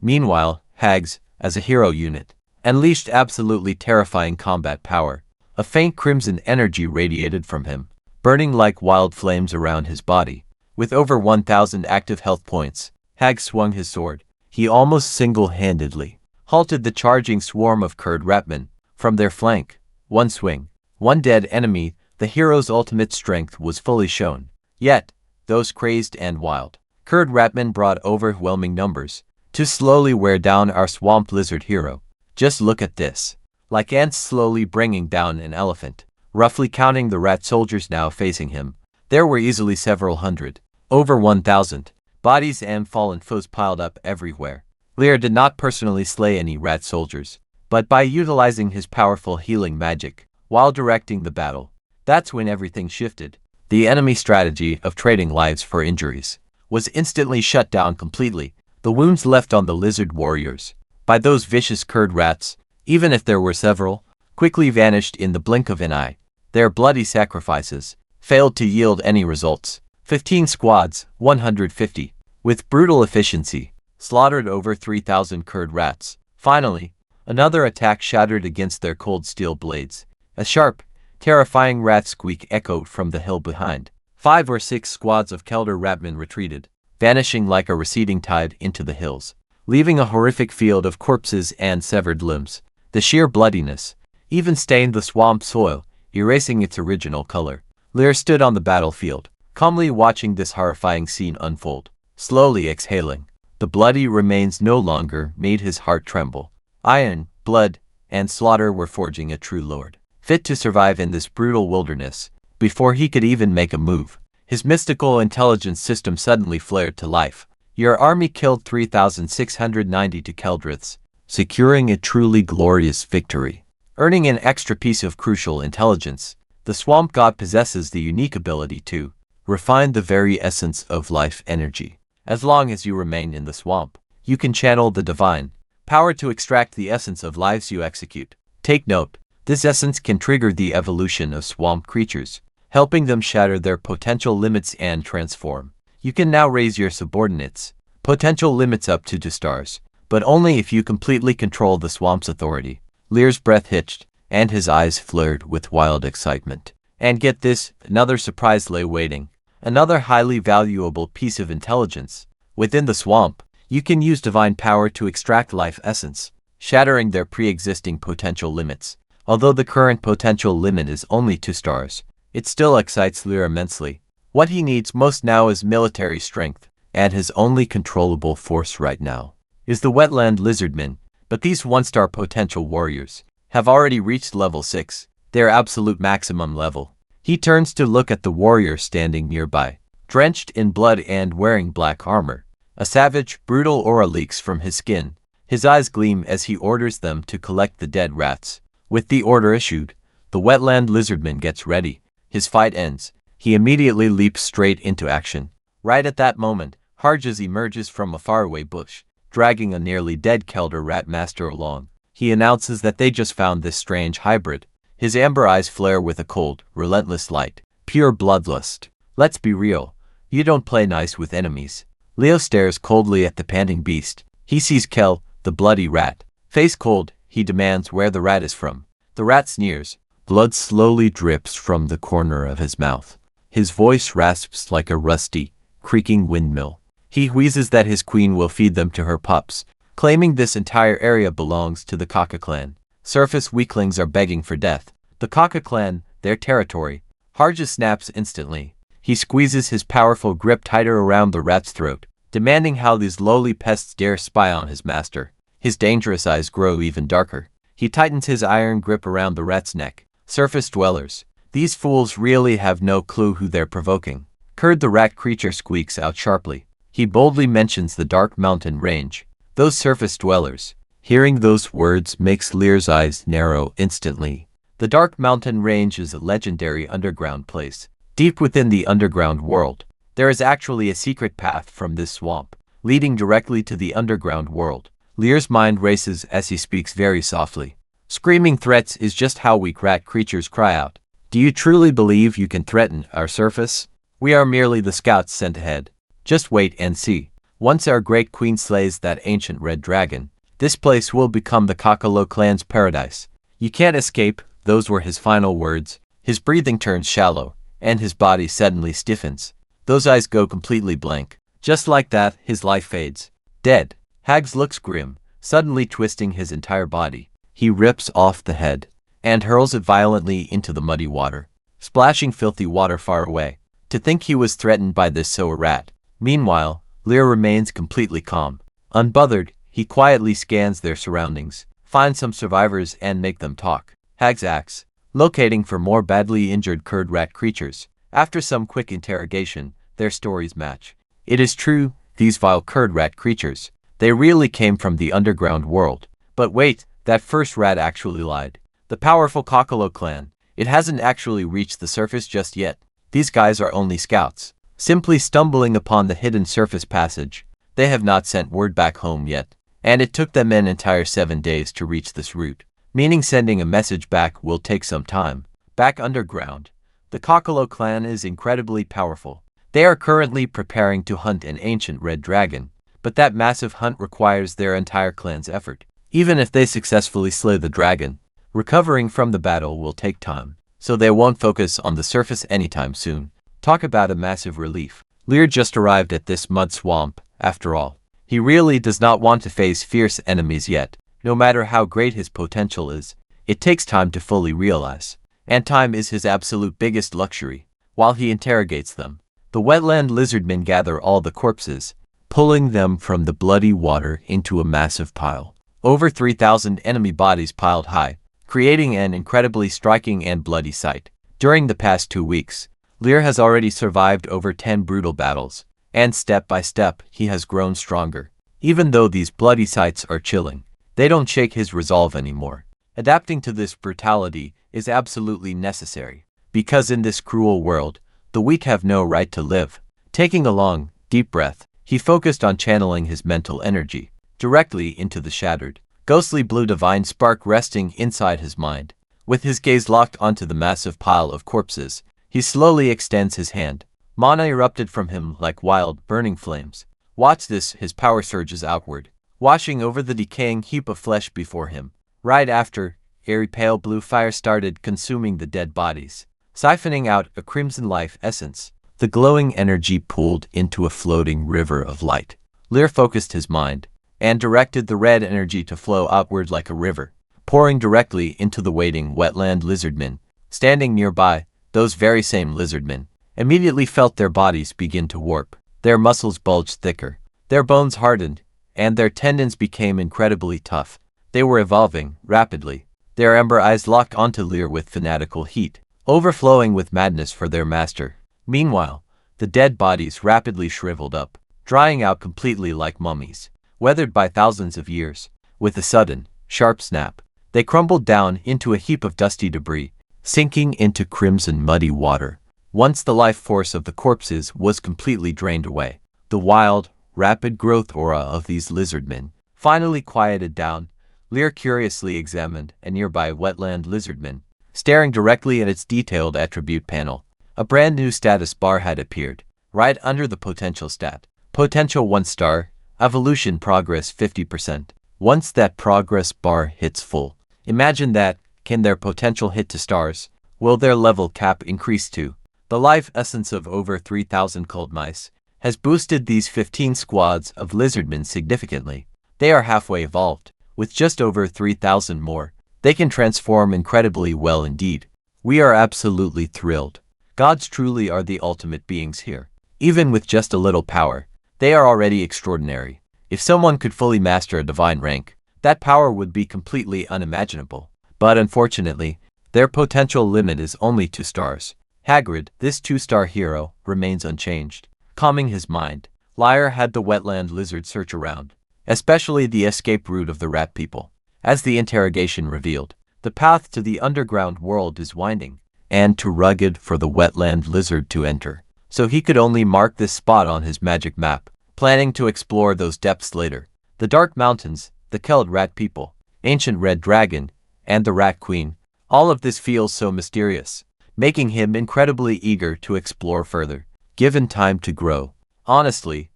Meanwhile, Hags, as a hero unit, unleashed absolutely terrifying combat power. A faint crimson energy radiated from him, burning like wild flames around his body. With over 1,000 active health points, Hag swung his sword. He almost single-handedly halted the charging swarm of Kurd rapmen from their flank. One swing, one dead enemy. The hero's ultimate strength was fully shown. Yet, those crazed and wild Kurd rapmen brought overwhelming numbers to slowly wear down our swamp lizard hero. Just look at this. Like ants slowly bringing down an elephant. Roughly counting the rat soldiers now facing him, there were easily several hundred, over 1,000, bodies and fallen foes piled up everywhere. Lear did not personally slay any rat soldiers, but by utilizing his powerful healing magic while directing the battle, that's when everything shifted. The enemy strategy of trading lives for injuries was instantly shut down completely. The wounds left on the lizard warriors by those vicious Kurd rats, even if there were several, quickly vanished in the blink of an eye. Their bloody sacrifices failed to yield any results. 15 squads, 150, with brutal efficiency, slaughtered over 3,000 Kurd rats. Finally, another attack shattered against their cold steel blades. A sharp, terrifying rat squeak echoed from the hill behind. 5 or 6 squads of Kelder rapmen retreated, vanishing like a receding tide into the hills, leaving a horrific field of corpses and severed limbs. The sheer bloodiness even stained the swamp soil, erasing its original color. Lear stood on the battlefield, calmly watching this horrifying scene unfold. Slowly exhaling, the bloody remains no longer made his heart tremble. Iron, blood, and slaughter were forging a true lord, fit to survive in this brutal wilderness. Before he could even make a move, his mystical intelligence system suddenly flared to life. Your army killed 3,692 Keldriths, securing a truly glorious victory. Earning an extra piece of crucial intelligence, the swamp god possesses the unique ability to refine the very essence of life energy. As long as you remain in the swamp, you can channel the divine power to extract the essence of lives you execute. Take note, this essence can trigger the evolution of swamp creatures, helping them shatter their potential limits and transform. You can now raise your subordinates' potential limits up to 2 stars, but only if you completely control the swamp's authority. Lear's breath hitched, and his eyes flared with wild excitement. And get this, another surprise lay waiting. Another highly valuable piece of intelligence. Within the swamp, you can use divine power to extract life essence, shattering their pre-existing potential limits. Although the current potential limit is only 2 stars, it still excites Lear immensely. What he needs most now is military strength, and his only controllable force right now is the wetland lizardmen. But these 1-star potential warriors have already reached level 6, their absolute maximum level. He turns to look at the warrior standing nearby, drenched in blood and wearing black armor. A savage, brutal aura leaks from his skin. His eyes gleam as he orders them to collect the dead rats. With the order issued, the wetland lizardman gets ready. His fight ends, he immediately leaps straight into action. Right at that moment, Harjes emerges from a faraway bush, dragging a nearly dead Kelder rat master along. He announces that they just found this strange hybrid. His amber eyes flare with a cold, relentless light. Pure bloodlust. Let's be real. You don't play nice with enemies. Leo stares coldly at the panting beast. He sees Kel, the bloody rat. Face cold, he demands where the rat is from. The rat sneers. Blood slowly drips from the corner of his mouth. His voice rasps like a rusty, creaking windmill. He wheezes that his queen will feed them to her pups, claiming this entire area belongs to the Kaka clan. Surface weaklings are begging for death. The Kaka clan, their territory. Harjes snaps instantly. He squeezes his powerful grip tighter around the rat's throat, demanding how these lowly pests dare spy on his master. His dangerous eyes grow even darker. He tightens his iron grip around the rat's neck. Surface dwellers. These fools really have no clue who they're provoking. Kurd the rat creature squeaks out sharply. He boldly mentions the dark mountain range. Those surface dwellers. Hearing those words makes Lear's eyes narrow instantly. The dark mountain range is a legendary underground place. Deep within the underground world, there is actually a secret path from this swamp, leading directly to the underground world. Lear's mind races as he speaks very softly. Screaming threats is just how weak rat creatures cry out. Do you truly believe you can threaten our surface? We are merely the scouts sent ahead. Just wait and see. Once our great queen slays that ancient red dragon, this place will become the Kakalo clan's paradise. You can't escape, those were his final words. His breathing turns shallow, and his body suddenly stiffens. Those eyes go completely blank. Just like that, his life fades. Dead. Hags looks grim, suddenly twisting his entire body. He rips off the head, and hurls it violently into the muddy water, splashing filthy water far away. To think he was threatened by this sour rat. Meanwhile, Lear remains completely calm. Unbothered, he quietly scans their surroundings, finds some survivors and make them talk. Hags acts, locating for more badly injured Kurd rat creatures. After some quick interrogation, their stories match. It is true, these vile Kurd rat creatures. They really came from the underground world. But wait, that first rat actually lied. The powerful Kakalo clan. It hasn't actually reached the surface just yet. These guys are only scouts, simply stumbling upon the hidden surface passage. They have not sent word back home yet, and it took them an entire 7 days to reach this route, meaning sending a message back will take some time. Back underground, the Kakalo clan is incredibly powerful. They are currently preparing to hunt an ancient red dragon, but that massive hunt requires their entire clan's effort. Even if they successfully slay the dragon, recovering from the battle will take time, so they won't focus on the surface anytime soon. Talk about a massive relief. Lear just arrived at this mud swamp, after all. He really does not want to face fierce enemies yet. No matter how great his potential is, it takes time to fully realize. And time is his absolute biggest luxury. While he interrogates them, the wetland lizardmen gather all the corpses, pulling them from the bloody water into a massive pile. Over 3,000 enemy bodies piled high, creating an incredibly striking and bloody sight. During the past 2 weeks, Lear has already survived over 10 brutal battles, and step by step, he has grown stronger. Even though these bloody sights are chilling, they don't shake his resolve anymore. Adapting to this brutality is absolutely necessary, because in this cruel world, the weak have no right to live. Taking a long, deep breath, he focused on channeling his mental energy directly into the shattered, ghostly blue divine spark resting inside his mind. With his gaze locked onto the massive pile of corpses, he slowly extends his hand. Mana erupted from him like wild, burning flames. Watch this, his power surges outward, washing over the decaying heap of flesh before him. Right after, airy pale blue fire started consuming the dead bodies, siphoning out a crimson life essence. The glowing energy pooled into a floating river of light. Lear focused his mind, and directed the red energy to flow outward like a river, pouring directly into the waiting wetland lizardmen. Standing nearby, those very same lizardmen immediately felt their bodies begin to warp. Their muscles bulged thicker, their bones hardened, and their tendons became incredibly tough. They were evolving rapidly, their ember eyes locked onto Lear with fanatical heat, overflowing with madness for their master. Meanwhile, the dead bodies rapidly shriveled up, drying out completely like mummies, weathered by thousands of years. With a sudden, sharp snap, they crumbled down into a heap of dusty debris, sinking into crimson muddy water. Once the life force of the corpses was completely drained away, the wild, rapid growth aura of these lizardmen finally quieted down. Lear curiously examined a nearby wetland lizardman, staring directly at its detailed attribute panel. A brand new status bar had appeared, right under the potential stat. Potential 1 star, evolution progress 50%. Once that progress bar hits full, imagine that, can their potential hit to stars? Will their level cap increase too? The life essence of over 3,000 cold mice has boosted these 15 squads of lizardmen significantly. They are halfway evolved. With just over 3,000 more, they can transform incredibly well indeed. We are absolutely thrilled. Gods truly are the ultimate beings here. Even with just a little power, they are already extraordinary. If someone could fully master a divine rank, that power would be completely unimaginable. But unfortunately, their potential limit is only 2 stars. Hagrid, this 2-star hero, remains unchanged. Calming his mind, Liar had the wetland lizard search around, especially the escape route of the rat people. As the interrogation revealed, the path to the underground world is winding and too rugged for the wetland lizard to enter, so he could only mark this spot on his magic map, planning to explore those depths later. The Dark Mountains, the Keld rat people, ancient red dragon, and the Rat Queen, all of this feels so mysterious, making him incredibly eager to explore further, given time to grow. Honestly,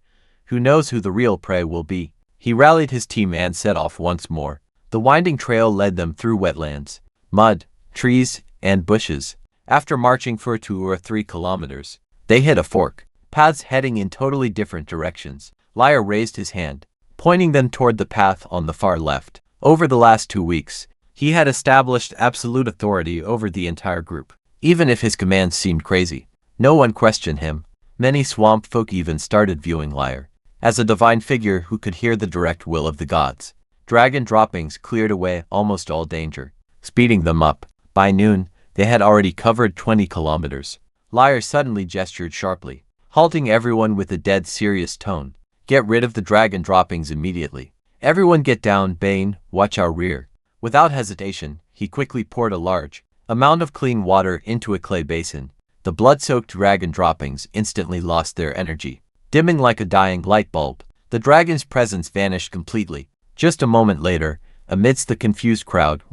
who knows who the real prey will be? He rallied his team and set off once more. The winding trail led them through wetlands, mud, trees, and bushes. After marching for 2 or 3 kilometers, they hit a fork, paths heading in totally different directions. Liar raised his hand, pointing them toward the path on the far left. Over the last 2 weeks, he had established absolute authority over the entire group. Even if his commands seemed crazy, no one questioned him. Many swamp folk even started viewing Liar as a divine figure who could hear the direct will of the gods. Dragon droppings cleared away almost all danger, speeding them up. By noon, they had already covered 20 kilometers. Liar suddenly gestured sharply, halting everyone with a dead serious tone. Get rid of the dragon droppings immediately. Everyone get down, Bane, watch our rear. Without hesitation, he quickly poured a large amount of clean water into a clay basin. The blood-soaked dragon droppings instantly lost their energy. Dimming like a dying light bulb, the dragon's presence vanished completely. Just a moment later, amidst the confused crowd,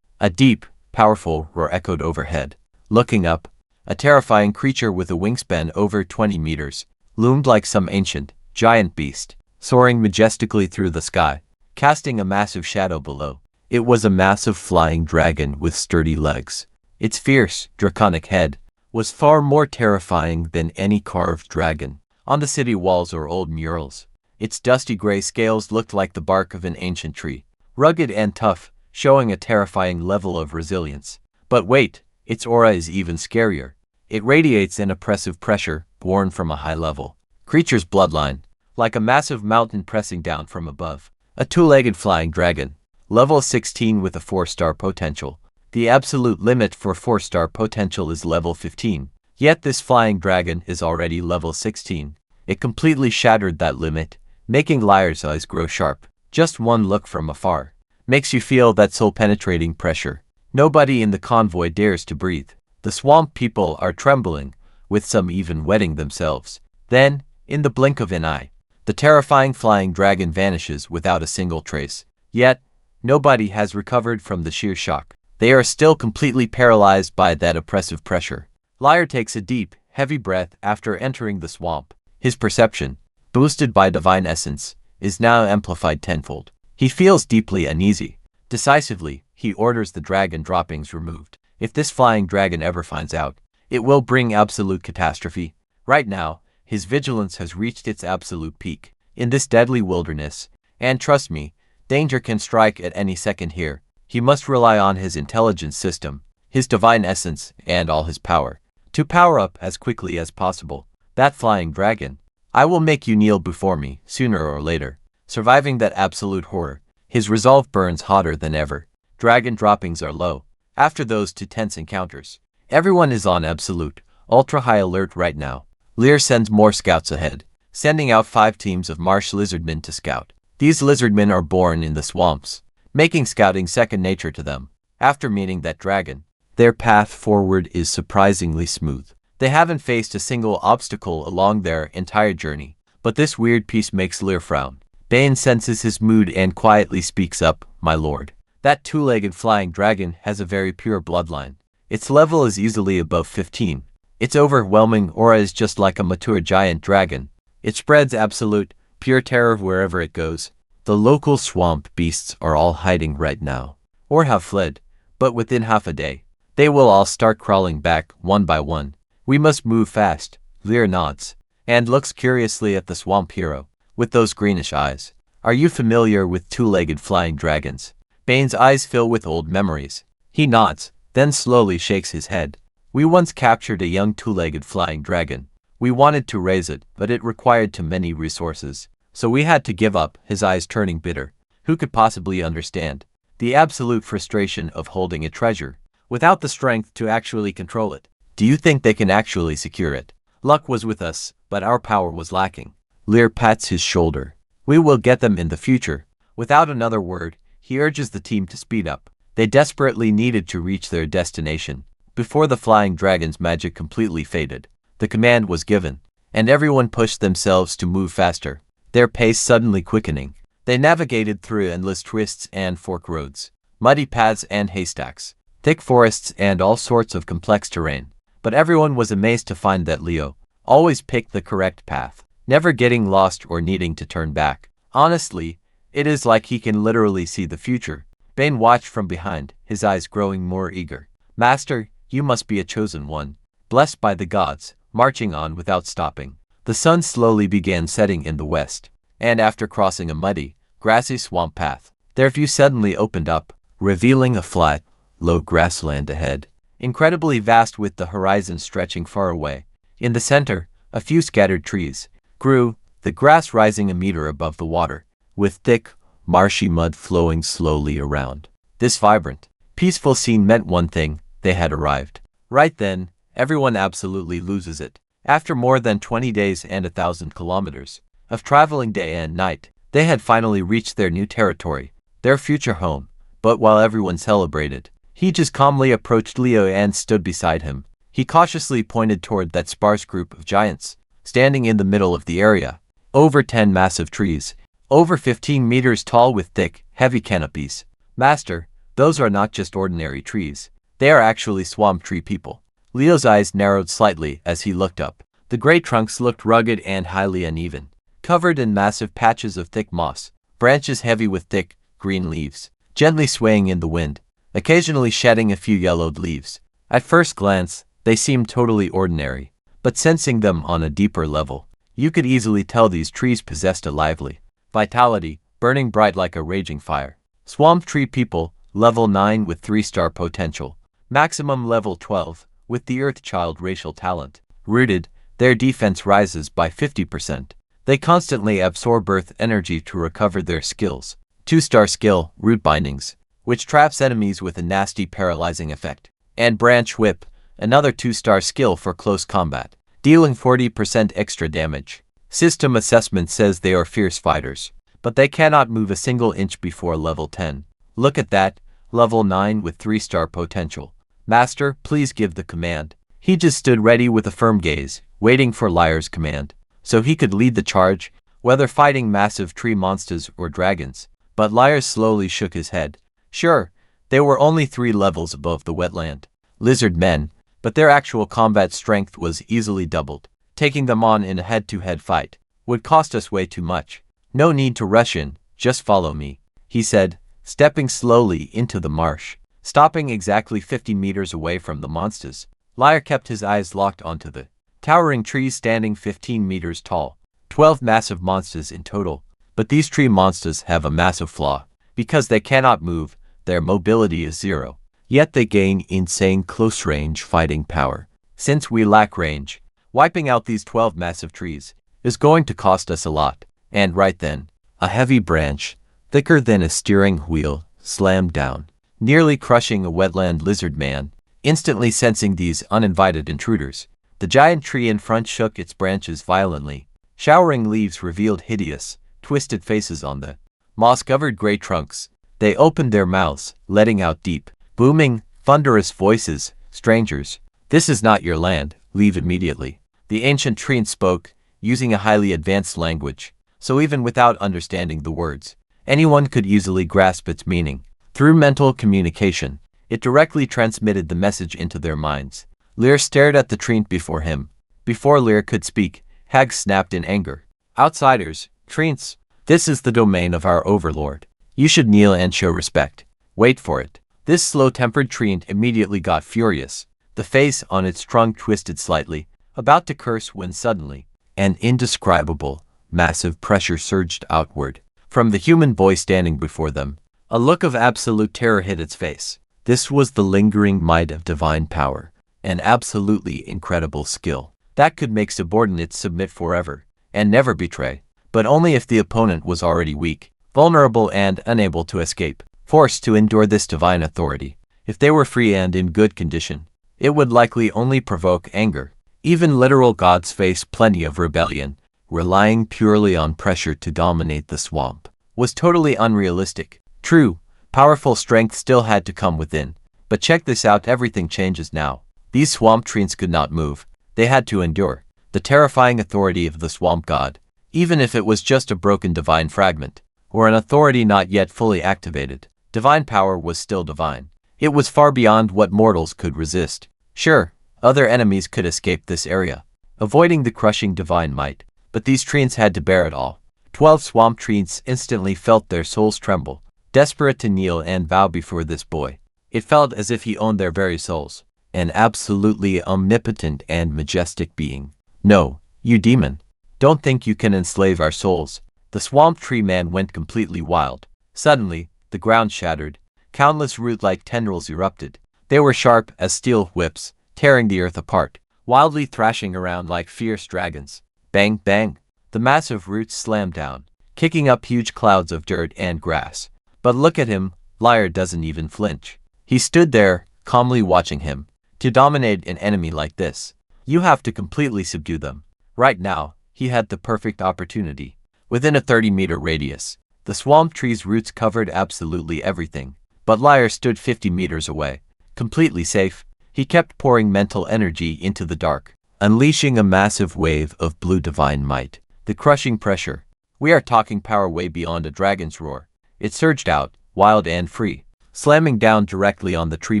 a deep, powerful roar echoed overhead. Looking up, a terrifying creature with a wingspan over 20 meters loomed like some ancient, giant beast, soaring majestically through the sky, casting a massive shadow below. It was a massive flying dragon with sturdy legs. Its fierce, draconic head was far more terrifying than any carved dragon on the city walls or old murals. Its dusty gray scales looked like the bark of an ancient tree, rugged and tough, showing a terrifying level of resilience. But wait, its aura is even scarier. It radiates an oppressive pressure born from a high level creature's bloodline, like a massive mountain pressing down from above. A 2-legged flying dragon, level 16 with a 4-star potential. The absolute limit for 4-star potential is level 15. Yet this flying dragon is already level 16. It completely shattered that limit, making Liar's eyes grow sharp. Just one look from afar makes you feel that soul-penetrating pressure. Nobody in the convoy dares to breathe. The swamp people are trembling, with some even wetting themselves. Then, in the blink of an eye, the terrifying flying dragon vanishes without a single trace. Yet, nobody has recovered from the sheer shock. They are still completely paralyzed by that oppressive pressure. Liar takes a deep, heavy breath after entering the swamp. His perception, boosted by divine essence, is now amplified tenfold. He feels deeply uneasy. Decisively, he orders the dragon droppings removed. If this flying dragon ever finds out, it will bring absolute catastrophe. Right now, his vigilance has reached its absolute peak in this deadly wilderness, and trust me, danger can strike at any second here. He must rely on his intelligence system, his divine essence, and all his power to power up as quickly as possible. That flying dragon, I will make you kneel before me, sooner or later. Surviving that absolute horror, his resolve burns hotter than ever. Dragon droppings are low. After those 2 tense encounters, everyone is on absolute, ultra-high alert right now. Lear sends more scouts ahead, sending out 5 teams of marsh lizardmen to scout. These lizardmen are born in the swamps, making scouting second nature to them. After meeting that dragon, their path forward is surprisingly smooth. They haven't faced a single obstacle along their entire journey. But this weird piece makes Lear frown. Bane senses his mood and quietly speaks up, "My lord. That two-legged flying dragon has a very pure bloodline. Its level is easily above 15. Its overwhelming aura is just like a mature giant dragon. It spreads absolute, pure terror wherever it goes. The local swamp beasts are all hiding right now, or have fled, but within half a day, they will all start crawling back, one by one. We must move fast." Lear nods, and looks curiously at the swamp hero, with those greenish eyes. "Are you familiar with two-legged flying dragons?" Bane's eyes fill with old memories. He nods, then slowly shakes his head. "We once captured a young two-legged flying dragon. We wanted to raise it, but it required too many resources. So we had to give up," his eyes turning bitter. Who could possibly understand the absolute frustration of holding a treasure without the strength to actually control it? "Do you think they can actually secure it? Luck was with us, but our power was lacking." Lear pats his shoulder. "We will get them in the future." Without another word, he urges the team to speed up. They desperately needed to reach their destination before the flying dragon's magic completely faded. The command was given, and everyone pushed themselves to move faster, their pace suddenly quickening. They navigated through endless twists and fork roads, muddy paths and haystacks, thick forests and all sorts of complex terrain. But everyone was amazed to find that Leo always picked the correct path, never getting lost or needing to turn back. Honestly, it is like he can literally see the future. Bane watched from behind, his eyes growing more eager. "Master, you must be a chosen one, blessed by the gods," marching on without stopping. The sun slowly began setting in the west, and after crossing a muddy, grassy swamp path, their view suddenly opened up, revealing a flat, low grassland ahead, incredibly vast with the horizon stretching far away. In the center, a few scattered trees grew, the grass rising a meter above the water, with thick, marshy mud flowing slowly around. This vibrant, peaceful scene meant one thing: they had arrived. Right then, everyone absolutely loses it. After more than 20 days and 1,000 kilometers of traveling day and night, they had finally reached their new territory, their future home. But while everyone celebrated, he just calmly approached Leo and stood beside him. He cautiously pointed toward that sparse group of giants, standing in the middle of the area. Over 10 massive trees, over 15 meters tall with thick, heavy canopies. "Master, those are not just ordinary trees. They are actually swamp tree people." Leo's eyes narrowed slightly as he looked up. The great trunks looked rugged and highly uneven, covered in massive patches of thick moss, branches heavy with thick, green leaves, gently swaying in the wind, occasionally shedding a few yellowed leaves. At first glance, they seemed totally ordinary, but sensing them on a deeper level, you could easily tell these trees possessed a lively vitality, burning bright like a raging fire. Swamp tree people, level 9 with 3-star potential, maximum level 12, with the Earthchild racial talent. Rooted, their defense rises by 50%. They constantly absorb earth energy to recover their skills. 2-star skill, root bindings, which traps enemies with a nasty paralyzing effect. And branch whip, another 2-star skill for close combat, dealing 40% extra damage. System assessment says they are fierce fighters, but they cannot move a single inch before level 10. Look at that, level 9 with 3-star potential. "Master, please give the command." He just stood ready with a firm gaze, waiting for Liar's command, so he could lead the charge, whether fighting massive tree monsters or dragons. But Liar slowly shook his head. Sure, they were only 3 levels above the wetland lizard men, but their actual combat strength was easily doubled. Taking them on in a head-to-head fight would cost us way too much. "No need to rush in, just follow me," he said, stepping slowly into the marsh, stopping exactly 50 meters away from the monsters. Liar kept his eyes locked onto the towering trees standing 15 meters tall. 12 massive monsters in total, but these tree monsters have a massive flaw. Because they cannot move, their mobility is 0. Yet they gain insane close-range fighting power. Since we lack range, wiping out these 12 massive trees is going to cost us a lot. And right then, a heavy branch, thicker than a steering wheel, slammed down, nearly crushing a wetland lizard man. Instantly sensing these uninvited intruders, the giant tree in front shook its branches violently. Showering leaves revealed hideous, twisted faces on the moss-covered gray trunks. They opened their mouths, letting out deep, booming, thunderous voices. "Strangers, this is not your land," leave immediately. The ancient treant spoke, using a highly advanced language, so even without understanding the words, anyone could easily grasp its meaning. Through mental communication, it directly transmitted the message into their minds. Lear stared at the treant before him. Before Lear could speak, Hag snapped in anger. Outsiders, treants, this is the domain of our overlord. You should kneel and show respect. Wait for it. This slow-tempered treant immediately got furious. The face on its trunk twisted slightly, about to curse when suddenly, an indescribable, massive pressure surged outward from the human boy standing before them. A look of absolute terror hit its face. This was the lingering might of divine power, an absolutely incredible skill that could make subordinates submit forever and never betray, but only if the opponent was already weak, vulnerable and unable to escape, forced to endure this divine authority. If they were free and in good condition, it would likely only provoke anger. Even literal gods face plenty of rebellion. Relying purely on pressure to dominate the swamp was totally unrealistic. True, powerful strength still had to come within. But check this out, everything changes now. These swamp treants could not move. They had to endure the terrifying authority of the swamp god, even if it was just a broken divine fragment, or an authority not yet fully activated. Divine power was still divine. It was far beyond what mortals could resist. Sure, other enemies could escape this area, avoiding the crushing divine might, but these treants had to bear it all. 12 swamp treants instantly felt their souls tremble, desperate to kneel and bow before this boy. It felt as if he owned their very souls, an absolutely omnipotent and majestic being. No, you demon, don't think you can enslave our souls. The swamp tree man went completely wild. Suddenly, the ground shattered. Countless root-like tendrils erupted. They were sharp as steel whips, tearing the earth apart, wildly thrashing around like fierce dragons. Bang, bang. The massive roots slammed down, kicking up huge clouds of dirt and grass. But look at him, Liar doesn't even flinch. He stood there, calmly watching him. To dominate an enemy like this, you have to completely subdue them. Right now, he had the perfect opportunity. Within a 30-meter radius, the swamp tree's roots covered absolutely everything. But Liar stood 50 meters away, completely safe. He kept pouring mental energy into the dark, unleashing a massive wave of blue divine might. The crushing pressure. We are talking power way beyond a dragon's roar. It surged out, wild and free, slamming down directly on the tree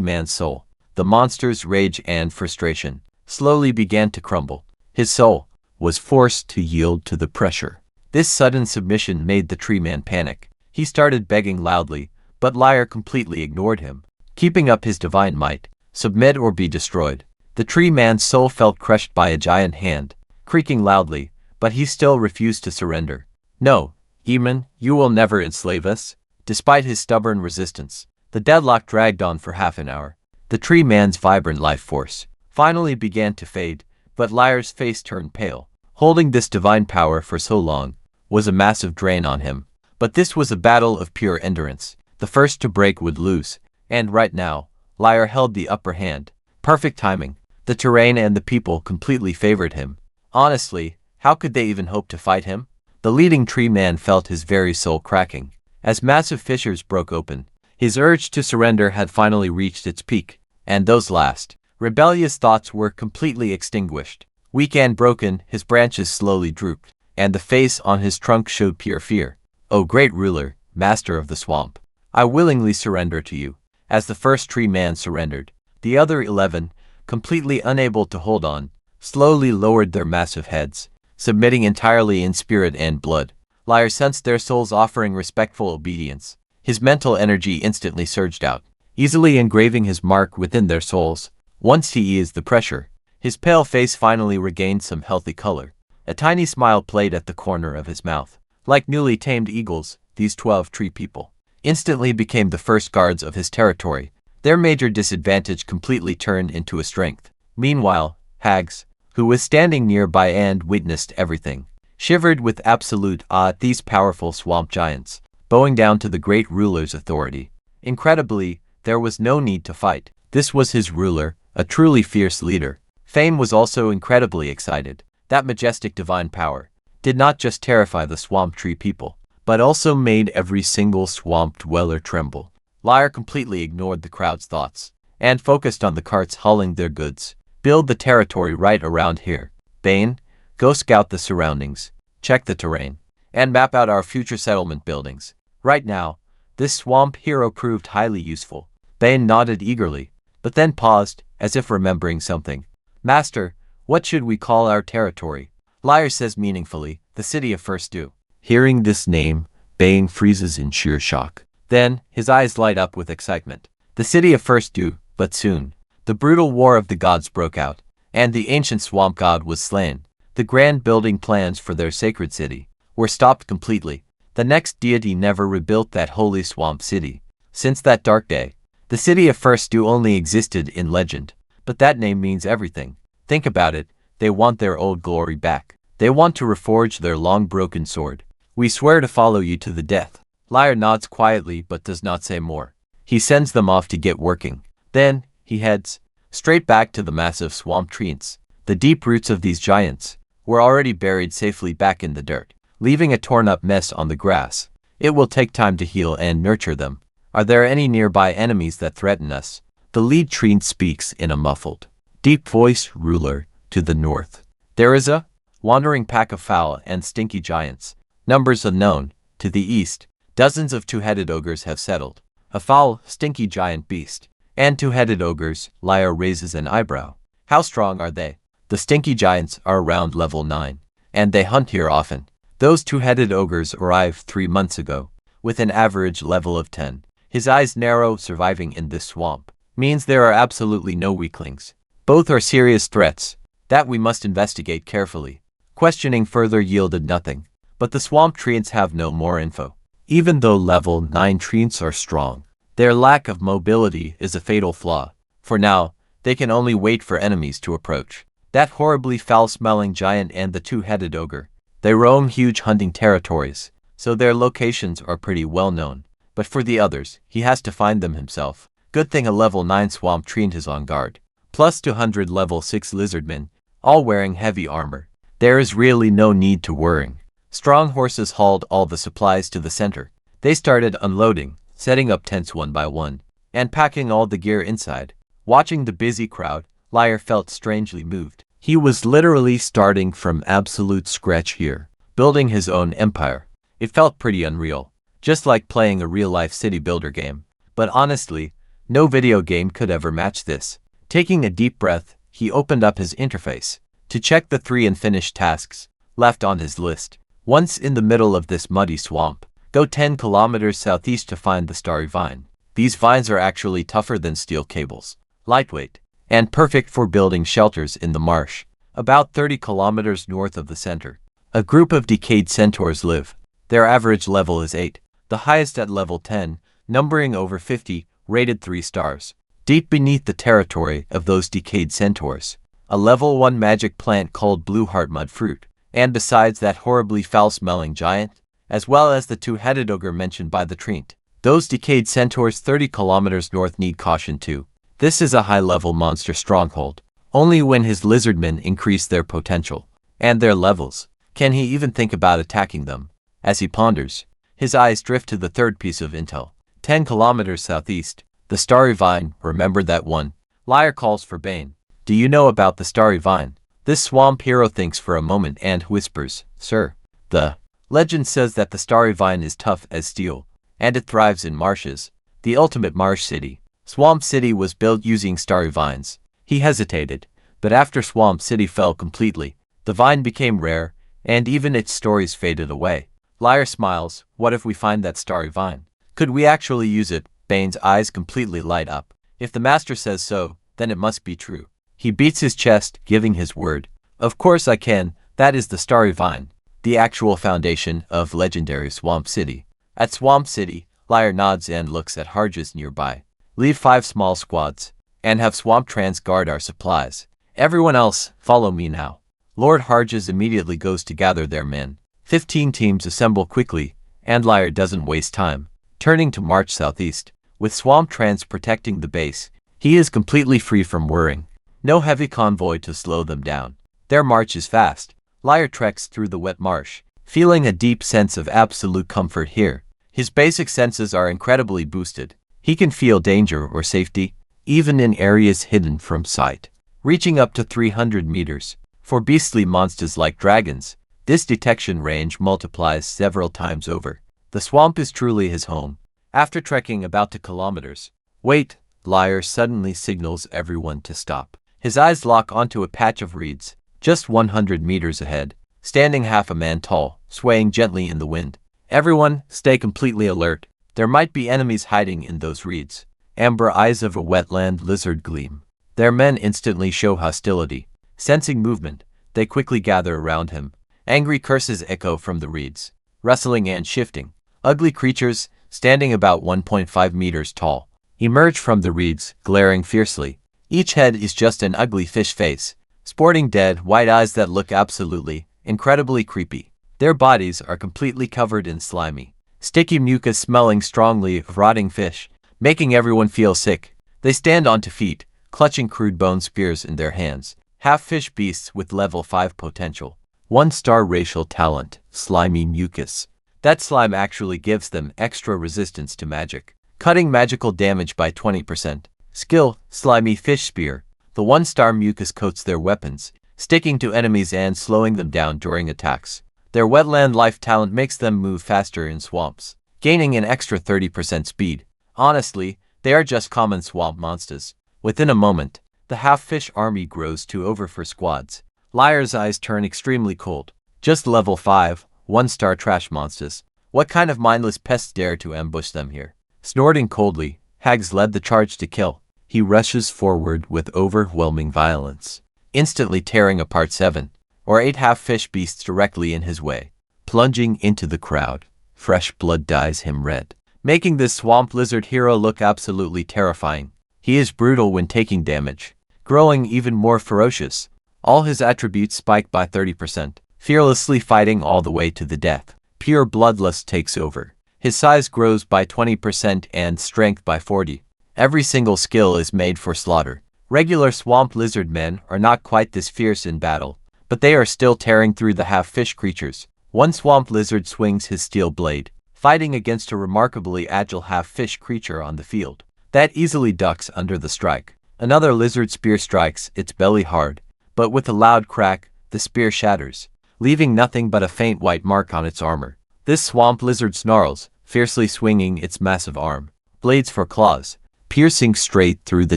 man's soul. The monster's rage and frustration slowly began to crumble. His soul was forced to yield to the pressure. This sudden submission made the tree man panic. He started begging loudly, but Liar completely ignored him, keeping up his divine might. Submit or be destroyed. The tree man's soul felt crushed by a giant hand, creaking loudly, but he still refused to surrender. No, demon, you will never enslave us. Despite his stubborn resistance, the deadlock dragged on for half an hour. The tree man's vibrant life force finally began to fade, but Liar's face turned pale. Holding this divine power for so long was a massive drain on him. But this was a battle of pure endurance. The first to break would lose, and right now, Liar held the upper hand. Perfect timing. The terrain and the people completely favored him. Honestly, how could they even hope to fight him? The leading tree man felt his very soul cracking. As massive fissures broke open, his urge to surrender had finally reached its peak, and those last, rebellious thoughts were completely extinguished. Weak and broken, his branches slowly drooped, and the face on his trunk showed pure fear. "O great ruler, master of the swamp, I willingly surrender to you." As the first tree man surrendered, the other 11, completely unable to hold on, slowly lowered their massive heads, submitting entirely in spirit and blood. Liar sensed their souls offering respectful obedience. His mental energy instantly surged out, easily engraving his mark within their souls. Once he eased the pressure, his pale face finally regained some healthy color. A tiny smile played at the corner of his mouth. Like newly tamed eagles, these 12 tree people instantly became the first guards of his territory. Their major disadvantage completely turned into a strength. Meanwhile, Hags, who was standing nearby and witnessed everything, shivered with absolute awe at these powerful swamp giants, bowing down to the great ruler's authority. Incredibly, there was no need to fight. This was his ruler, a truly fierce leader. Fame was also incredibly excited. That majestic divine power did not just terrify the swamp tree people, but also made every single swamp dweller tremble. Liar completely ignored the crowd's thoughts and focused on the carts hauling their goods. Build the territory right around here. Bane, go scout the surroundings, check the terrain, and map out our future settlement buildings. Right now, this swamp hero proved highly useful. Bane nodded eagerly, but then paused, as if remembering something. Master, what should we call our territory? Liar says meaningfully, the city of First Dew. Hearing this name, Bane freezes in sheer shock. Then, his eyes light up with excitement. The city of First Dew, but soon. The brutal war of the gods broke out, and the ancient swamp god was slain. The grand building plans for their sacred city were stopped completely. The next deity never rebuilt that holy swamp city. Since that dark day, the city of First Dew only existed in legend. But that name means everything. Think about it, they want their old glory back. They want to reforge their long-broken sword. We swear to follow you to the death. Liar nods quietly but does not say more. He sends them off to get working. Then, he heads straight back to the massive swamp trees. The deep roots of these giants were already buried safely back in the dirt, leaving a torn-up mess on the grass. It will take time to heal and nurture them. Are there any nearby enemies that threaten us? The lead tree speaks in a muffled, deep voice. Ruler, to the north. There is a wandering pack of foul and stinky giants. Numbers unknown. To the east, dozens of two-headed ogres have settled. A foul, stinky giant beast. And two-headed ogres. Liar raises an eyebrow. How strong are they? The stinky giants are around level 9, and they hunt here often. Those two-headed ogres arrived 3 months ago, with an average level of 10. His eyes narrow. Surviving in this swamp means there are absolutely no weaklings. Both are serious threats that we must investigate carefully. Questioning further yielded nothing, but the swamp treants have no more info. Even though level 9 treants are strong, their lack of mobility is a fatal flaw. For now, they can only wait for enemies to approach. That horribly foul-smelling giant and the two-headed ogre. They roam huge hunting territories, so their locations are pretty well known. But for the others, he has to find them himself. Good thing a level 9 swamp treant is on guard. Plus 200 level 6 lizardmen, all wearing heavy armor. There is really no need to worrying. Strong horses hauled all the supplies to the center. They started unloading, setting up tents one by one, and packing all the gear inside. Watching the busy crowd, Liar felt strangely moved. He was literally starting from absolute scratch here, building his own empire. It felt pretty unreal, just like playing a real-life city builder game. But honestly, no video game could ever match this. Taking a deep breath, he opened up his interface to check the 3 unfinished tasks left on his list. Once in the middle of this muddy swamp, go 10 kilometers southeast to find the starry vine. These vines are actually tougher than steel cables, lightweight, and perfect for building shelters in the marsh. About 30 kilometers north of the center, a group of decayed centaurs live. Their average level is 8, the highest at level 10, numbering over 50, rated 3 stars. Deep beneath the territory of those decayed centaurs, a level 1 magic plant called blue heart mud fruit. And besides that horribly foul-smelling giant, as well as the two-headed ogre mentioned by the treant, those decayed centaurs 30 kilometers north need caution too. This is a high-level monster stronghold. Only when his lizardmen increase their potential and their levels can he even think about attacking them. As he ponders, his eyes drift to the third piece of intel. 10 kilometers southeast, the starry vine. Remember that one? Liar calls for Bane. Do you know about the starry vine? This swamp hero thinks for a moment and whispers, Sir, the legend says that the starry vine is tough as steel, and it thrives in marshes. The ultimate marsh city. Swamp City was built using starry vines. He hesitated, but after Swamp City fell completely, the vine became rare, and even its stories faded away. Liar smiles. What if we find that starry vine? Could we actually use it? Bane's eyes completely light up. If the master says so, then it must be true. He beats his chest, giving his word. Of course I can. That is the starry vine, the actual foundation of legendary Swamp City. At Swamp City, Liar nods and looks at Harges nearby. Leave 5 small squads, and have Swamp Trans guard our supplies. Everyone else, follow me now. Lord Harges immediately goes to gather their men. 15 teams assemble quickly, and Liar doesn't waste time, turning to march southeast. With Swamp Trans protecting the base, he is completely free from worrying. No heavy convoy to slow them down. Their march is fast. Liar treks through the wet marsh, feeling a deep sense of absolute comfort here. His basic senses are incredibly boosted. He can feel danger or safety, even in areas hidden from sight. reaching up to 300 meters. For beastly monsters like dragons, this detection range multiplies several times over. The swamp is truly his home. After trekking about 2 kilometers, wait, Liar suddenly signals everyone to stop. His eyes lock onto a patch of reeds, just 100 meters ahead, standing half a man tall, swaying gently in the wind. Everyone, stay completely alert. There might be enemies hiding in those reeds. Amber eyes of a wetland lizard gleam. Their men instantly show hostility. Sensing movement, they quickly gather around him. Angry curses echo from the reeds, rustling and shifting. Ugly creatures, standing about 1.5 meters tall, emerge from the reeds, glaring fiercely. Each head is just an ugly fish face, sporting dead, white eyes that look absolutely, incredibly creepy. Their bodies are completely covered in slimy, sticky mucus smelling strongly of rotting fish, making everyone feel sick. They stand on 2 feet, clutching crude bone spears in their hands. Half-fish beasts with level 5 potential. 1-star racial talent, slimy mucus. That slime actually gives them extra resistance to magic, cutting magical damage by 20%. Skill, slimy fish spear. The 1-star mucus coats their weapons, sticking to enemies and slowing them down during attacks. Their wetland life talent makes them move faster in swamps, gaining an extra 30% speed. Honestly, they are just common swamp monsters. Within a moment, the half-fish army grows to over 4 squads. Liar's eyes turn extremely cold. Just level 5, 1-star trash monsters. What kind of mindless pests dare to ambush them here? Snorting coldly, Hags led the charge to kill. He rushes forward with overwhelming violence, instantly tearing apart 7 or 8 half-fish beasts directly in his way. Plunging into the crowd, fresh blood dyes him red, making this swamp lizard hero look absolutely terrifying. He is brutal when taking damage, growing even more ferocious. All his attributes spike by 30%, fearlessly fighting all the way to the death. Pure bloodlust takes over. His size grows by 20% and strength by 40%. Every single skill is made for slaughter. Regular swamp lizard men are not quite this fierce in battle, but they are still tearing through the half-fish creatures. One swamp lizard swings his steel blade, fighting against a remarkably agile half-fish creature on the field that easily ducks under the strike. Another lizard spear strikes its belly hard, but with a loud crack, the spear shatters, leaving nothing but a faint white mark on its armor. This swamp lizard snarls, fiercely swinging its massive arm, blades for claws, piercing straight through the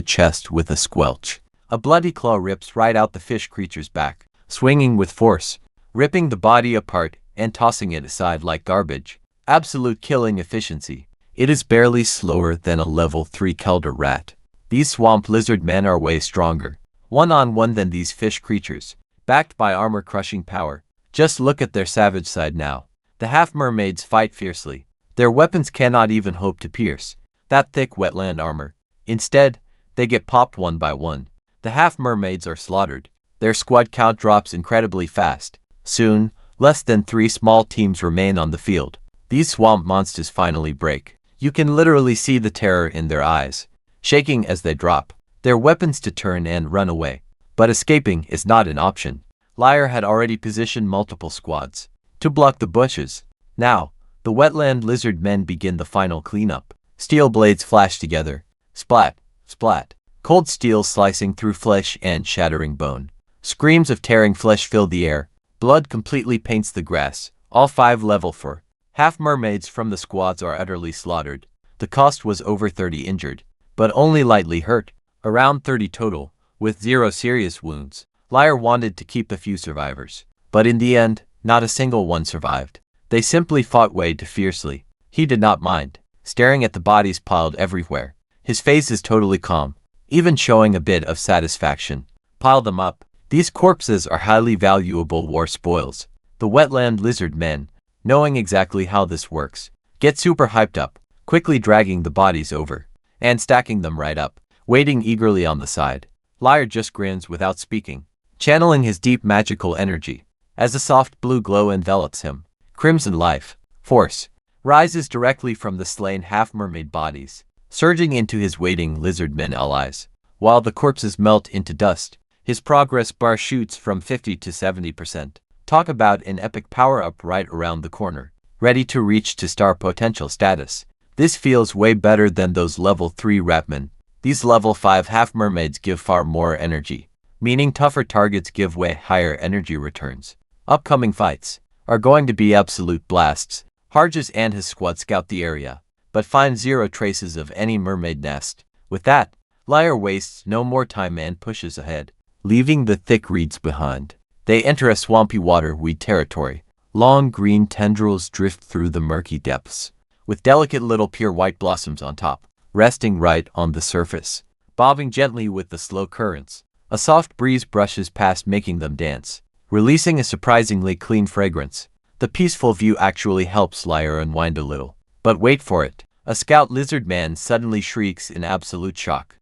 chest with a squelch. A bloody claw rips right out the fish creature's back, swinging with force, ripping the body apart and tossing it aside like garbage. Absolute killing efficiency. It is barely slower than a level 3 Kelder rat. These swamp lizard men are way stronger, one-on-one than these fish creatures, backed by armor-crushing power. Just look at their savage side now. The half-mermaids fight fiercely. Their weapons cannot even hope to pierce that thick wetland armor. Instead, they get popped one by one. The half-mermaids are slaughtered. Their squad count drops incredibly fast. Soon, less than 3 small teams remain on the field. These swamp monsters finally break. You can literally see the terror in their eyes, shaking as they drop their weapons to turn and run away. But escaping is not an option. Liar had already positioned multiple squads to block the bushes. Now, the wetland lizard men begin the final cleanup. Steel blades flash together. Splat, splat. Cold steel slicing through flesh and shattering bone. Screams of tearing flesh fill the air. Blood completely paints the grass. All 5 level 4 half-mermaids from the squads are utterly slaughtered. The cost was over 30 injured, but only lightly hurt. Around 30 total, with 0 serious wounds. Liar wanted to keep a few survivors, but in the end, not a single one survived. They simply fought way too fiercely. He did not mind, staring at the bodies piled everywhere. His face is totally calm, even showing a bit of satisfaction. Pile them up. These corpses are highly valuable war spoils. The wetland lizard men, knowing exactly how this works, get super hyped up, quickly dragging the bodies over and stacking them right up, waiting eagerly on the side. Liar just grins without speaking, channeling his deep magical energy as a soft blue glow envelops him. Crimson life force rises directly from the slain half-mermaid bodies, surging into his waiting lizard men allies. While the corpses melt into dust, his progress bar shoots from 50 to 70%. Talk about an epic power-up right around the corner, ready to reach to star potential status. This feels way better than those level 3 rapmen. These level 5 half-mermaids give far more energy. meaning tougher targets give way, higher energy returns. Upcoming fights are going to be absolute blasts. Harges and his squad scout the area, but find zero traces of any mermaid nest. With that, Liar wastes no more time and pushes ahead, leaving the thick reeds behind. They enter a swampy waterweed territory. Long green tendrils drift through the murky depths, with delicate little pure white blossoms on top, resting right on the surface, bobbing gently with the slow currents. A soft breeze brushes past, making them dance, releasing a surprisingly clean fragrance. The peaceful view actually helps Liar unwind a little. But wait for it. A scout lizard man suddenly shrieks in absolute shock.